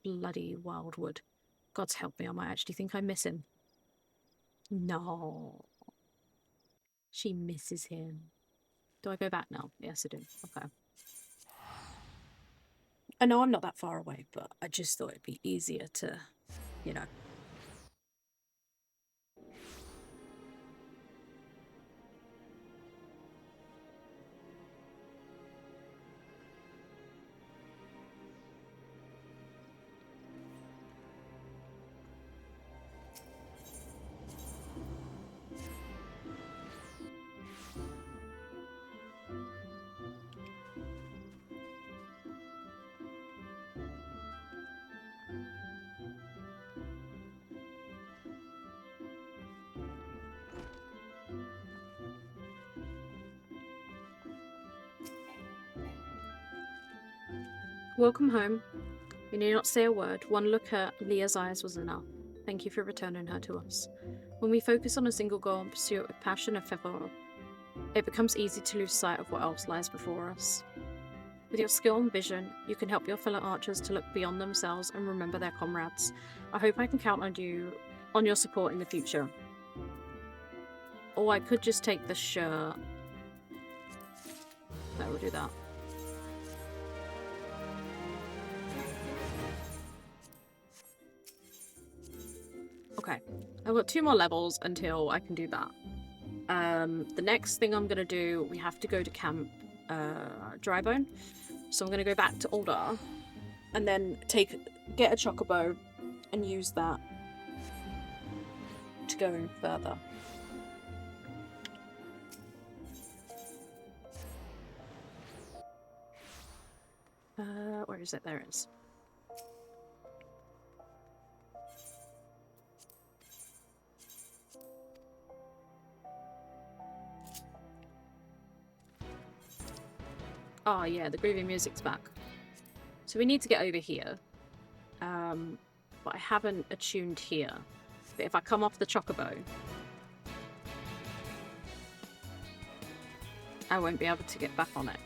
bloody Wildwood. God's help me, I might actually think I miss him. No. She misses him. Do I go back now? Yes, I do. Okay. I know I'm not that far away, but I just thought it'd be easier to, you know. Welcome home. You need not say a word. One look at Leah's eyes was enough. Thank you for returning her to us. When we focus on a single goal and pursue it with passion and fervor, it becomes easy to lose sight of what else lies before us. With your skill and vision, you can help your fellow archers to look beyond themselves and remember their comrades. I hope I can count on your support in the future. Or I could just take the shirt. No, we'll do that. Okay, I've got 2 more levels until I can do that. The next thing I'm gonna do, we have to go to Camp Drybone. So I'm gonna go back to Ul'dah and then get a chocobo and use that to go further. Where is it? There it is. Oh yeah, the groovy music's back. So we need to get over here. But I haven't attuned here. But if I come off the chocobo, I won't be able to get back on it.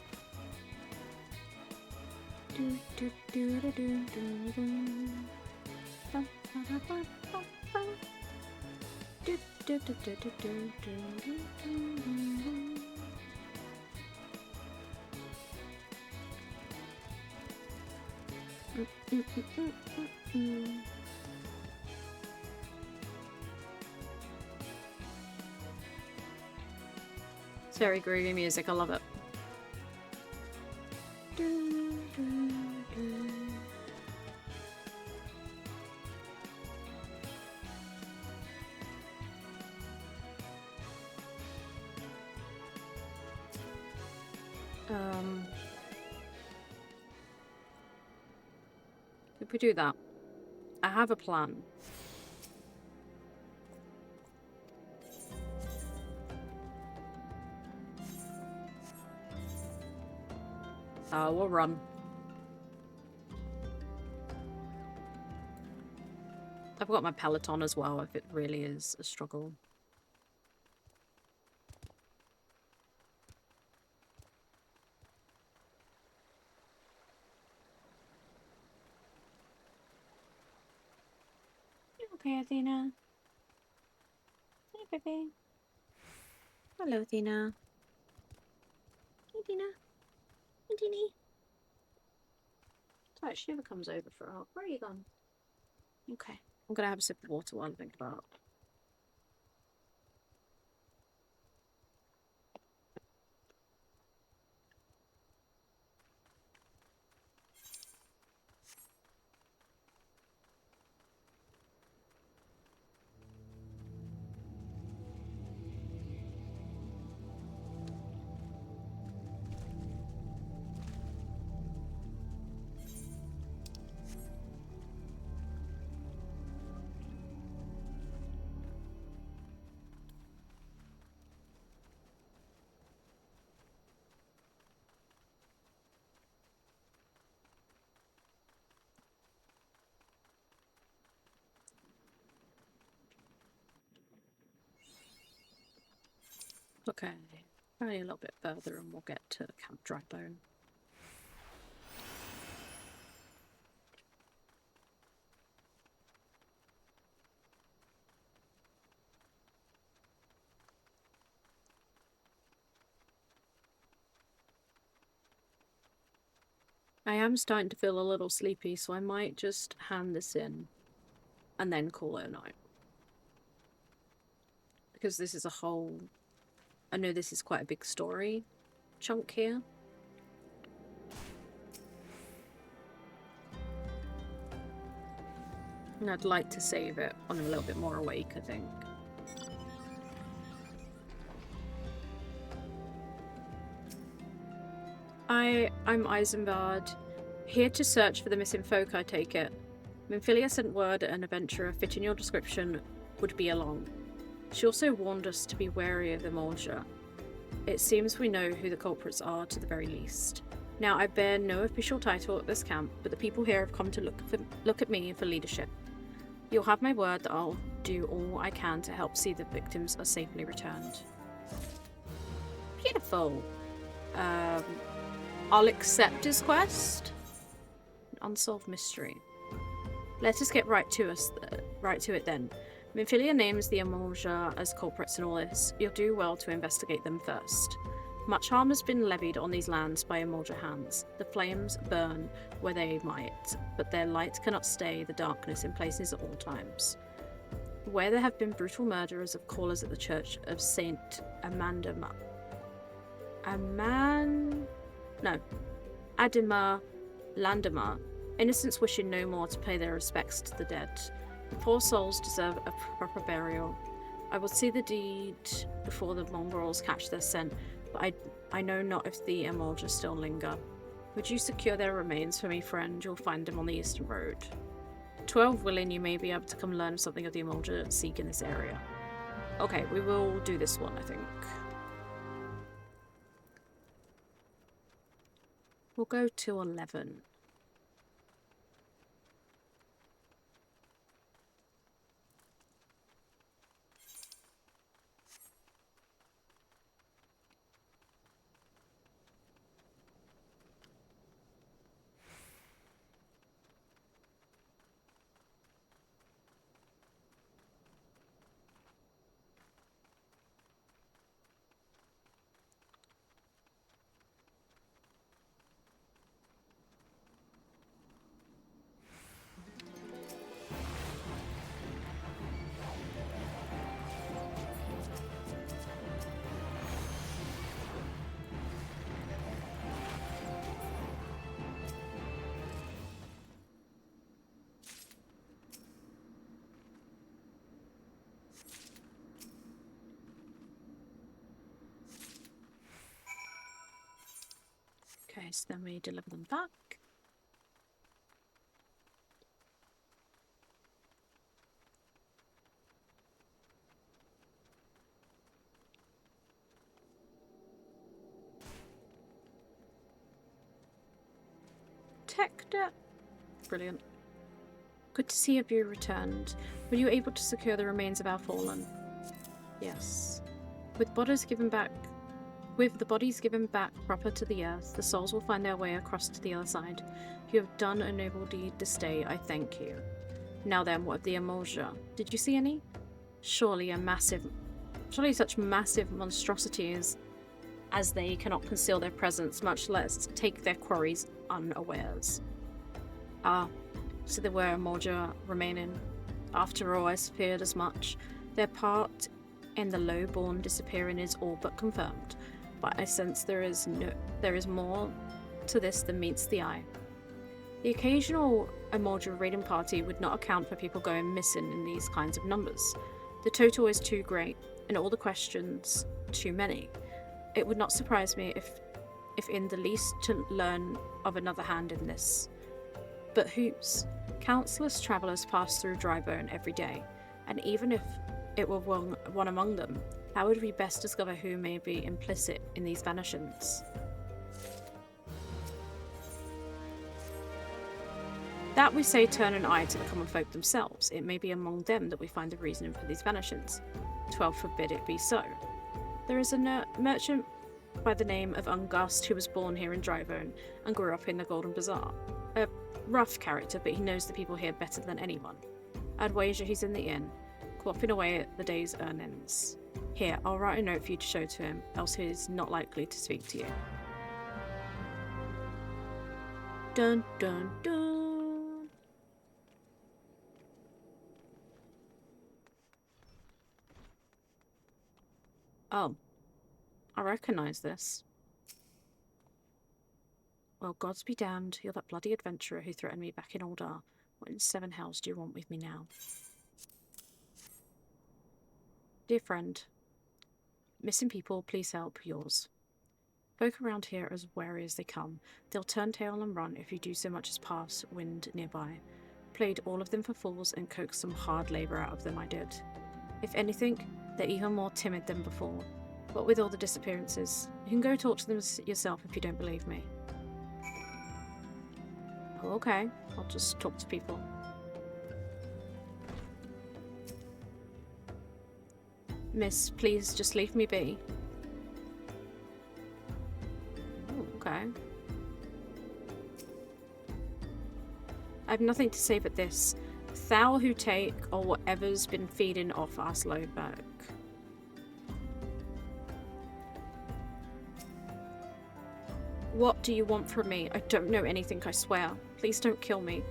It's very groovy music, I love it. If we do that, I have a plan. Oh, we'll run. I've got my Peloton as well if it really is a struggle. You okay, Athena? Hey, baby. Hello, Athena. Hey, Dina. Hey, Dini. Sorry, she never comes over for help. Where are you gone? Okay. I'm gonna have a sip of water while I think about it. Okay. Probably a little bit further and we'll get to Camp Drybone. I am starting to feel a little sleepy, so I might just hand this in and then call it a night. Because this is a whole... I know this is quite a big story chunk here. And I'd like to save it when I'm a little bit more awake, I think. I'm Isengard, here to search for the missing folk, I take it. Minfilia sent word an adventurer fitting your description would be along. She also warned us to be wary of the Emulja. It seems we know who the culprits are to the very least. Now, I bear no official title at this camp, but the people here have come to look at me for leadership. You'll have my word that I'll do all I can to help see the victims are safely returned. Beautiful. I'll accept his quest. An unsolved mystery. Let us get right to it then. Minfilia names the Emulja as culprits in all this. You'll do well to investigate them first. Much harm has been levied on these lands by Emulja hands. The flames burn where they might, but their light cannot stay the darkness in places at all times. Where there have been brutal murderers of callers at the Church of Saint Adima Landama, innocents wishing no more to pay their respects to the dead. The poor souls deserve a proper burial. I will see the deed before the mongrels catch their scent, but I know not if the Emulja still linger. Would you secure their remains for me, friend? You'll find them on the eastern road. 12 willing, you may be able to come learn something of the Emulja seek in this area. Okay, we will do this one, I think. We'll go to 11. Okay, so then we deliver them back. protect it. Brilliant. Good to see you returned. Were you able to secure the remains of our fallen? Yes. With the bodies given back proper to the earth, the souls will find their way across to the other side. You have done a noble deed this day, I thank you. Now then, what of the Emoja? Did you see any? Surely such massive monstrosities as they cannot conceal their presence, much less take their quarries unawares. Ah, so there were Emoja remaining. After all, I feared as much. Their part in the low-born disappearing is all but confirmed, but I sense there is more to this than meets the eye. The occasional Emoja raiding party would not account for people going missing in these kinds of numbers. The total is too great, and all the questions too many. It would not surprise me if in the least to learn of another hand in this. But whose? Countless travellers pass through Drybone every day, and even if it were one among them, how would we best discover who may be implicit in these vanishings? That we say turn an eye to the common folk themselves. It may be among them that we find the reason for these vanishings. 12 forbid it be so. There is a merchant by the name of Ungust who was born here in Drybone and grew up in the Golden Bazaar. A rough character, but he knows the people here better than anyone. I'd wager he's in the inn, clopping away at the day's earnings. Here, I'll write a note for you to show to him, else he's not likely to speak to you. Dun dun dun. Oh, I recognise this. Well, gods be damned, you're that bloody adventurer who threatened me back in Ul'dah. What in seven hells do you want with me now? Dear friend, missing people, please help, yours. Folk around here are as wary as they come. They'll turn tail and run if you do so much as pass wind nearby. Played all of them for fools and coaxed some hard labour out of them, I did. If anything, they're even more timid than before. What with all the disappearances, you can go talk to them yourself if you don't believe me. Oh, okay, I'll just talk to people. Miss, please just leave me be. Oh, okay. I have nothing to say but this. Thou who take, or whatever's been feeding off our slow back. What do you want from me? I don't know anything, I swear. Please don't kill me.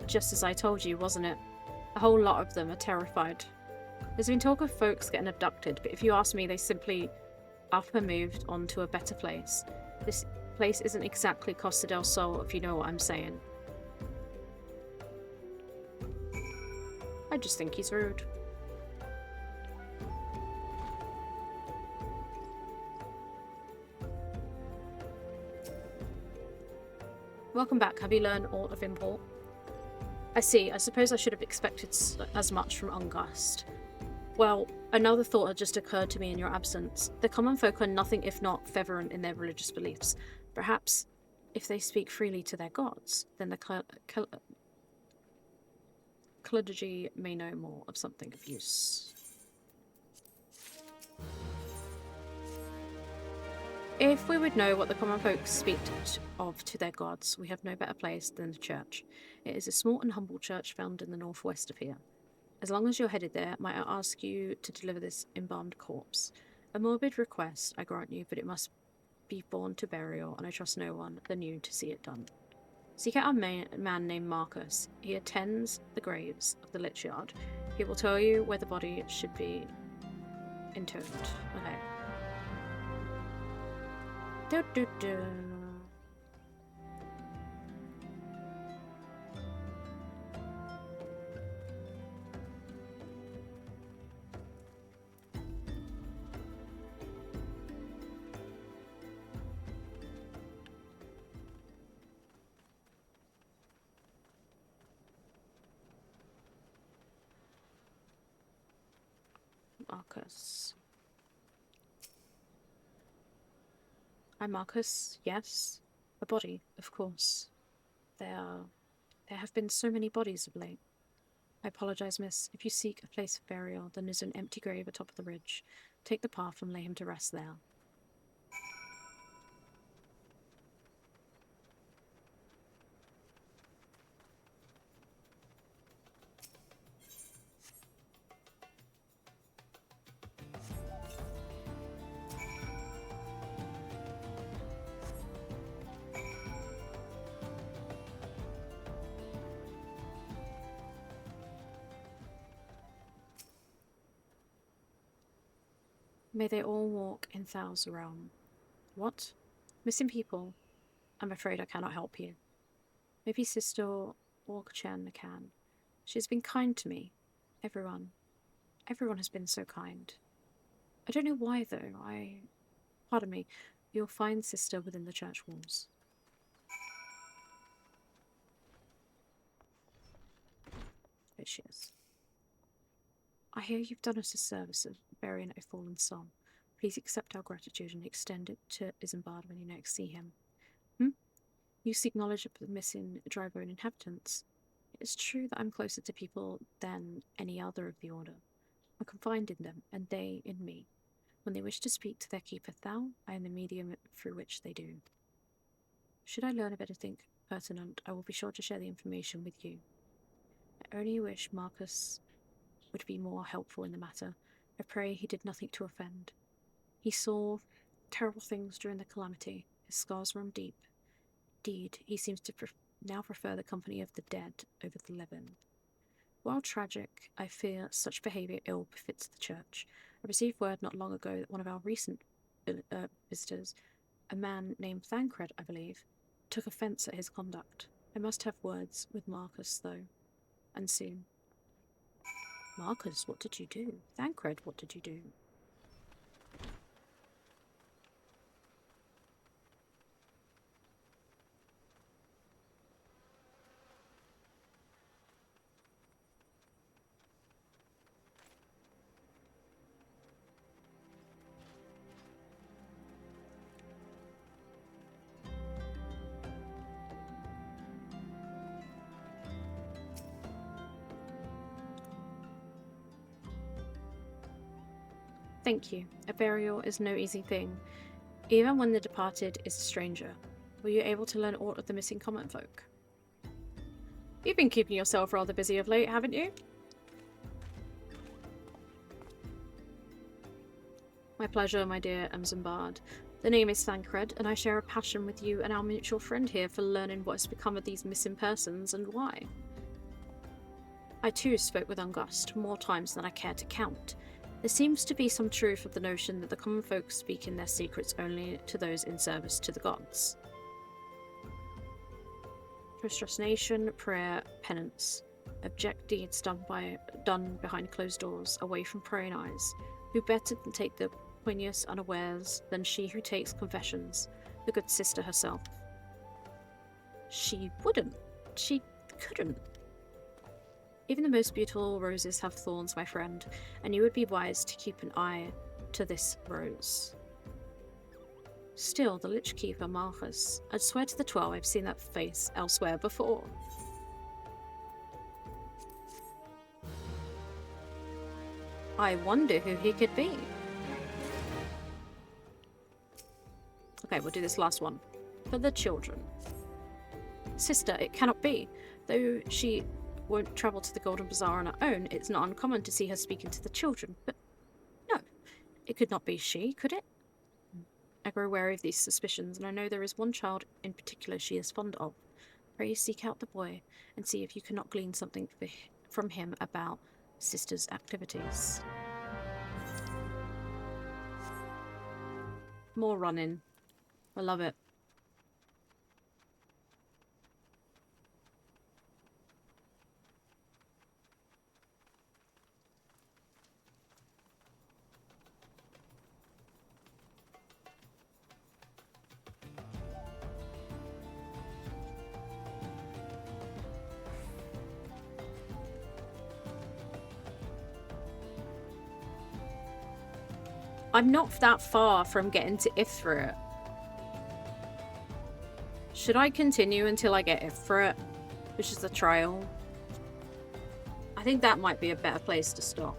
Just as I told you, wasn't it? A whole lot of them are terrified. There's been talk of folks getting abducted, but if you ask me, they simply up and moved on to a better place. This place isn't exactly Costa del Sol, if you know what I'm saying. I just think he's rude. Welcome back. Have you learned aught of import? I see. I suppose I should have expected as much from Ungust. Well, another thought had just occurred to me in your absence. The common folk are nothing if not fervent in their religious beliefs. Perhaps, if they speak freely to their gods, then the clergy may know more of something of use. If we would know what the common folk speak of to their gods, we have no better place than the church. It is a small and humble church found in the northwest of here. As long as you're headed there, might I ask you to deliver this embalmed corpse? A morbid request, I grant you, but it must be borne to burial, and I trust no one than you to see it done. Seek out a man named Marcus. He attends the graves of the Lich Yard. He will tell you where the body should be entombed. Okay. Do-do-do. Marcus. I'm Marcus, yes. A body, of course. There have been so many bodies of late. I apologize, miss. If you seek a place of burial, then there's an empty grave atop of the ridge. Take the path and lay him to rest there. May they all walk in Thal's realm. What? Missing people? I'm afraid I cannot help you. Maybe Sister or Chen can. She has been kind to me. Everyone has been so kind. I don't know why, though. Pardon me. You'll find Sister within the church walls. There she is. I hear you've done us a service of burying a fallen soul. Please accept our gratitude and extend it to Isambard when you next see him. You seek knowledge of the missing Drybone inhabitants. It is true that I'm closer to people than any other of the Order. I confide in them, and they in me. When they wish to speak to their keeper Thal, I am the medium through which they do. Should I learn of anything pertinent, I will be sure to share the information with you. I only wish Marcus would be more helpful in the matter. I pray he did nothing to offend. He saw terrible things during the calamity. His scars run deep. Indeed, he seems to now prefer the company of the dead over the living. While tragic, I fear such behaviour ill befits the church. I received word not long ago that one of our recent visitors, a man named Thancred, I believe, took offence at his conduct. I must have words with Marcus, though, and soon. Marcus, what did you do? Thancred, what did you do? Thank you. A burial is no easy thing, even when the departed is a stranger. Were you able to learn aught of the missing common folk? You've been keeping yourself rather busy of late, haven't you? My pleasure, my dear Isambard. The name is Thancred, and I share a passion with you and our mutual friend here for learning what has become of these missing persons and why. I too spoke with Ungust more times than I care to count. There seems to be some truth of the notion that the common folk speak in their secrets only to those in service to the gods. Prostration, prayer, penance. Abject deeds done behind closed doors, away from prying eyes. Who better than take the poignous unawares than she who takes confessions, the good sister herself? She wouldn't. She couldn't. Even the most beautiful roses have thorns, my friend, and you would be wise to keep an eye to this rose. Still, the Lich Keeper, Marcus. I'd swear to the 12 I've seen that face elsewhere before. I wonder who he could be. Okay, we'll do this last one. For the children. Sister, it cannot be. Though she won't travel to the Golden Bazaar on her own, it's not uncommon to see her speaking to the children. But no, it could not be she, could it? I grow wary of these suspicions, and I know there is one child in particular she is fond of. Pray seek out the boy and see if you cannot glean something from him about Sister's activities. More running. I love it. I'm not that far from getting to Ep03. Should I continue until I get Ep03, which is the trial? I think that might be a better place to stop.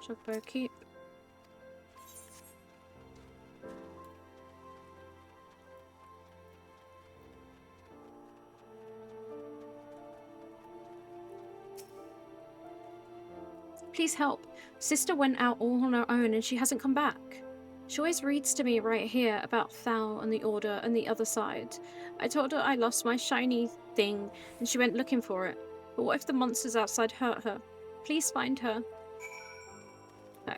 Shopper keep. Please help. Sister went out all on her own and she hasn't come back. She always reads to me right here about Thal and the Order and the other side. I told her I lost my shiny thing and she went looking for it. But what if the monsters outside hurt her? Please find her. No.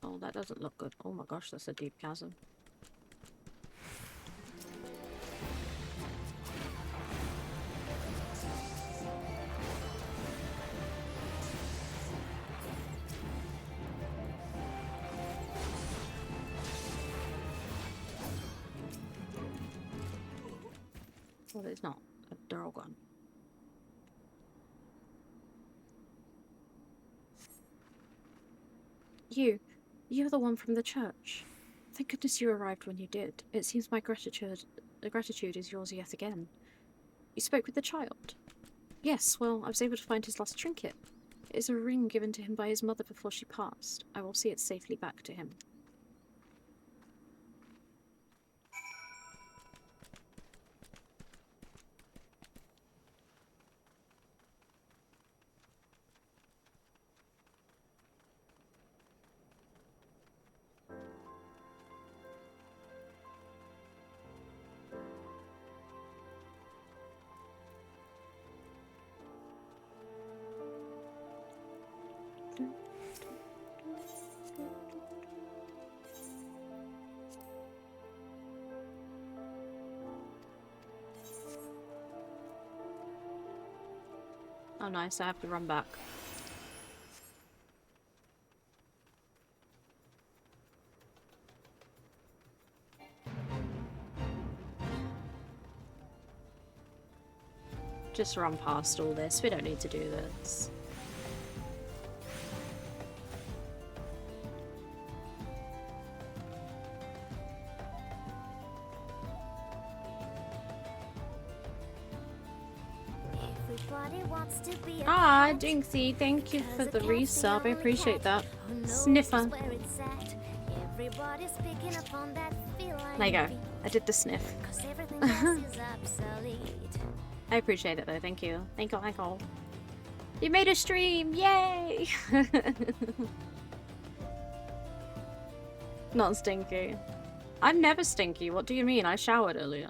Oh, that doesn't look good. Oh my gosh, that's a deep chasm. Well, it's not a Duralgon. You're the one from the church. Thank goodness you arrived when you did. It seems my gratitude is yours yet again. You spoke with the child? Yes, well, I was able to find his lost trinket. It is a ring given to him by his mother before she passed. I will see it safely back to him. Oh nice, I have to run back. Just run past all this, we don't need to do this. Ah, Jinxie, thank you for the resub. I appreciate that. Sniffer. There you go. I did the sniff. I appreciate it though, thank you. Thank you, thank you. You made a stream! Yay! Not stinky. I'm never stinky. What do you mean? I showered earlier.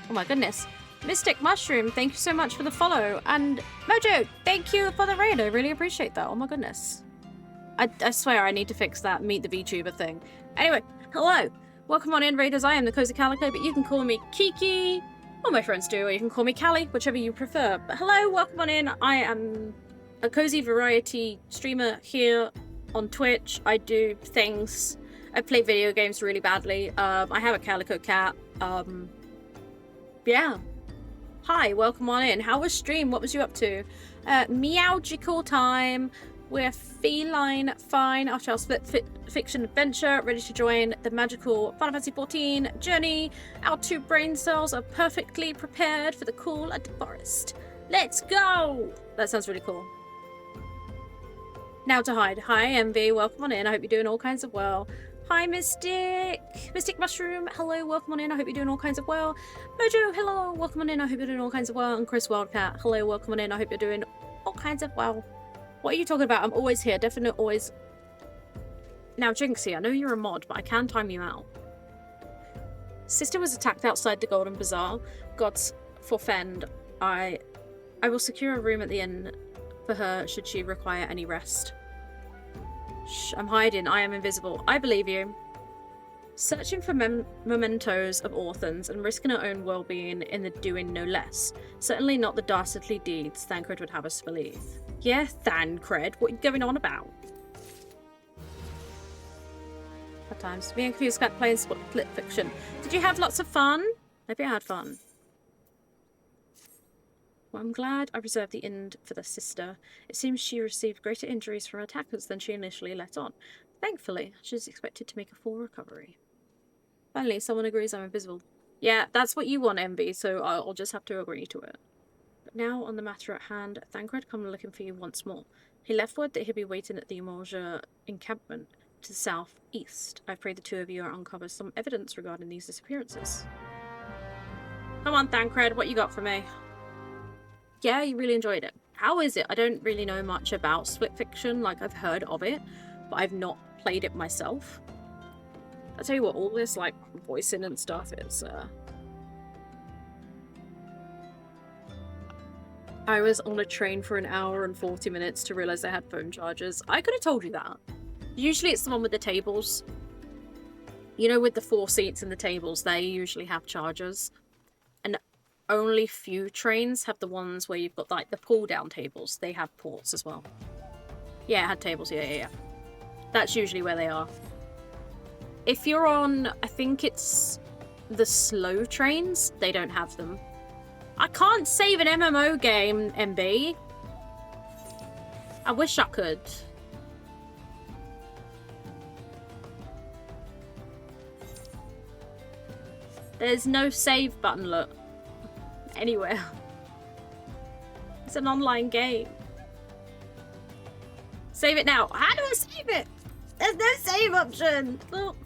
Oh my goodness. Mystic Mushroom, thank you so much for the follow. And Mojo, thank you for the raid. I really appreciate that. Oh my goodness. I swear I need to fix that Meet the VTuber thing. Anyway, hello. Welcome on in, raiders. I am thecosycalico, but you can call me Kiki. All my friends do, or you can call me Callie, whichever you prefer. But hello, welcome on in. I am a cozy variety streamer here on Twitch. I do things. I play video games really badly. I have a calico cat. Yeah. Hi, welcome on in. How was stream? What was you up to? Meowgical time. We're feline fine after our split fiction adventure, ready to join the magical Final Fantasy XIV journey. Our 2 brain cells are perfectly prepared for the call at the forest. Let's go! That sounds really cool. Now to hide. Hi, Envy. Welcome on in. I hope you're doing all kinds of well. Hi, Mystic Mushroom. Hello, welcome on in. I hope you're doing all kinds of well. Mojo, hello, welcome on in. I hope you're doing all kinds of well. And Chris Wildcat, hello, welcome on in. I hope you're doing all kinds of well. What are you talking about? I'm always here. Definitely always. Now, Jinxie, I know you're a mod, but I can time you out. Sister was attacked outside the Golden Bazaar. Gods forfend. I will secure a room at the inn for her should she require any rest. Shh, I'm hiding. I am invisible. I believe you. Searching for mementos of orphans and risking our own well-being in the doing no less. Certainly not the dastardly deeds Thancred would have us believe. Yeah, Thancred, what are you going on about? At times, being confused about playing split fiction. Did you have lots of fun? Hope you had fun. Well, I'm glad I reserved the end for the sister. It seems she received greater injuries from attackers than she initially let on. Thankfully, she's expected to make a full recovery. Finally, someone agrees I'm invisible. Yeah, that's what you want, Envy, so I'll just have to agree to it. But now, on the matter at hand, Thancred come looking for you once more. He left word that he'd be waiting at the Emoja encampment to the southeast. I pray the two of you will uncover some evidence regarding these disappearances. Come on, Thancred, what you got for me? Yeah, you really enjoyed it. How is it? I don't really know much about split fiction. Like, I've heard of it, but I've not played it myself. I tell you what, all this like voicing and stuff is I was on a train for an hour and 40 minutes to realize I had phone chargers. I could have told you that. Usually it's the one with the tables. You know, with the 4 seats and the tables, they usually have chargers. And only few trains have the ones where you've got like the pull down tables. They have ports as well. Yeah, it had tables, yeah. That's usually where they are. If you're on, I think it's the slow trains, they don't have them. I can't save an MMO game, MB. I wish I could. There's no save button, look. Anywhere. It's an online game. Save it now. How do I save it? There's no save option. Look.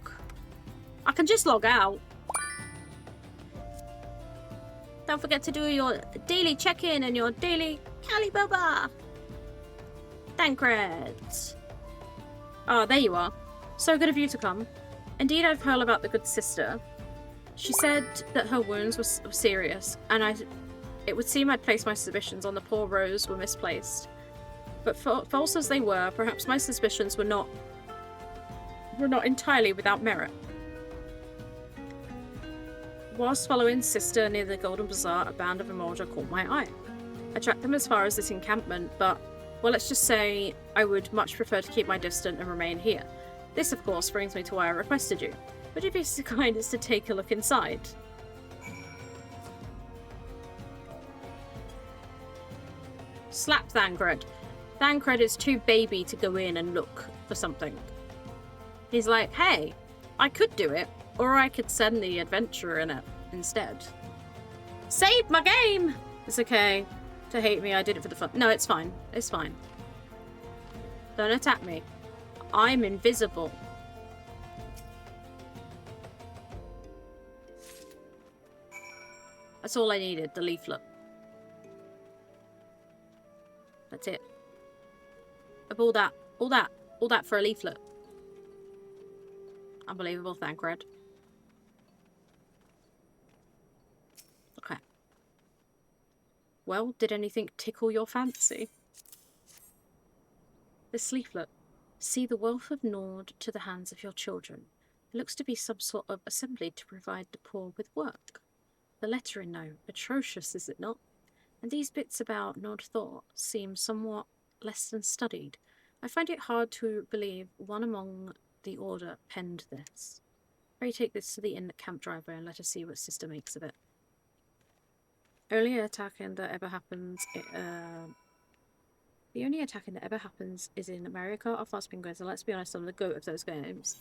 I can just log out. Don't forget to do your daily check-in and your daily Calibaba. Thancred. Oh, there you are. So good of you to come. Indeed, I've heard about the good sister. She said that her wounds were serious, and it would seem I'd placed my suspicions on the poor Rose were misplaced. But false as they were, perhaps my suspicions were not entirely without merit. Whilst following Sister near the Golden Bazaar, a band of Emoja caught my eye. I tracked them as far as this encampment, but, well, let's just say I would much prefer to keep my distance and remain here. This, of course, brings me to why I requested you. Would you be so kind as to take a look inside? Slap Thancred. Thancred is too baby to go in and look for something. He's like, hey, I could do it, or I could send the adventurer in it instead. Save my game! It's okay to hate me, I did it for the fun. No, it's fine. It's fine. Don't attack me. I'm invisible. That's all I needed, the leaflet. That's it. All that for a leaflet. Unbelievable, Thancred. Okay. Well, did anything tickle your fancy? This leaflet. See the wealth of Nord to the hands of your children. It looks to be some sort of assembly to provide the poor with work. The lettering, though, atrocious, is it not? And these bits about Nord thought seem somewhat less than studied. I find it hard to believe one among the Order penned this. Pray take this to the inn at Camp Drybone and let us see what Sister makes of it. Only attacking that ever happens. The only attacking that ever happens is in America or Fast Penguins, and let's be honest, I'm the goat of those games.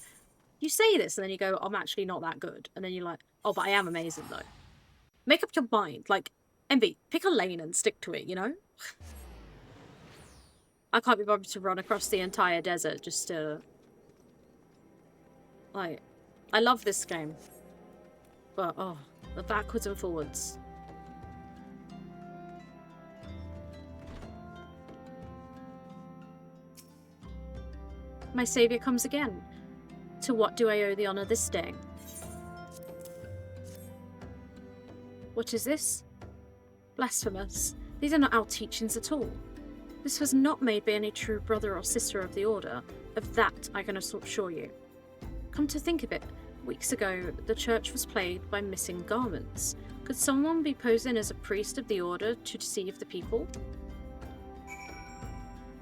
You say this, and then you go, I'm actually not that good. And then you're like, oh, but I am amazing, though. Make up your mind. Like, Envy, pick a lane and stick to it, you know? I can't be bothered to run across the entire desert just to... Like, I love this game. But, oh, the backwards and forwards. My saviour comes again. To what do I owe the honour this day? What is this? Blasphemous. These are not our teachings at all. This was not made by any true brother or sister of the Order. Of that I can assure you. Come to think of it, weeks ago the church was plagued by missing garments. Could someone be posing as a priest of the order to deceive the people?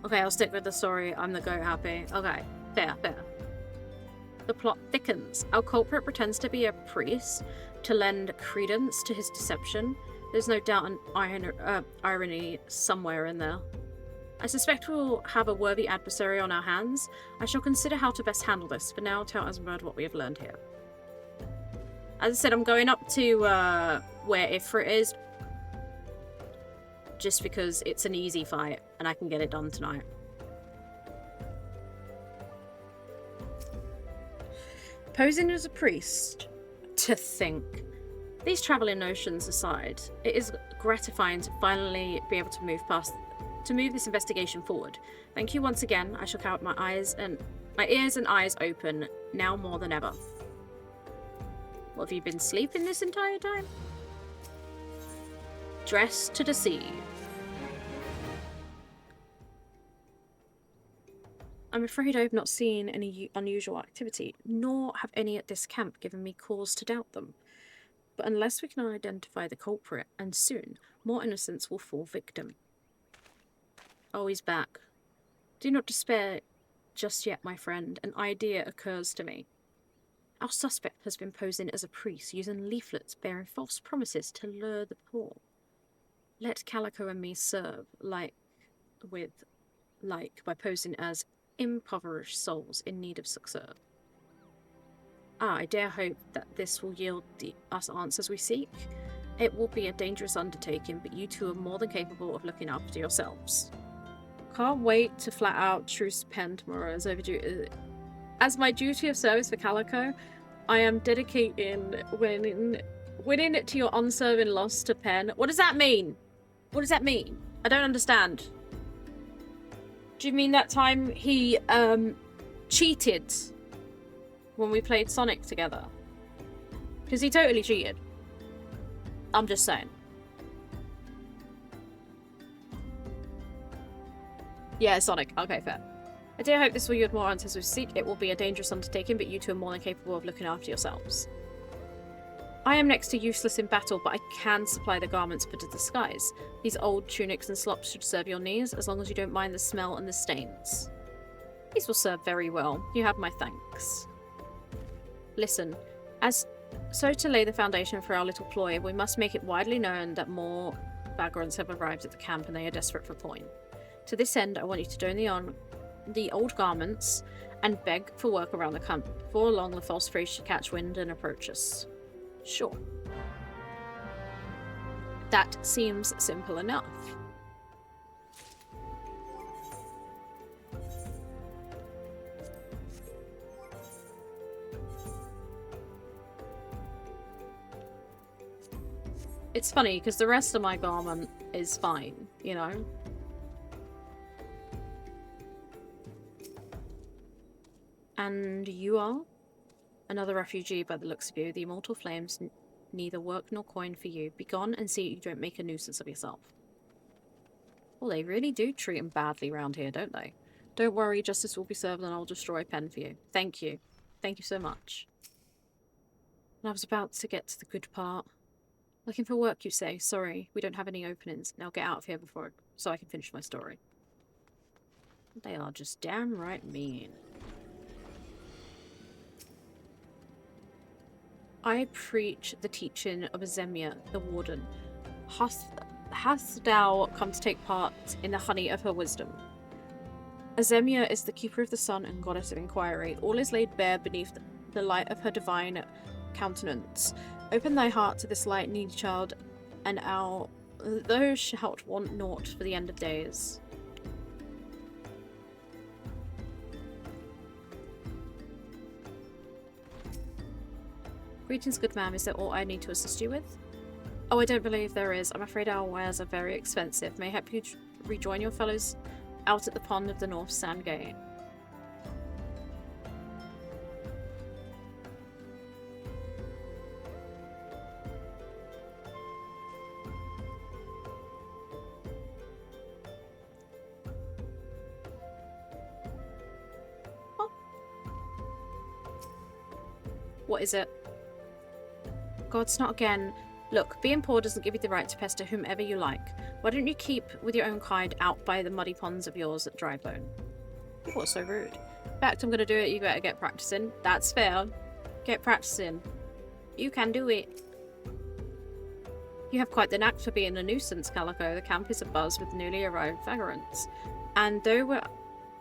Okay, I'll stick with the story. I'm the goat happy. Okay, fair. The plot thickens. Our culprit pretends to be a priest to lend credence to his deception. There's no doubt an irony somewhere in there. I suspect we'll have a worthy adversary on our hands. I shall consider how to best handle this. For now, tell Asmod what we have learned here. As I said, I'm going up to where Ep03 is, just because it's an easy fight and I can get it done tonight. Posing as a priest? To think. These travelling notions aside, it is gratifying to finally be able to move this investigation forward. Thank you once again. I shall count my ears and eyes open now more than ever. What, have you been sleeping this entire time? Dress to deceive. I'm afraid I have not seen any unusual activity, nor have any at this camp given me cause to doubt them. But unless we can identify the culprit, and soon, more innocents will fall victim. Oh, he's back. Do not despair just yet, my friend. An idea occurs to me. Our suspect has been posing as a priest, using leaflets bearing false promises to lure the poor. Let Calico and me serve, by posing as impoverished souls in need of succor. I dare hope that this will yield us answers we seek. It will be a dangerous undertaking, but you two are more than capable of looking after yourselves. Can't wait to flat out truce pen tomorrow as overdue. As my duty of service for Calico, I am dedicating winning to your unserving loss to pen. What does that mean? What does that mean? I don't understand. Do you mean that time he cheated when we played Sonic together? Because he totally cheated. I'm just saying. Yeah, Sonic. Okay, fair. I do hope this will yield more answers we seek. It will be a dangerous undertaking, but you two are more than capable of looking after yourselves. I am next to useless in battle, but I can supply the garments for the disguise. These old tunics and slops should serve your needs, as long as you don't mind the smell and the stains. These will serve very well. You have my thanks. Listen, to lay the foundation for our little ploy, we must make it widely known that more vagrants have arrived at the camp and they are desperate for coin. To this end, I want you to don the old garments and beg for work around the camp. Before long, the false priest should catch wind and approach us. Sure. That seems simple enough. It's funny, because the rest of my garment is fine, you know? And you are? Another refugee by the looks of you. The immortal flames neither work nor coin for you. Be gone and see you don't make a nuisance of yourself. Well, they really do treat him badly around here, don't they? Don't worry, justice will be served and I'll destroy pen for you. Thank you. Thank you so much. And I was about to get to the good part. Looking for work, you say? Sorry, we don't have any openings. Now get out of here so I can finish my story. They are just damn right mean. I preach the teaching of Azemia, the warden. Hast thou come to take part in the honey of her wisdom? Azemia is the keeper of the sun and goddess of inquiry. All is laid bare beneath the light of her divine countenance. Open thy heart to this light, needy child, and thou shalt want naught for the end of days. Greetings, good ma'am. Is there aught I need to assist you with? Oh, I don't believe there is. I'm afraid our wares are very expensive. May I help you rejoin your fellows out at the pond of the North Sand Gate? What is it? Gods, not again. Look, being poor doesn't give you the right to pester whomever you like. Why don't you keep with your own kind out by the muddy ponds of yours at Drybone? You're so rude. In fact, I'm gonna do it, you better get practicing. That's fair. Get practicing. You can do it. You have quite the knack for being a nuisance, Calico. The camp is abuzz with newly arrived vagrants. And though we're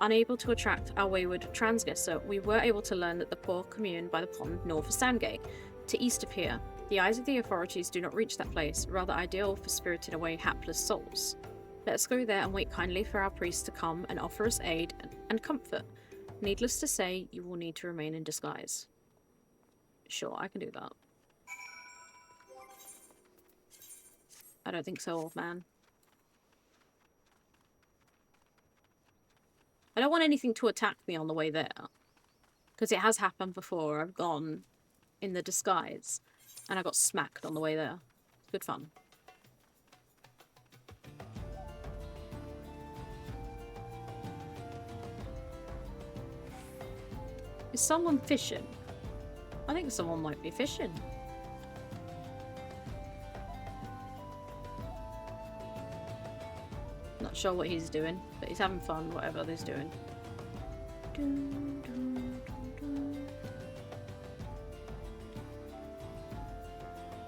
unable to attract our wayward transgressor, we were able to learn that the poor commune by the pond north of Sandgate, to east of here. The eyes of the authorities do not reach that place, rather ideal for spirited away hapless souls. Let us go there and wait kindly for our priest to come and offer us aid and comfort. Needless to say, you will need to remain in disguise. Sure, I can do that. I don't think so, old man. I don't want anything to attack me on the way there. Because it has happened before. I've gone in the disguise and I got smacked on the way there. Good fun. Is someone fishing? I think someone might be fishing. Not sure what he's doing, but he's having fun, whatever he's doing.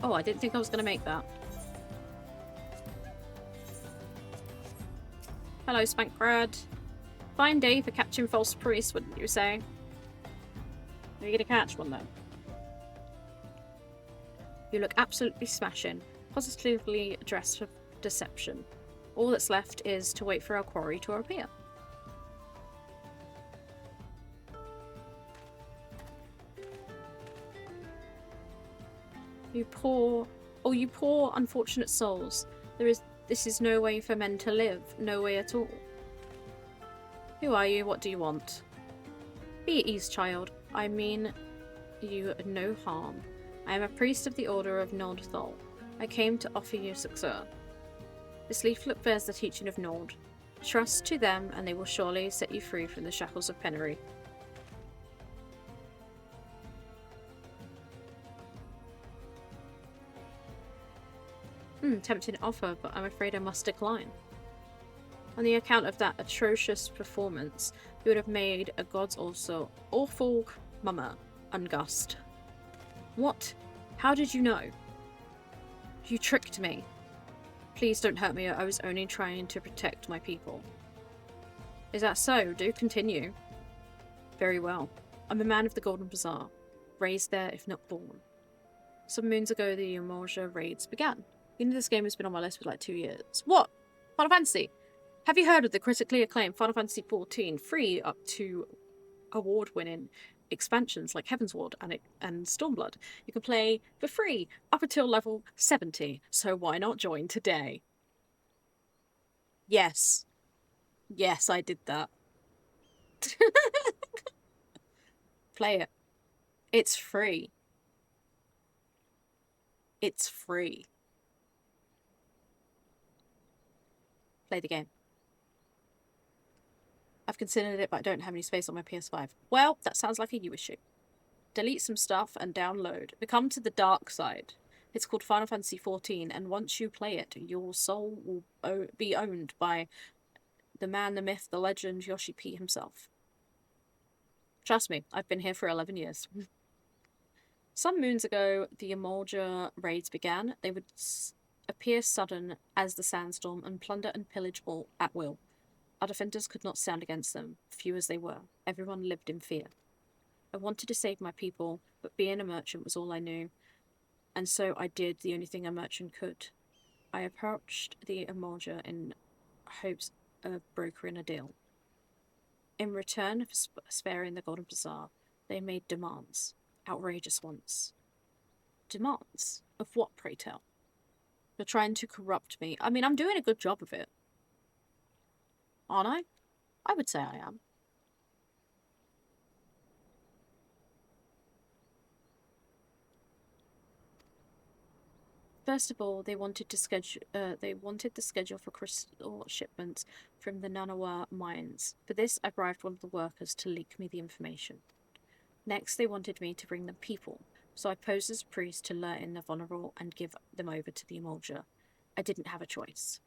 Oh, I didn't think I was going to make that. Hello, Spankbrad. Fine day for catching false priests, wouldn't you say? Are you going to catch one, though? You look absolutely smashing. Positively dressed for deception. All that's left is to wait for our quarry to appear. You poor unfortunate souls. This is no way for men to live. No way at all. Who are you? What do you want? Be at ease, child. I mean you no harm. I am a priest of the Order of Nord Thol. I came to offer you succor. This leaflet bears the teaching of Nord. Trust to them and they will surely set you free from the shackles of penury. Tempting offer, but I'm afraid I must decline. On the account of that atrocious performance, you would have made a god's also awful mummer ungust. What? How did you know? You tricked me. Please don't hurt me, I was only trying to protect my people. Is that so? Do continue. Very well. I'm a man of the Golden Bazaar. Raised there, if not born. Some moons ago, the Umoja raids began. You know, this game has been on my list for like 2 years. What? Final Fantasy? Have you heard of the critically acclaimed Final Fantasy XIV free up to award-winning expansions like Heavensward and Stormblood? You can play for free up until level 70, so why not join today? Yes. Yes, I did that. Play it. It's free. It's free. Play the game. I've considered it, but I don't have any space on my PS5. Well, that sounds like a you issue. Delete some stuff and download. Become to the dark side. It's called Final Fantasy XIV, and once you play it, your soul will be owned by the man, the myth, the legend, Yoshi P himself. Trust me, I've been here for 11 years. Some moons ago, the Umoja raids began. They would appear sudden as the sandstorm and plunder and pillage all at will. Our defenders could not stand against them, few as they were. Everyone lived in fear. I wanted to save my people, but being a merchant was all I knew, and so I did the only thing a merchant could. I approached the Umoja in hopes of brokering a deal. In return for sparing the Golden Bazaar, they made demands. Outrageous ones. Demands? Of what, pray tell? They're trying to corrupt me. I mean, I'm doing a good job of it. Aren't I? I would say I am. First of all, they wanted the schedule for crystal shipments from the Nanawa mines. For this, I bribed one of the workers to leak me the information. Next, they wanted me to bring them people, So I posed as a priest to lure in the vulnerable and give them over to the Emulger. I didn't have a choice.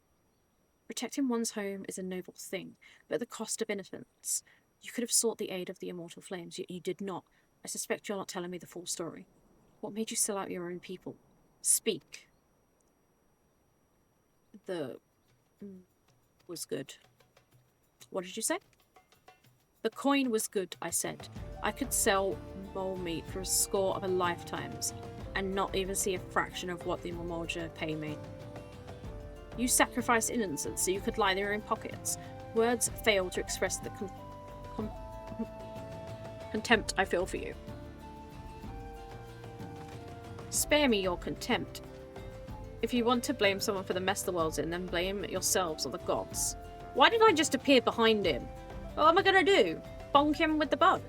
Protecting one's home is a noble thing, but at the cost of innocence. You could have sought the aid of the immortal flames, yet you did not. I suspect you're not telling me the full story. What made you sell out your own people? Speak. The... was good. What did you say? The coin was good, I said. I could sell mole meat for a score of lifetimes, and not even see a fraction of what the Emulger pay me. You sacrificed innocence so you could line their own pockets. Words fail to express the contempt I feel for you. Spare me your contempt. If you want to blame someone for the mess the world's in, then blame yourselves or the gods. Why did I just appear behind him? What am I gonna do? Bonk him with the bow?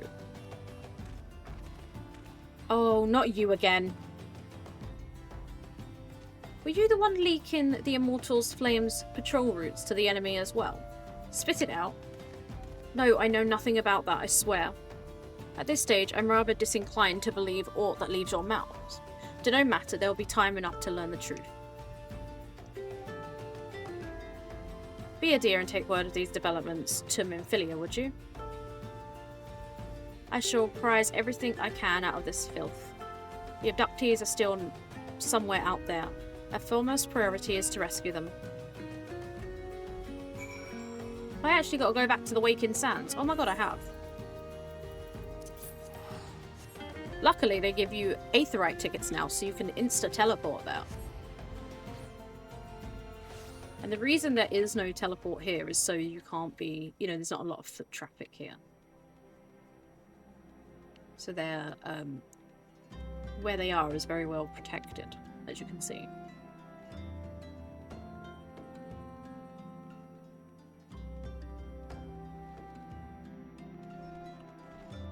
Oh, not you again. Were you the one leaking the Immortals' Flames patrol routes to the enemy as well? Spit it out. No, I know nothing about that, I swear. At this stage, I'm rather disinclined to believe aught that leaves your mouths. To no matter, there will be time enough to learn the truth. Be a dear and take word of these developments to Minfilia, would you? I shall prize everything I can out of this filth. The abductees are still somewhere out there. Our foremost priority is to rescue them. I actually got to go back to the Awaken Sands. Oh my god, I have. Luckily, they give you Aetherite tickets now, so you can insta-teleport there. And the reason there is no teleport here is so you can't be... You know, there's not a lot of foot traffic here. So they're... where they are is very well protected, as you can see.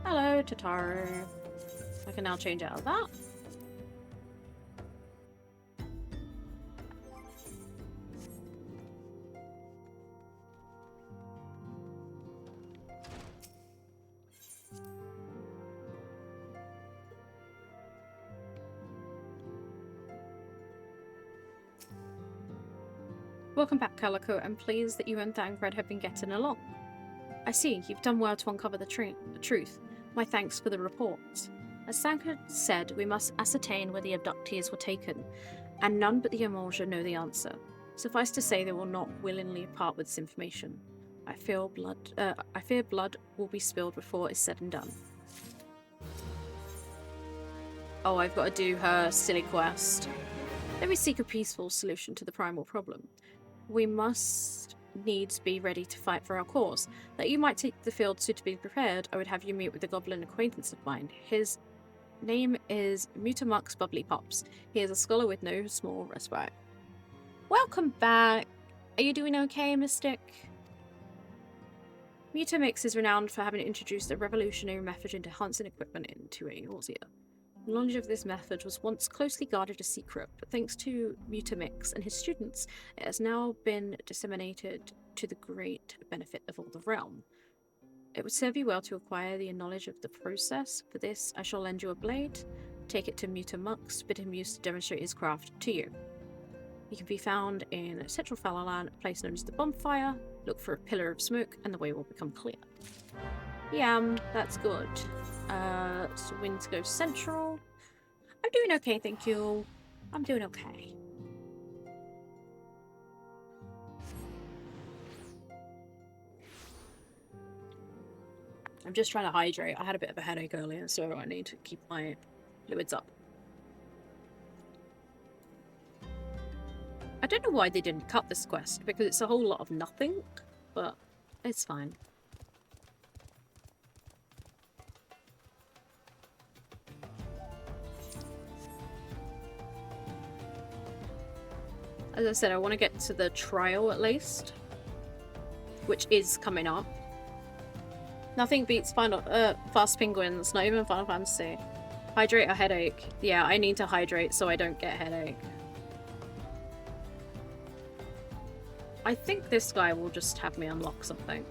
Hello, Tataru. I can now change out of that. Welcome back, Calico. I'm pleased that you and Thancred have been getting along. I see, you've done well to uncover the truth. My thanks for the reports. As Thancred said, we must ascertain where the abductees were taken, and none but the Emulger know the answer. Suffice to say, they will not willingly part with this information. I fear blood will be spilled before it's said and done. Oh, I've got to do her silly quest. Let me seek a peaceful solution to the Primal Problem. We must needs be ready to fight for our cause. That you might take the field suitably prepared, I would have you meet with a goblin acquaintance of mine. His name is Mutamux Bubbly Pops. He is a scholar with no small respite. Welcome back! Are you doing okay, Mystic? Mutamix is renowned for having introduced a revolutionary method into enhancing equipment into Eorzea. The knowledge of this method was once closely guarded a secret, but thanks to Mutamix and his students, it has now been disseminated to the great benefit of all the realm. It would serve you well to acquire the knowledge of the process. For this, I shall lend you a blade. Take it to Mutamux, bid him use to demonstrate his craft to you. He can be found in Central Falaland, a place known as the Bonfire. Look for a pillar of smoke, and the way will become clear. Yeah, that's good. So we need to go central. I'm doing okay, thank you. I'm doing okay. I'm just trying to hydrate. I had a bit of a headache earlier, so I need to keep my fluids up. I don't know why they didn't cut this quest, because it's a whole lot of nothing, but it's fine. As I said, I want to get to the trial at least, which is coming up. Nothing beats Fast Penguins, not even Final Fantasy. Hydrate or headache? Yeah, I need to hydrate so I don't get a headache. I think this guy will just have me unlock something.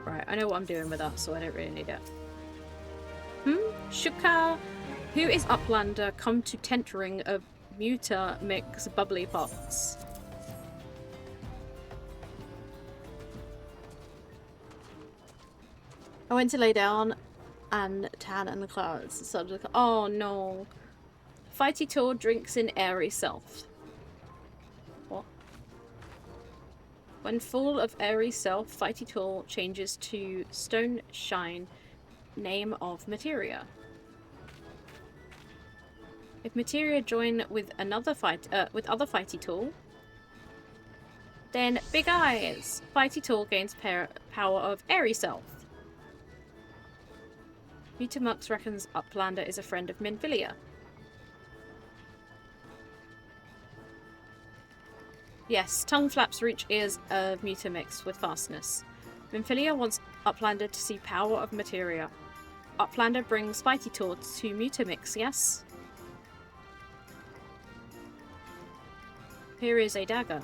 Right, I know what I'm doing with that, so I don't really need it. Shuka, who is Uplander, come to tent ring of Muta mix bubbly pots. I went to lay down and tan in the clouds. So I'm like, oh no. Fighty Tour drinks in airy self. What? When full of airy self, Fighty Tour changes to Stone Shine, name of Materia. If Materia join with other Fighty Tool, then Big Eyes. Fighty Tool gains power of Airy Self. Mutamux reckons Uplander is a friend of Minfilia. Yes, tongue flaps reach ears of Mutamix with fastness. Minfilia wants Uplander to see power of Materia. Uplander brings Fighty Tool to Mutamix, yes? Here is a dagger.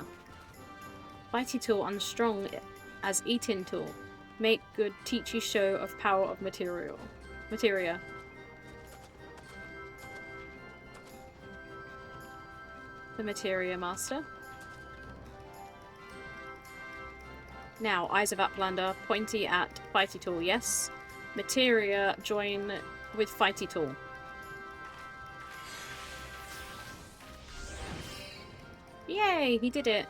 Fighty Tool unstrung as Eatin Tool. Make good teachy show of power of materia. The Materia Master. Now, Eyes of Uplander, pointy at Fighty Tool, yes. Materia join with Fighty Tool. Yay, he did it.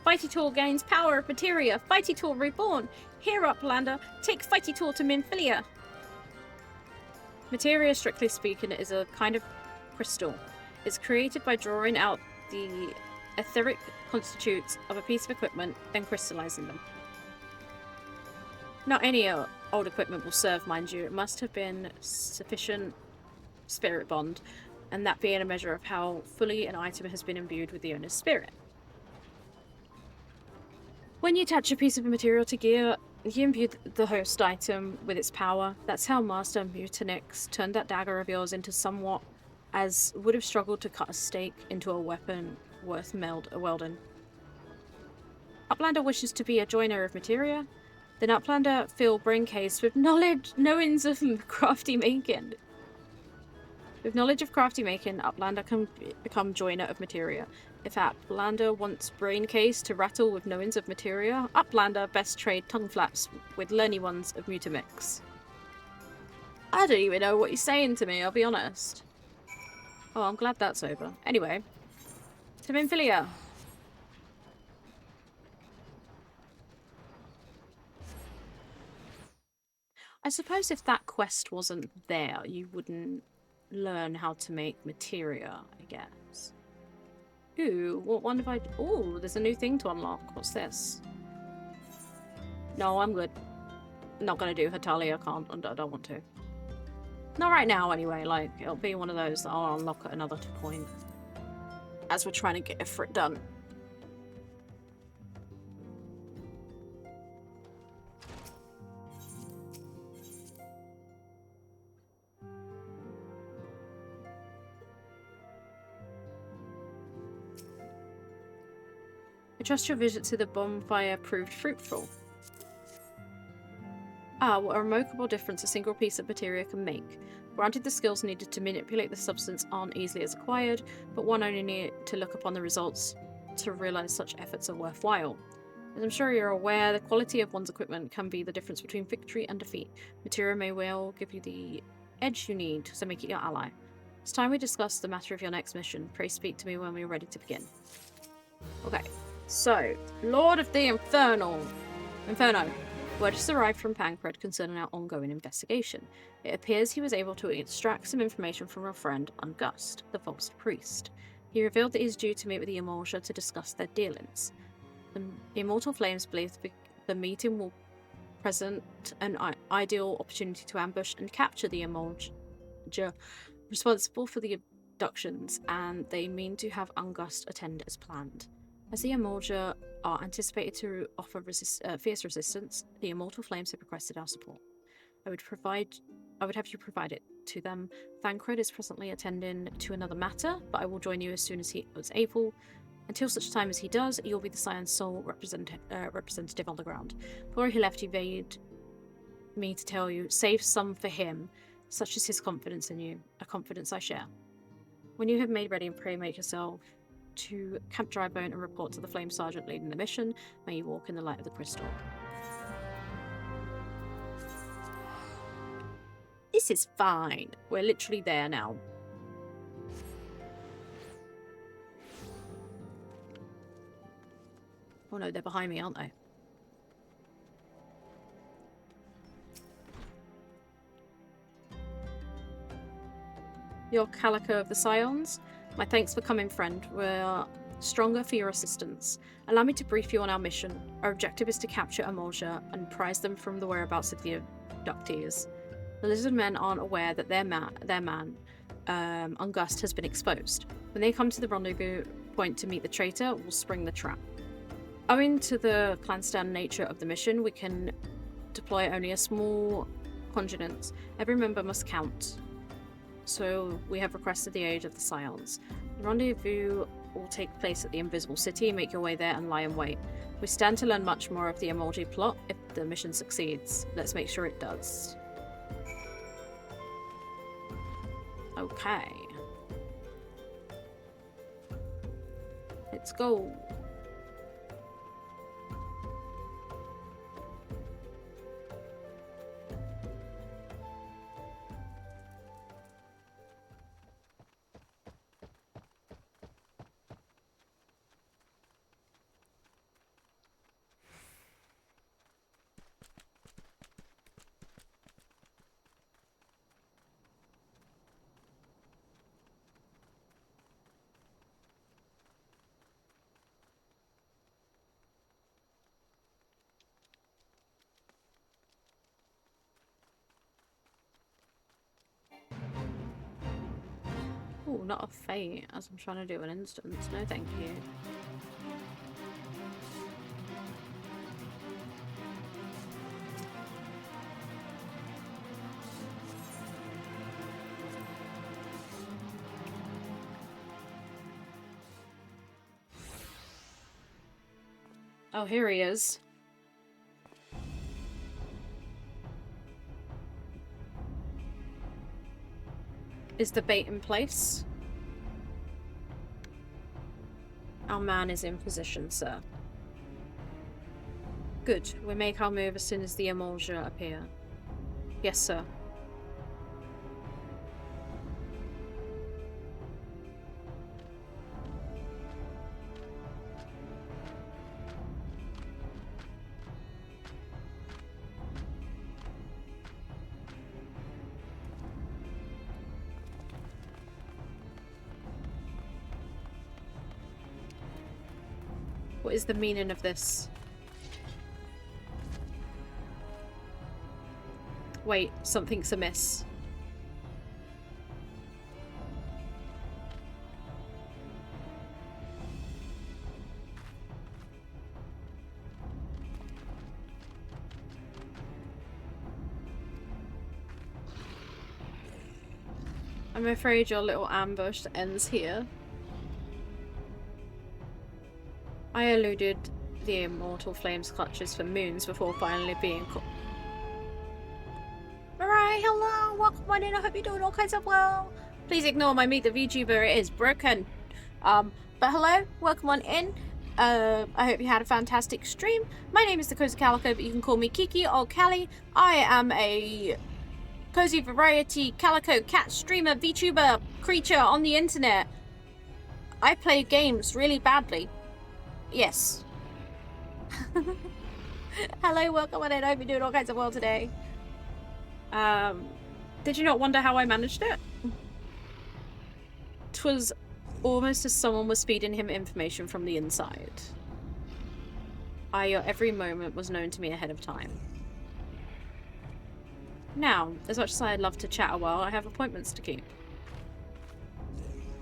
Fighty Tool gains power of Materia. Fighty Tool reborn. Here, Uplander, take Fighty Tool to Minfilia. Materia, strictly speaking, is a kind of crystal. It's created by drawing out the etheric constitutes of a piece of equipment, then crystallizing them. Not any old equipment will serve, mind you. It must have been sufficient spirit bond, and that being a measure of how fully an item has been imbued with the owner's spirit. When you attach a piece of material to gear, you imbue the host item with its power. That's how Master Mutanix turned that dagger of yours into somewhat as would have struggled to cut a stake into a weapon worth welding. Uplander wishes to be a joiner of materia. Then Uplander fill braincase with knowings of crafty making. With knowledge of crafty making, Uplander can become joiner of materia. If Uplander wants braincase to rattle with knowings of materia, Uplander best trade tongue flaps with learny ones of Mutamix. I don't even know what he's saying to me, I'll be honest. Oh, I'm glad that's over. Anyway, to Minfilia. I suppose if that quest wasn't there, you wouldn't learn how to make materia, I guess. Ooh, what one have I... Ooh, there's a new thing to unlock. What's this? No, I'm good. Not gonna do Hatalia, I don't want to. Not right now, anyway. Like, it'll be one of those that I'll unlock at another point. As we're trying to get Ifrit done. I trust your visit to the bonfire proved fruitful. Ah, what a remarkable difference a single piece of materia can make. Granted, the skills needed to manipulate the substance aren't easily as acquired, but one only need to look upon the results to realise such efforts are worthwhile. As I'm sure you're aware, the quality of one's equipment can be the difference between victory and defeat. Materia may well give you the edge you need, so make it your ally. It's time we discuss the matter of your next mission. Pray speak to me when we are ready to begin. Okay. So, Lord of the Inferno. Word has arrived from Pancred concerning our ongoing investigation. It appears he was able to extract some information from our friend Ungust, the false priest. He revealed that he is due to meet with the Immortal to discuss their dealings. The Immortal Flames believe the meeting will present an ideal opportunity to ambush and capture the Immortal responsible for the abductions, and they mean to have Ungust attend as planned. As the Immortal are anticipated to offer fierce resistance, the Immortal Flames have requested our support. I would have you provide it to them. Thancred is presently attending to another matter, but I will join you as soon as he is able. Until such time as he does, you'll be the Scion's sole representative on the ground. Before he left, he me to tell you, save some for him. Such is his confidence in you, a confidence I share. When you have made ready and pray, make yourself to Camp Drybone and report to the Flame Sergeant leading the mission. May you walk in the light of the crystal. This is fine. We're literally there now. Oh no, they're behind me, aren't they? Your Calico of the Scions. My thanks for coming, friend. We're stronger for your assistance. Allow me to brief you on our mission. Our objective is to capture Emulsia and prize them from the whereabouts of the abductees. The lizard men aren't aware that their man, Ungust, has been exposed. When they come to the rendezvous point to meet the traitor, we'll spring the trap. Owing to the clandestine nature of the mission, we can deploy only a small contingent. Every member must count. So we have requested the aid of the Scions. The rendezvous will take place at the Invisible City. Make your way there and lie in wait. We stand to learn much more of the Emulgia plot if the mission succeeds. Let's make sure it does. Okay. Let's go. Oh, not a fate, as I'm trying to do an instance. No, thank you. Oh, here he is. Is the bait in place? Our man is in position, sir. Good. We make our move as soon as the Emulgia appear. Yes, sir. What is the meaning of this? Wait, something's amiss. I'm afraid your little ambush ends here. I eluded the immortal flame's clutches for moons before finally being caught. Alright, hello, welcome on in, I hope you're doing all kinds of well. Please ignore my meet the VTuber, it is broken. But hello, welcome on in. I hope you had a fantastic stream. My name is thecosycalico, but you can call me Kiki or Callie. I am a cozy variety calico cat streamer, VTuber creature on the internet. I play games really badly. Yes. Hello, welcome on in. I hope you're doing all kinds of well today. Did you not wonder how I managed it? 'Twas almost as someone was feeding him information from the inside. Your every moment was known to me ahead of time. Now, as much as I'd love to chat a while, I have appointments to keep.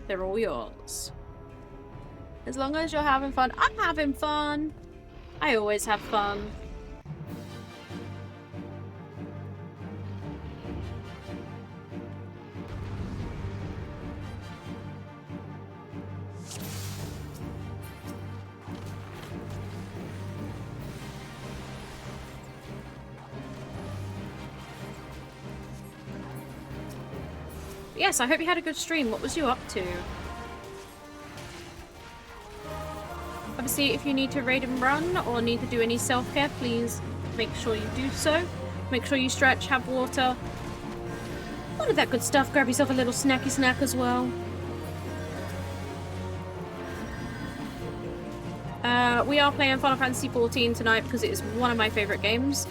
They're all yours. As long as you're having fun, I'm having fun. I always have fun. Yes, I hope you had a good stream. What was you up to? Obviously, if you need to raid and run or need to do any self-care, please make sure you do so. Make sure you stretch, have water. All of that good stuff. Grab yourself a little snacky snack as well. We are playing Final Fantasy XIV tonight because it is one of my favourite games.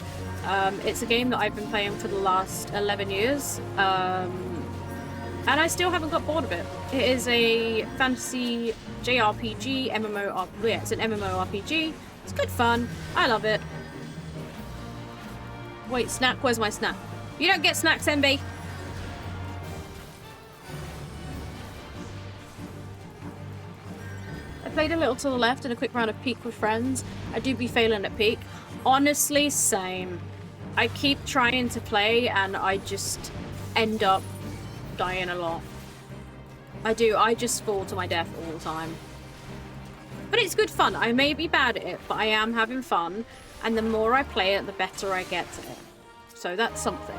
It's a game that I've been playing for the last 11 years. And I still haven't got bored of it. It is a fantasy JRPG, MMORPG. Yeah, it's an MMORPG. It's good fun. I love it. Wait, snack? Where's my snack? You don't get snacks, MB. I played a little to the left in a quick round of Peak with friends. I do be failing at Peak. Honestly, same. I keep trying to play and I just end up dying a lot. I do. I just fall to my death all the time. But it's good fun. I may be bad at it, but I am having fun. And the more I play it, the better I get at it. So that's something.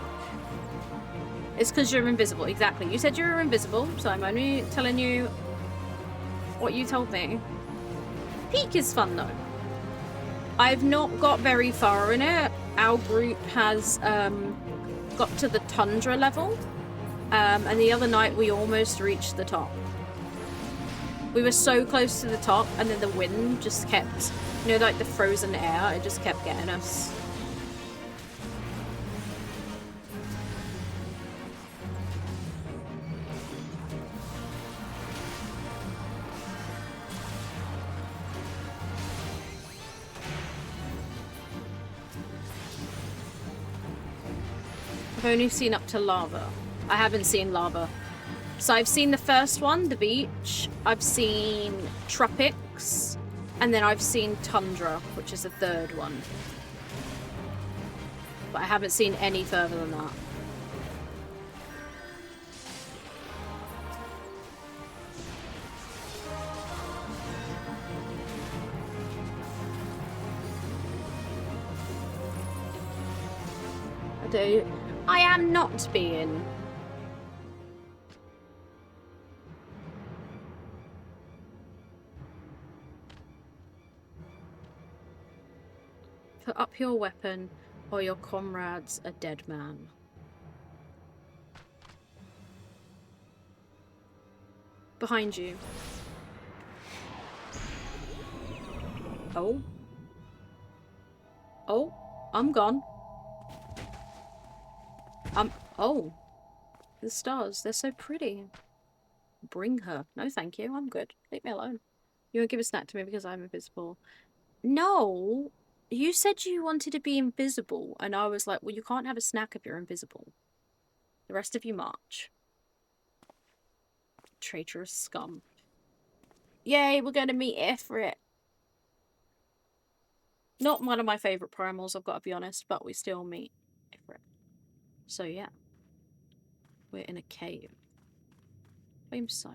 It's because you're invisible. Exactly. You said you were invisible, so I'm only telling you what you told me. Peak is fun, though. I've not got very far in it. Our group has got to the Tundra level. And the other night we almost reached the top. We were so close to the top, and then the wind just kept, you know, like the frozen air, it just kept getting us. I've only seen up to lava. I haven't seen lava. So I've seen the first one, the beach. I've seen tropics. And then I've seen tundra, which is the third one. But I haven't seen any further than that. I am not being... Put up your weapon, or your comrade's a dead man. Behind you. Oh. Oh, I'm gone. Oh. The stars, they're so pretty. Bring her. No, thank you. I'm good. Leave me alone. You won't give a snack to me because I'm invisible. No. You said you wanted to be invisible, and I was like, well, you can't have a snack if you're invisible. The rest of you march. Traitorous scum. Yay, we're going to meet Ifrit. Not one of my favourite primals, I've got to be honest, but we still meet Ifrit. So yeah. We're in a cave. Seems so.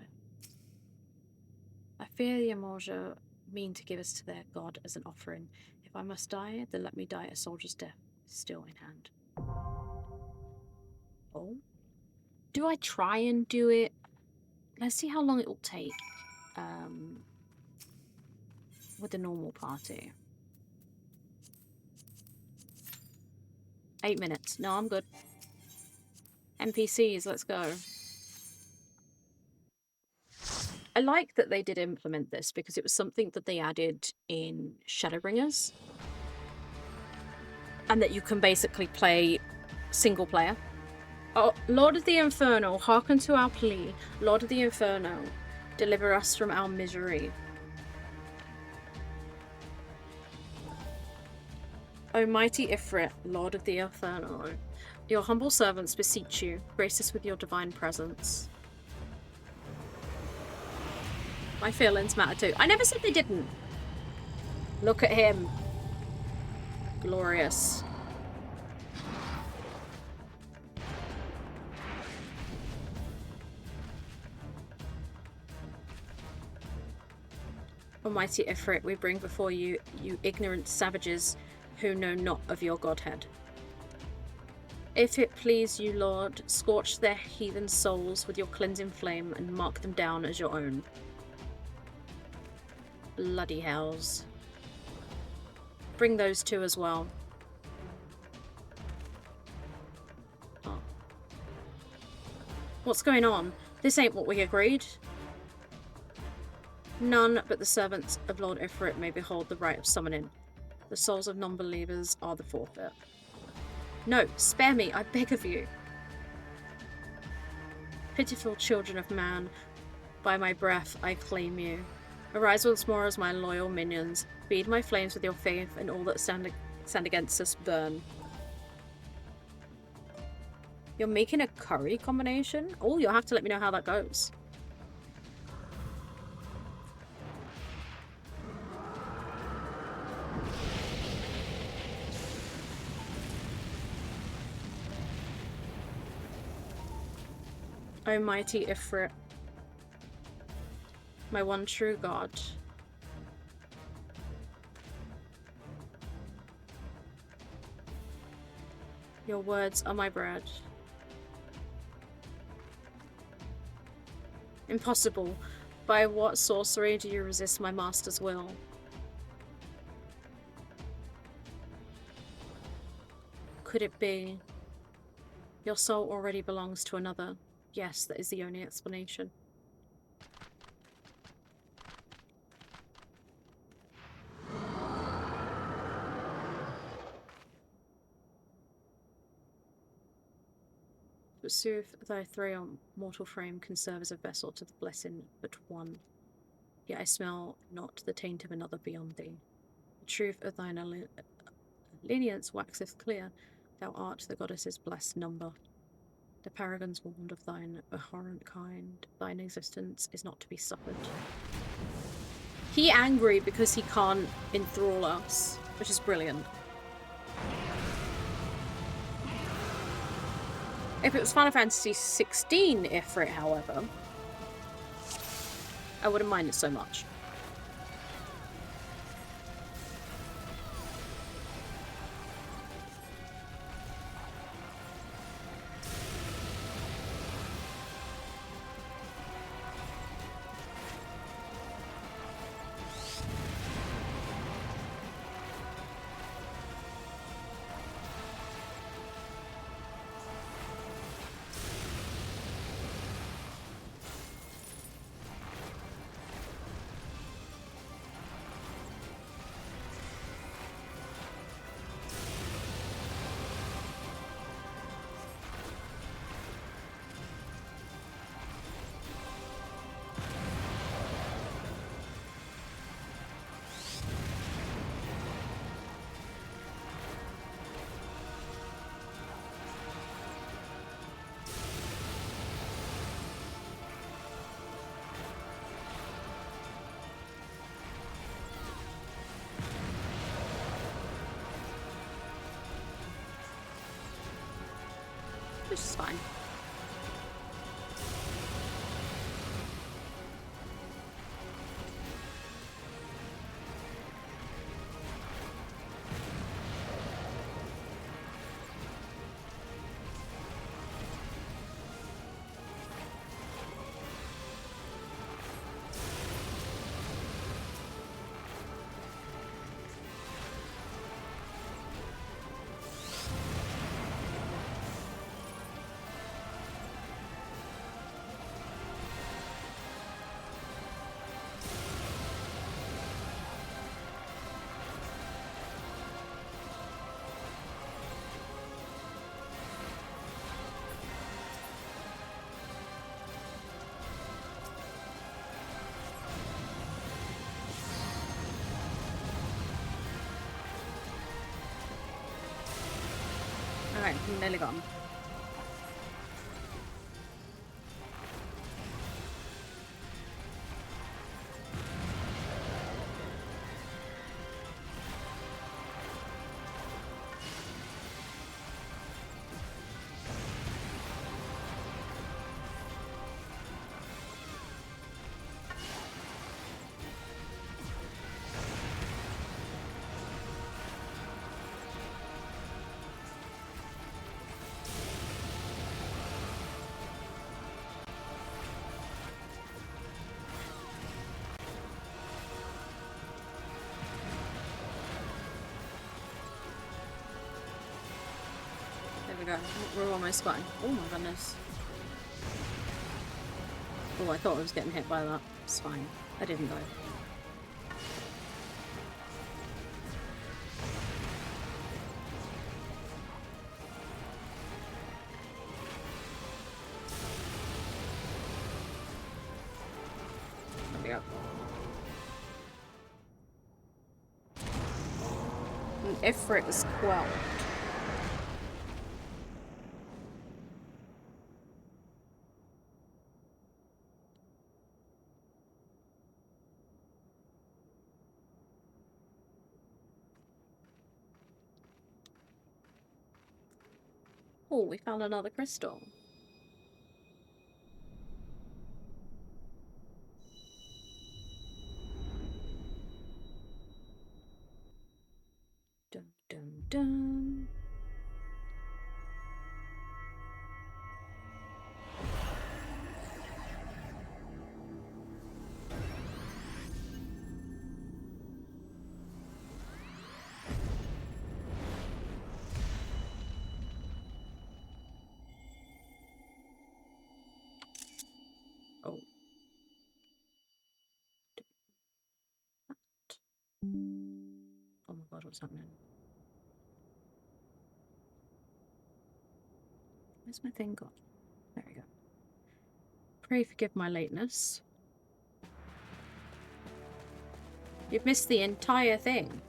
I fear the Amorja mean to give us to their god as an offering. If I must die, then let me die a soldier's death, still in hand. Oh? Do I try and do it? Let's see how long it will take. With the normal party. 8 minutes. No, I'm good. NPCs, let's go. I like that they did implement this because it was something that they added in Shadowbringers. And that you can basically play single player. Oh, Lord of the Inferno, hearken to our plea. Lord of the Inferno, deliver us from our misery. O mighty Ifrit, Lord of the Inferno, your humble servants beseech you, grace us with your divine presence. My feelings matter too. I never said they didn't. Look at him. Glorious. Almighty Ifrit, we bring before you, you ignorant savages who know not of your godhead. If it please you, Lord, scorch their heathen souls with your cleansing flame and mark them down as your own. Bloody hells. Bring those two as well. Oh. What's going on? This ain't what we agreed. None but the servants of Lord Ifrit may behold the rite of summoning. The souls of non-believers are the forfeit. No, spare me, I beg of you. Pitiful children of man, by my breath I claim you. Arise once more as my loyal minions. Feed my flames with your faith, and all that stand against us burn. You're making a curry combination? Oh, you'll have to let me know how that goes. O mighty Ifrit, my one true God. Your words are my bread. Impossible. By what sorcery do you resist my master's will? Could it be? Your soul already belongs to another. Yes, that is the only explanation. But sooth thy frail mortal frame can serve as a vessel to the blessing but one. Yet I smell not the taint of another beyond thee. The truth of thine lineance waxeth clear. Thou art the goddess's blessed number. The paragons warned of thine abhorrent kind. Thine existence is not to be suffered. He angry because he can't enthrall us, which is brilliant. If it was Final Fantasy XVI Ifrit, however, I wouldn't mind it so much. Which is fine. Alright, I'm nearly gone. we go. We're almost gotten. Oh my goodness. Oh, I thought I was getting hit by that. It's fine. I didn't though. There we go. An Ifrit is quelled. Oh, we found another crystal. Dun dun dun. Oh. Oh my god, what's happening? Where's my thing gone? There we go. Pray forgive my lateness. You've missed the entire thing.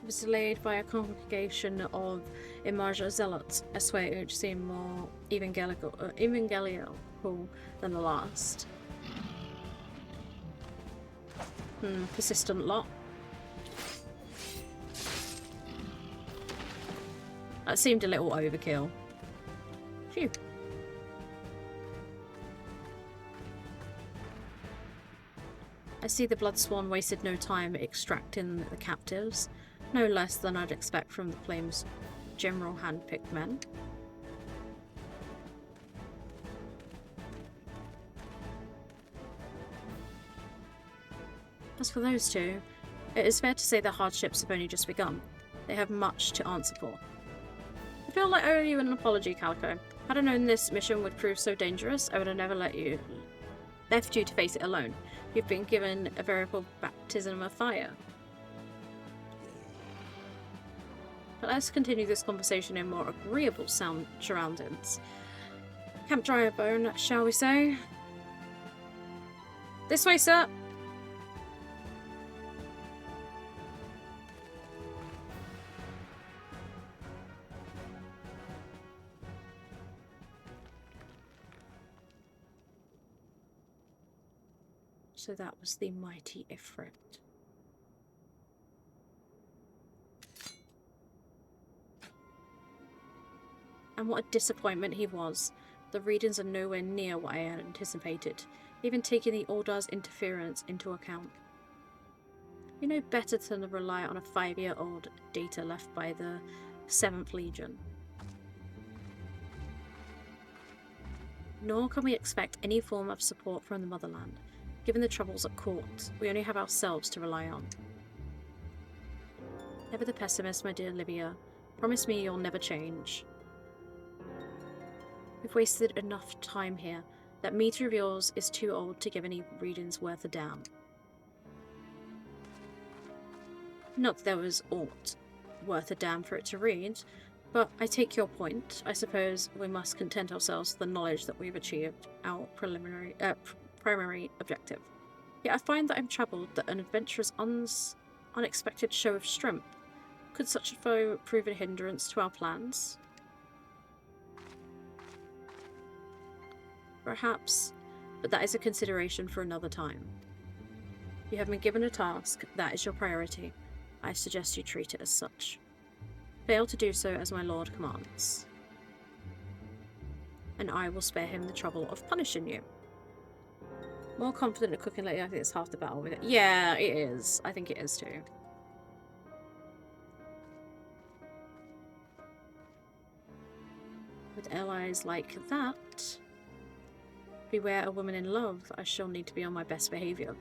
It was delayed by a congregation of Imaja zealots. I swear it would seem more evangelical than the last. Persistent lot. That seemed a little overkill. Phew. I see the Bloodsworn wasted no time extracting the captives, no less than I'd expect from the Flame's general hand-picked men. As for those two, it is fair to say their hardships have only just begun. They have much to answer for. I feel like I owe you an apology, Calico. Had I known this mission would prove so dangerous, I would have never left you to face it alone. You've been given a veritable baptism of fire. But let's continue this conversation in more agreeable surroundings. Camp Drybone, shall we say? This way, sir! So that was the mighty Ifrit. And what a disappointment he was. The readings are nowhere near what I had anticipated, even taking the Ul'dah's interference into account. You know better than to rely on a 5-year-old data left by the 7th Legion. Nor can we expect any form of support from the motherland. Given the troubles at court, we only have ourselves to rely on. Never the pessimist, my dear Livia. Promise me you'll never change. We've wasted enough time here. That meter of yours is too old to give any readings worth a damn. Not that there was aught worth a damn for it to read, but I take your point. I suppose we must content ourselves with the knowledge that we've achieved our primary objective. Yet I find that I'm troubled that an adventurer's unexpected show of strength. Could such a foe prove a hindrance to our plans? Perhaps, but that is a consideration for another time. You have been given a task, that is your priority. I suggest you treat it as such. Fail to do so as my lord commands, and I will spare him the trouble of punishing you. More confident at cooking lately, I think it's half the battle with it. Yeah, it is. I think it is too. With allies like that, beware a woman in love. I shall need to be on my best behaviour.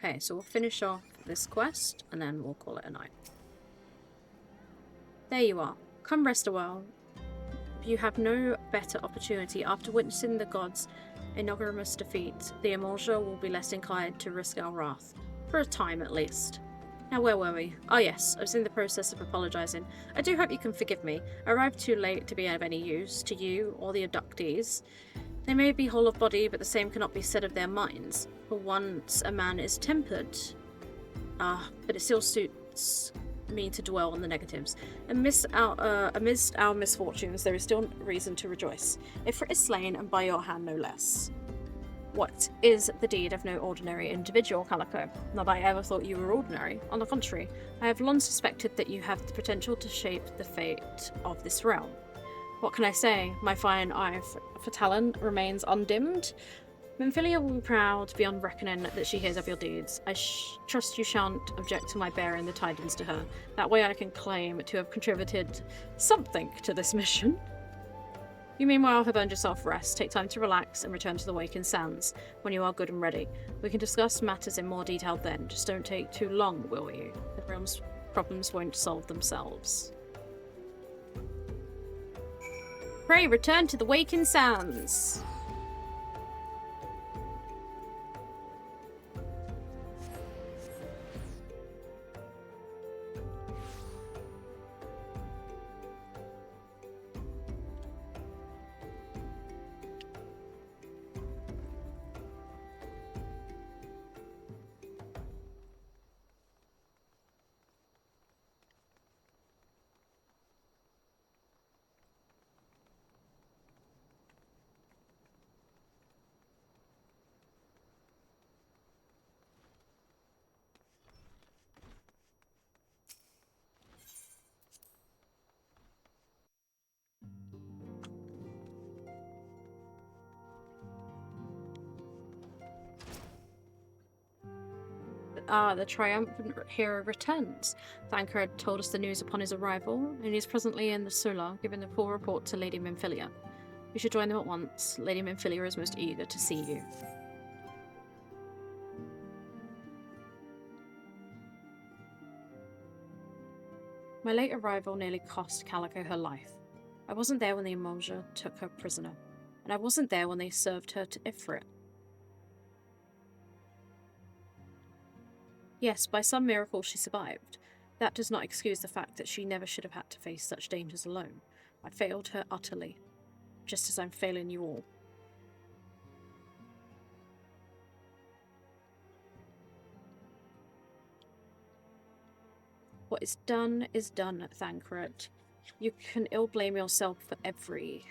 Okay, so we'll finish off this quest, and then we'll call it a night. There you are. Come rest a while. You have no better opportunity. After witnessing the gods' ignominious defeat, the Emulger will be less inclined to risk our wrath. For a time, at least. Now, where were we? Oh yes, I was in the process of apologising. I do hope you can forgive me. I arrived too late to be of any use to you or the abductees. They may be whole of body, but the same cannot be said of their minds. For once a man is tempered. But it still suits me to dwell on the negatives. Amidst our misfortunes, there is still reason to rejoice. Ifrit is slain, and by your hand no less. What is the deed of no ordinary individual, Calico? Not that I ever thought you were ordinary. On the contrary, I have long suspected that you have the potential to shape the fate of this realm. What can I say? My fine eye for talent remains undimmed. Minfilia will be proud beyond reckoning that she hears of your deeds. I trust you shan't object to my bearing the tidings to her. That way I can claim to have contributed something to this mission. You meanwhile have earned yourself rest. Take time to relax and return to the Awaken Sands when you are good and ready. We can discuss matters in more detail then. Just don't take too long, will you? The realm's problems won't solve themselves. Pray, return to the Awaken Sands. The triumphant hero returns. Thanker had told us the news upon his arrival, and he is presently in the Solar, giving the full report to Lady Minfilia. You should join them at once. Lady Minfilia is most eager to see you. My late arrival nearly cost Calico her life. I wasn't there when the Emulger took her prisoner, and I wasn't there when they served her to Ifrit. Yes, by some miracle she survived. That does not excuse the fact that she never should have had to face such dangers alone. I failed her utterly, just as I'm failing you all. What is done, Thancred. You can ill blame yourself for every...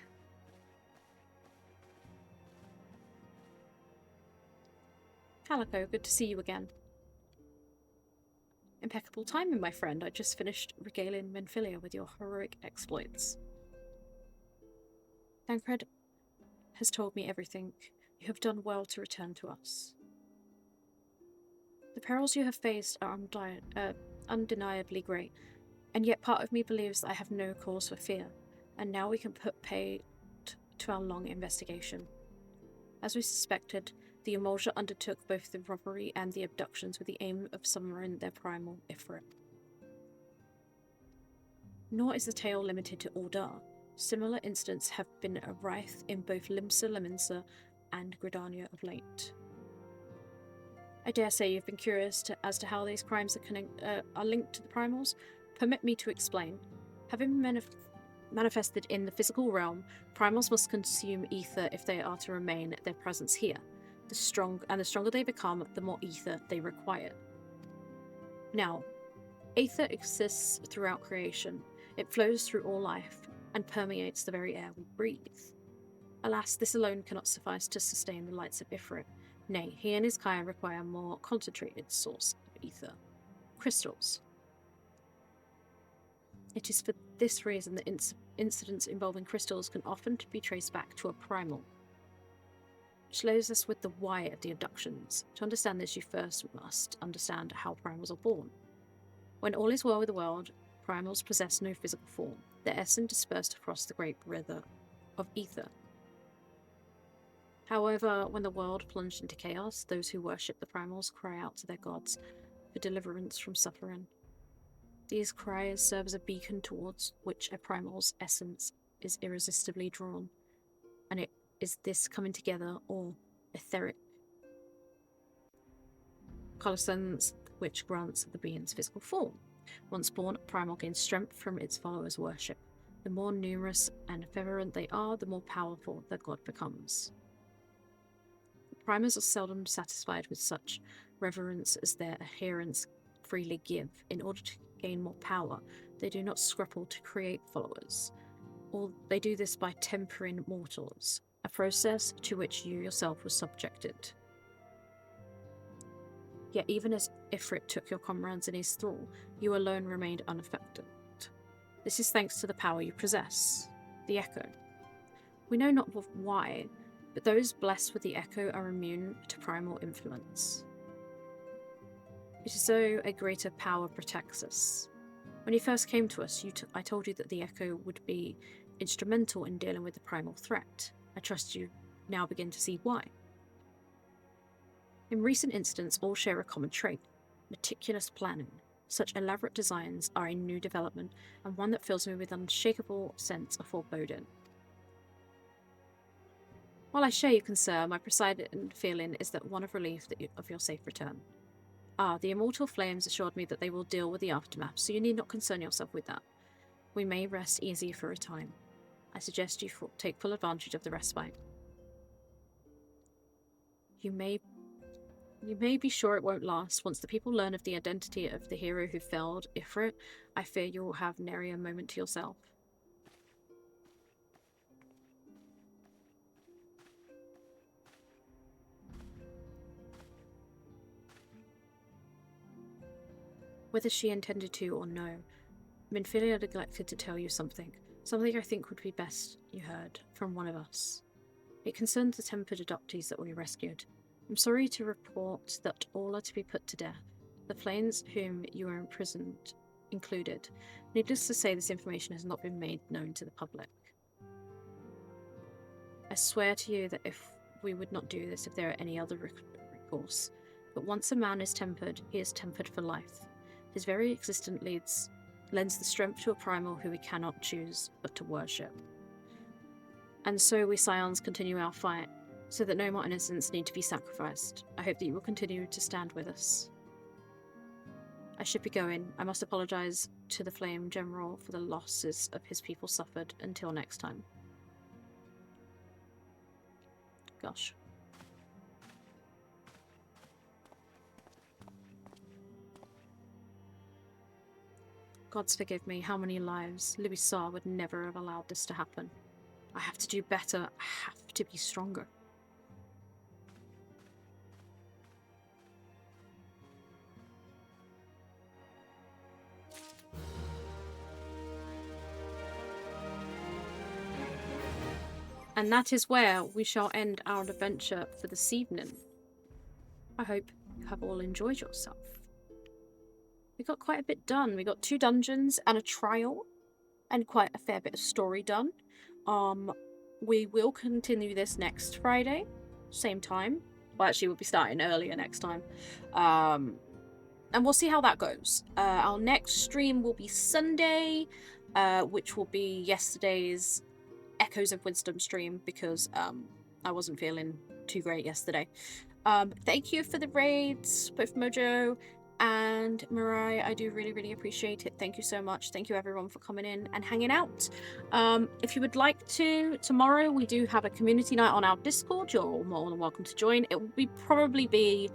Calico, good to see you again. Impeccable timing, my friend. I just finished regaling Minfilia with your heroic exploits. Thancred has told me everything. You have done well to return to us. The perils you have faced are undeniably great, and yet part of me believes that I have no cause for fear, and now we can put pay to our long investigation. As we suspected, the Emulger undertook both the robbery and the abductions with the aim of summoning their primal Ifrit. Nor is the tale limited to Ul'dah. Similar incidents have been rife in both Limsa Lominsa and Gridania of late. I dare say you've been curious as to how these crimes are linked to the primals. Permit me to explain. Having manifested in the physical realm, primals must consume ether if they are to remain their presence here. The stronger they become, the more ether they require. Now, ether exists throughout creation. It flows through all life and permeates the very air we breathe. Alas, this alone cannot suffice to sustain the lights of Ifrit. Nay, he and his kind require a more concentrated source of ether. Crystals. It is for this reason that incidents involving crystals can often be traced back to a primal. Which leaves us with the why of the abductions. To understand this, you first must understand how primals are born. When all is well with the world, primals possess no physical form, their essence dispersed across the great river of ether. However, when the world plunged into chaos, those who worship the primals cry out to their gods for deliverance from suffering. These cries serve as a beacon towards which a primal's essence is irresistibly drawn, and it is this coming together, or etheric coalescence, which grants the being's physical form. Once born, primal gains strength from its followers' worship. The more numerous and fervent they are, the more powerful the god becomes. Primals are seldom satisfied with such reverence as their adherents freely give. In order to gain more power, they do not scruple to create followers, or they do this by tempering mortals, a process to which you yourself were subjected. Yet even as Ifrit took your comrades in his thrall, you alone remained unaffected. This is thanks to the power you possess, the Echo. We know not why, but those blessed with the Echo are immune to primal influence. It is so a greater power protects us. When you first came to us, I told you that the Echo would be instrumental in dealing with the primal threat. I trust you now begin to see why. In recent instance, all share a common trait: meticulous planning. Such elaborate designs are a new development, and one that fills me with an unshakable sense of foreboding. While I share your concern, my presiding feeling is that one of relief of your safe return. The immortal flames assured me that they will deal with the aftermath, so you need not concern yourself with that. We may rest easy for a time. I suggest you take full advantage of the respite. You may be sure it won't last. Once the people learn of the identity of the hero who felled Ifrit, I fear you will have nary a moment to yourself. Whether she intended to or no, Minfilia neglected to tell you something I think would be best you heard from one of us. It concerns the tempered adoptees that we rescued. I'm sorry to report that all are to be put to death, the Flames whom you are imprisoned included. Needless to say, this information has not been made known to the public. I swear to you that if we would not do this if there are any other recourse. But once a man is tempered, he is tempered for life. His very existence lends the strength to a primal who we cannot choose but to worship. And so we Scions continue our fight, so that no more innocents need to be sacrificed. I hope that you will continue to stand with us. I should be going. I must apologize to the Flame General for the losses of his people suffered. Until next time. Gosh. Gods forgive me, how many lives? Louisa would never have allowed this to happen. I have to do better. I have to be stronger. And that is where we shall end our adventure for this evening. I hope you have all enjoyed yourself. We got quite a bit done. We got 2 dungeons and a trial, and quite a fair bit of story done. We will continue this next Friday, same time. Well, actually, we'll be starting earlier next time. And we'll see how that goes. Our next stream will be Sunday, which will be yesterday's Echoes of Wisdom stream, because I wasn't feeling too great yesterday. Thank you for the raids, both Mojo and Mirai. I do really appreciate it. Thank you so much. Thank you everyone for coming in and hanging out. If you would like to, tomorrow we do have a community night on our Discord. You're all more than welcome to join. It will probably be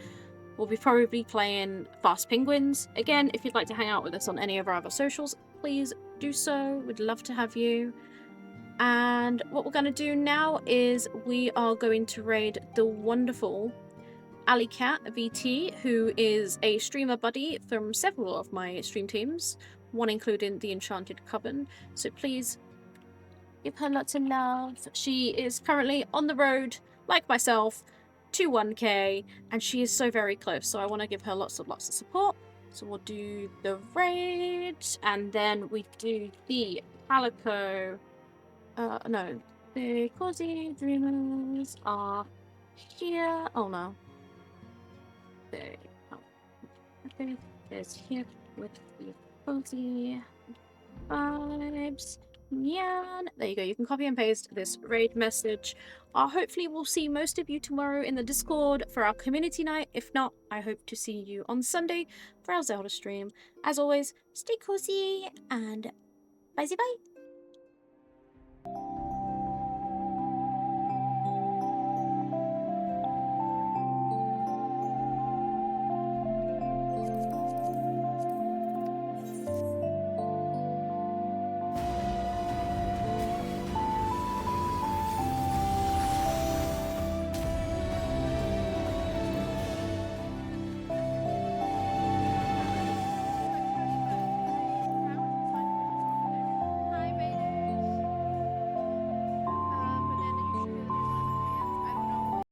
playing Fast Penguins. Again, if you'd like to hang out with us on any of our other socials, please do so. We'd love to have you. And what we're going to do now is we are going to raid the wonderful Alicat VT, who is a streamer buddy from several of my stream teams, one including the Enchanted Coven. So please give her lots of love. She is currently on the road, like myself, to 1k, and she is so very close, so I want to give her lots of support. So we'll do the raid, and then we do the Calico. No, the Cozy Dreamers are here. Oh no. There. Oh. Okay. There's here with the cozy vibes. Yeah. There you go. You can copy and paste this raid message. Hopefully we'll see most of you tomorrow in the Discord for our community night. If not, I hope to see you on Sunday for our Zelda stream. As always, stay cozy and bye-bye.